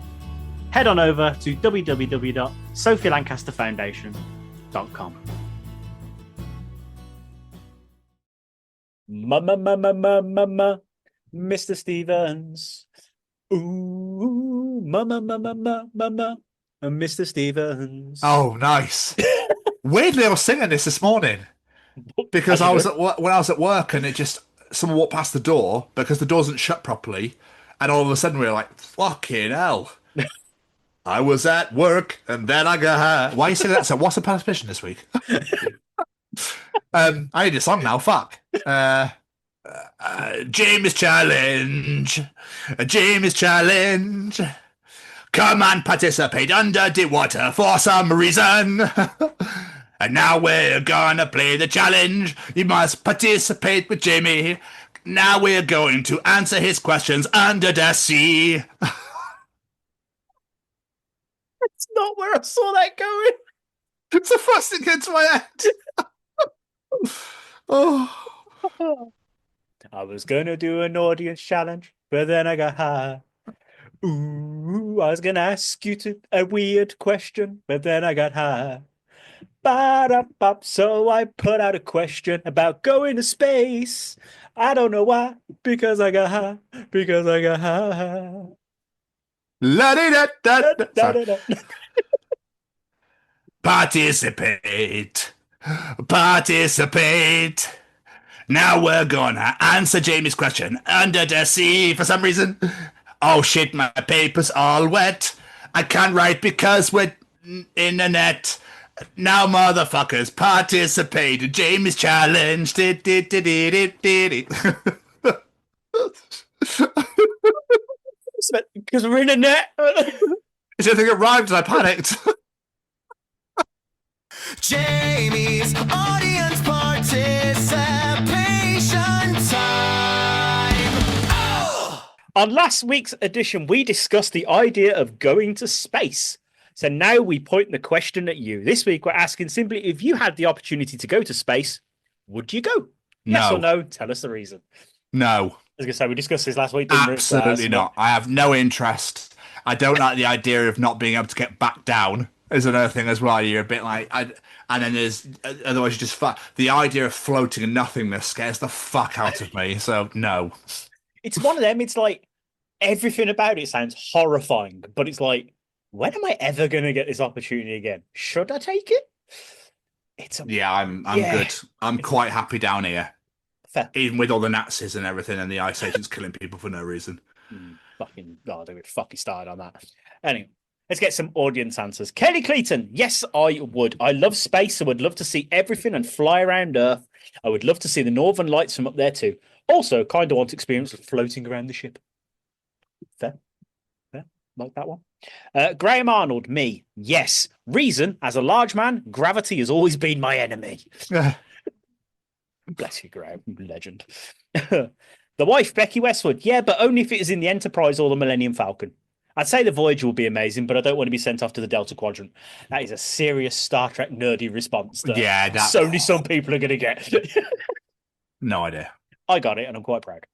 head on over to www.sophielancasterfoundation.com. Mama, Mr. Stevens. Ooh, mama, Mr. Stevens. Oh, nice. Weirdly, I was singing this morning because I was when I was at work and someone walked past the door because the door wasn't shut properly, and all of a sudden we were like, "Fucking hell!" I was at work and then I got high. Why are you singing that? So, what's the participation this week? I need a song now. Fuck. James Challenge. James Challenge. Come and participate under the water for some reason. And now we're gonna play the challenge. You must participate with Jamie. Now we're going to answer his questions under the sea. It's not where I saw that going. It's the first thing into my head. Oh. I was gonna do an audience challenge, but then I got high. Ooh, I was gonna ask you a weird question, but then I got high. Ba-da-bop, so I put out a question about going to space. I don't know why, because I got high. La-di-da-da-da. Participate. Now we're gonna answer Jamie's question under the sea for some reason. Oh shit, my paper's all wet. I can't write because we're in the net. Now motherfuckers participate. Jamie's challenge. Because we're in a net. I didn't think it rhymed and I panicked. Jamie's audience participation time. Oh! On last week's edition, we discussed the idea of going to space. So now we point the question at you. This week, we're asking simply, if you had the opportunity to go to space, would you go? Yes or no? Tell us the reason. No. I was going to say, we discussed this last week, didn't we? Absolutely not. I have no interest. I don't like the idea of not being able to get back down. Is another thing as well. You're a bit like, and then there's, otherwise you just, the idea of floating in nothingness scares the fuck out of me. So, no. It's one of them. It's like, everything about it sounds horrifying, but it's like, when am I ever going to get this opportunity again? Should I take it? I'm good. I'm quite happy down here. Fair. Even with all the Nazis and everything and the ice agents killing people for no reason. Fucking, oh, they would fucking started on that. Anyway, let's get some audience answers. Kelly Clayton, yes, I would. I love space. I would love to see everything and fly around Earth. I would love to see the Northern Lights from up there too. Also, kind of want to experience floating around the ship. Fair. Like that one. Graham Arnold, me. Yes. Reason, as a large man, gravity has always been my enemy. Bless you, Graham. Legend. The wife, Becky Westwood. Yeah, but only if it is in the Enterprise or the Millennium Falcon. I'd say the Voyager will be amazing, but I don't want to be sent off to the Delta Quadrant. That is a serious Star Trek nerdy response that only some people are going to get. No idea. I got it, and I'm quite proud.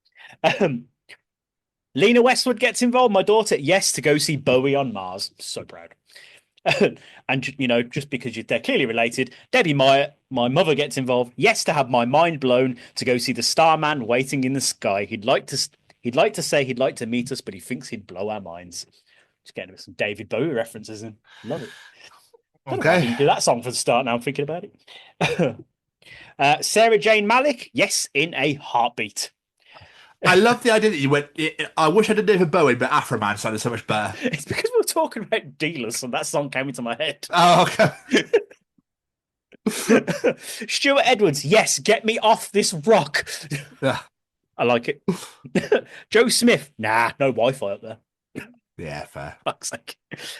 Lena Westwood gets involved. My daughter, yes, to go see Bowie on Mars. So proud. And, you know, just because they're clearly related. Debbie Meyer, my mother, gets involved. Yes, to have my mind blown to go see the Starman waiting in the sky. He'd like to say he'd like to meet us, but he thinks he'd blow our minds. Just getting some David Bowie references in. Love it. Okay. I didn't do that song for the start. Now I'm thinking about it. Sarah Jane Malik, yes, in a heartbeat. I love the idea that you went, I wish I did David Bowie, but Afro Man sounded so much better. It's because we were talking about dealers, and that song came into my head. Oh, okay. Stuart Edwards, yes, get me off this rock. Yeah. I like it. Joe Smith, nah, no Wi-Fi up there. Yeah, fair. Fuck's sake.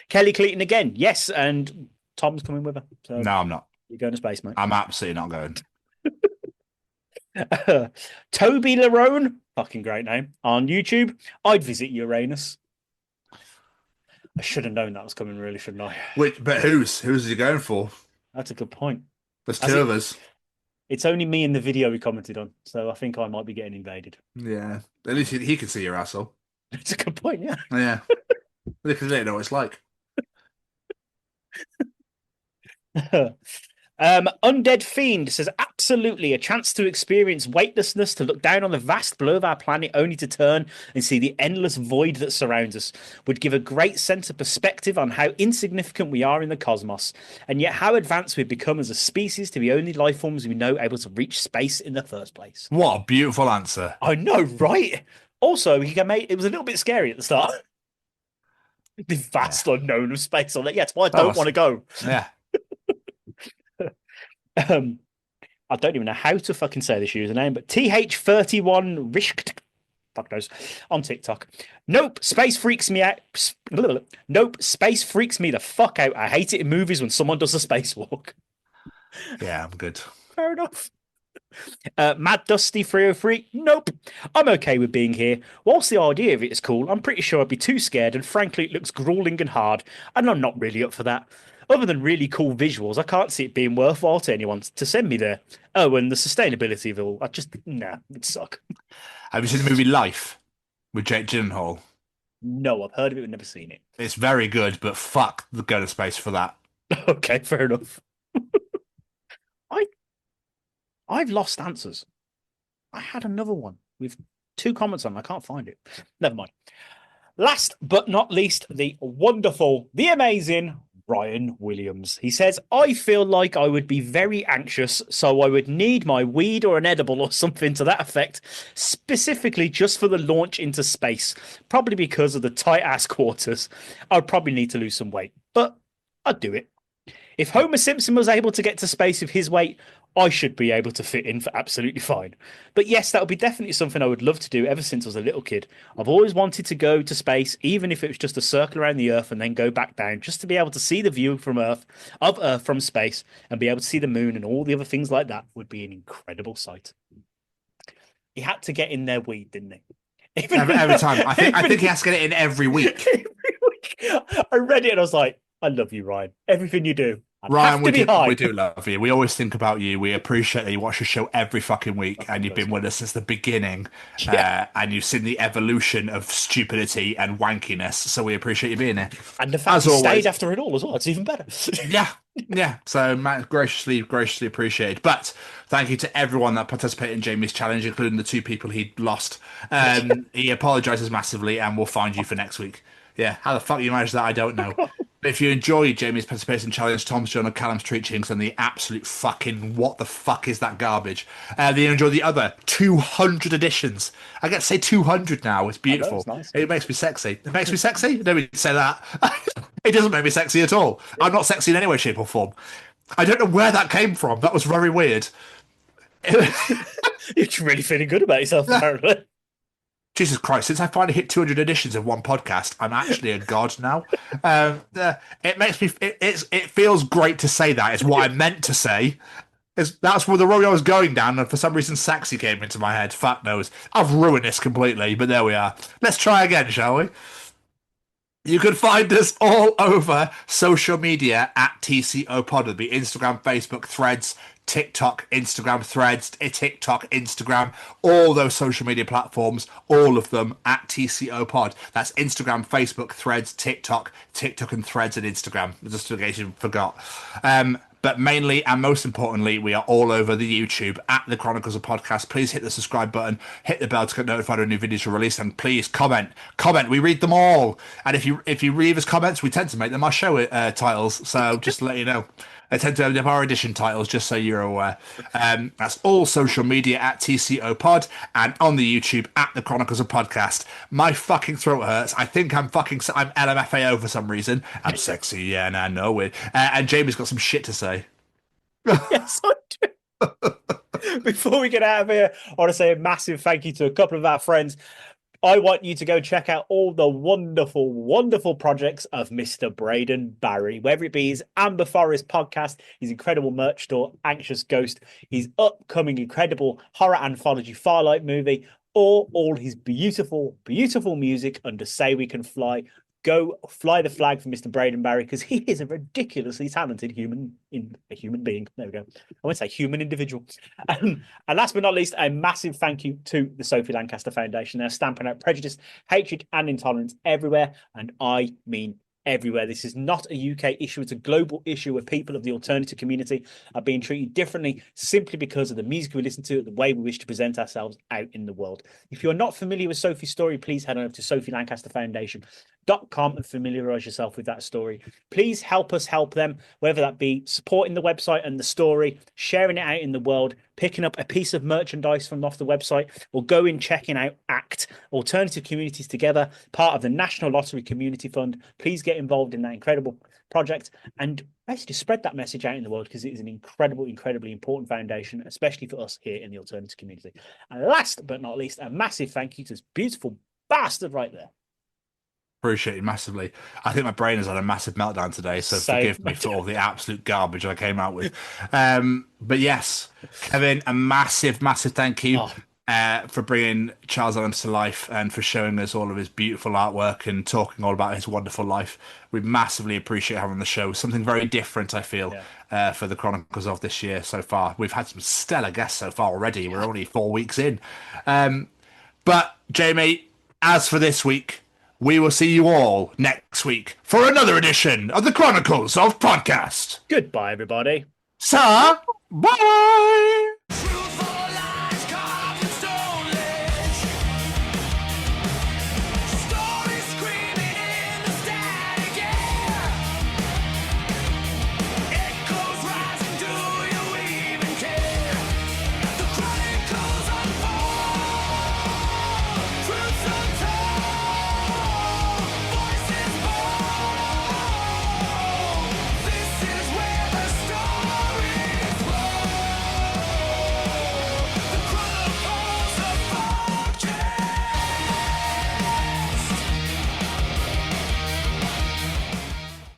Kelly Cleaton again, yes, and Tom's coming with her. So No, I'm not. you're going to space, mate. I'm absolutely not going. Toby Larone, fucking great name, on YouTube. I'd visit Uranus. I should have known that was coming, really, shouldn't I? But who's he going for? That's a good point. There's two of us. It's only me in the video we commented on, so I think I might be getting invaded. Yeah. At least he can see your asshole. It's a good point, yeah. Yeah. Because they know what it's like. Undead Fiend says, absolutely a chance to experience weightlessness, to look down on the vast below of our planet only to turn and see the endless void that surrounds us, would give a great sense of perspective on how insignificant we are in the cosmos, and yet how advanced we've become as a species to be only life forms we know able to reach space in the first place. What a beautiful answer. I know, right? Also, it was a little bit scary at the start. The vast unknown of space. On that, yeah, that's why I don't want to go. Yeah. I don't even know how to fucking say this username, but TH31 Rishk, fuck knows, on TikTok. Nope, space freaks me out. Nope, space freaks me the fuck out. I hate it in movies when someone does a spacewalk. Yeah, I'm good. Fair enough. Mad Dusty 303. Nope. I'm okay with being here. Whilst the idea of it is cool, I'm pretty sure I'd be too scared, and frankly, it looks grueling and hard, and I'm not really up for that. Other than really cool visuals, I can't see it being worthwhile to anyone to send me there. Oh, and the sustainability of it all, it'd suck. Have you seen the movie Life with Jake Gyllenhaal? No, I've heard of it, but never seen it. It's very good, but fuck the go to space for that. Okay, fair enough. I've lost answers. I had another one with 2 comments on. I can't find it. Never mind. Last but not least, the wonderful, the amazing Ryan Williams. He says, I feel like I would be very anxious, so I would need my weed or an edible or something to that effect, specifically just for the launch into space, probably because of the tight-ass quarters. I'd probably need to lose some weight, but I'd do it. If Homer Simpson was able to get to space with his weight, I should be able to fit in for absolutely fine. But yes, that would be definitely something I would love to do ever since I was a little kid. I've always wanted to go to space, even if it was just a circle around the Earth and then go back down, just to be able to see the view from Earth from space, and be able to see the moon and all the other things like that would be an incredible sight. He had to get in their weed, didn't he? Every time. I think he has to get it in every week. Every week. I read it and I was like, I love you, Ryan. Everything you do. Ryan, we do love you. We always think about you. We appreciate that you watch the show every fucking week, and you've been with us since the beginning. Yeah. And you've seen the evolution of stupidity and wankiness. So we appreciate you being here. And the fact you stayed after it all as well. It's even better. Yeah. So Matt, graciously appreciated. But thank you to everyone that participated in Jamie's challenge, including the 2 people he lost. He apologises massively, and we'll find you for next week. Yeah, how the fuck you managed that, I don't know. But if you enjoyed Jamie's participation challenge, Tom's John and Callum's Treachings, and the absolute fucking what the fuck is that garbage, then you enjoy the other 200 editions. I get to say 200 now. It's beautiful. Nice. It makes me sexy. It makes me sexy? Nobody say that. It doesn't make me sexy at all. I'm not sexy in any way, shape, or form. I don't know where that came from. That was very weird. You're really feeling good about yourself, apparently. Jesus Christ, since I finally hit 200 editions of one podcast, I'm actually a god now. It makes me, it feels great to say that. It's what I meant to say. That's where the road I was going down, and for some reason sexy came into my head. Fuck knows. I've ruined this completely, but there we are. Let's try again, shall we? You can find us all over social media at TCO Pod. It'll be Instagram, Facebook, Threads, TikTok, Instagram, Threads, TikTok, Instagram, all those social media platforms, all of them at TCO Pod. That's Instagram, Facebook, Threads, TikTok and Threads and Instagram, just in case you forgot. But mainly and most importantly, we are all over the YouTube at the Chronicles of Podcast. Please hit the subscribe button, hit the bell to get notified when new videos are released, and please comment. We read them all. And if you leave us comments, we tend to make them our show titles. So just to let you know, I tend to have our edition titles, just so you're aware. That's all social media at TCO Pod, and on the YouTube at the Chronicles of Podcast. My fucking throat hurts. I think I'm LMFAO for some reason. I'm sexy, yeah, and I know it. And Jamie's got some shit to say. Yes, I do. Before we get out of here, I want to say a massive thank you to a couple of our friends. I want you to go check out all the wonderful, wonderful projects of Mr. Braden Barry, whether it be his Amber Forest podcast, his incredible merch store, Anxious Ghost, his upcoming incredible horror anthology Firelight movie, or all his beautiful, beautiful music under Say We Can Fly. Go fly the flag for Mr. Braden Barry, because he is a ridiculously talented human being. There we go. I won't say human individual. And last but not least, a massive thank you to the Sophie Lancaster Foundation. They're stamping out prejudice, hatred, and intolerance everywhere. And I mean everywhere. This is not a UK issue. It's a global issue where people of the alternative community are being treated differently simply because of the music we listen to, the way we wish to present ourselves out in the world. If you're not familiar with Sophie's story, please head on over to sophielancasterfoundation.com and familiarize yourself with that story. Please help us help them, whether that be supporting the website and the story, sharing it out in the world, picking up a piece of merchandise from off the website, or going checking out ACT, Alternative Communities Together, part of the National Lottery Community Fund. Please get involved in that incredible project and basically spread that message out in the world, because it is an incredibly important foundation, especially for us here in the alternative community. And last but not least, a massive thank you to this beautiful bastard right there. Appreciate it massively. I think my brain has had a massive meltdown today, so forgive me for all the absolute garbage I came out with. But yes, Kevin, a massive thank you for bringing Charles Addams to life and for showing us all of his beautiful artwork and talking all about his wonderful life. We massively appreciate having the show. Something very different, I feel, for the Chronicles of this year so far. We've had some stellar guests so far already. We're only 4 weeks in. But, Jamie, as for this week, we will see you all next week for another edition of the Chronicles of Podcast. Goodbye, everybody. Sir, bye.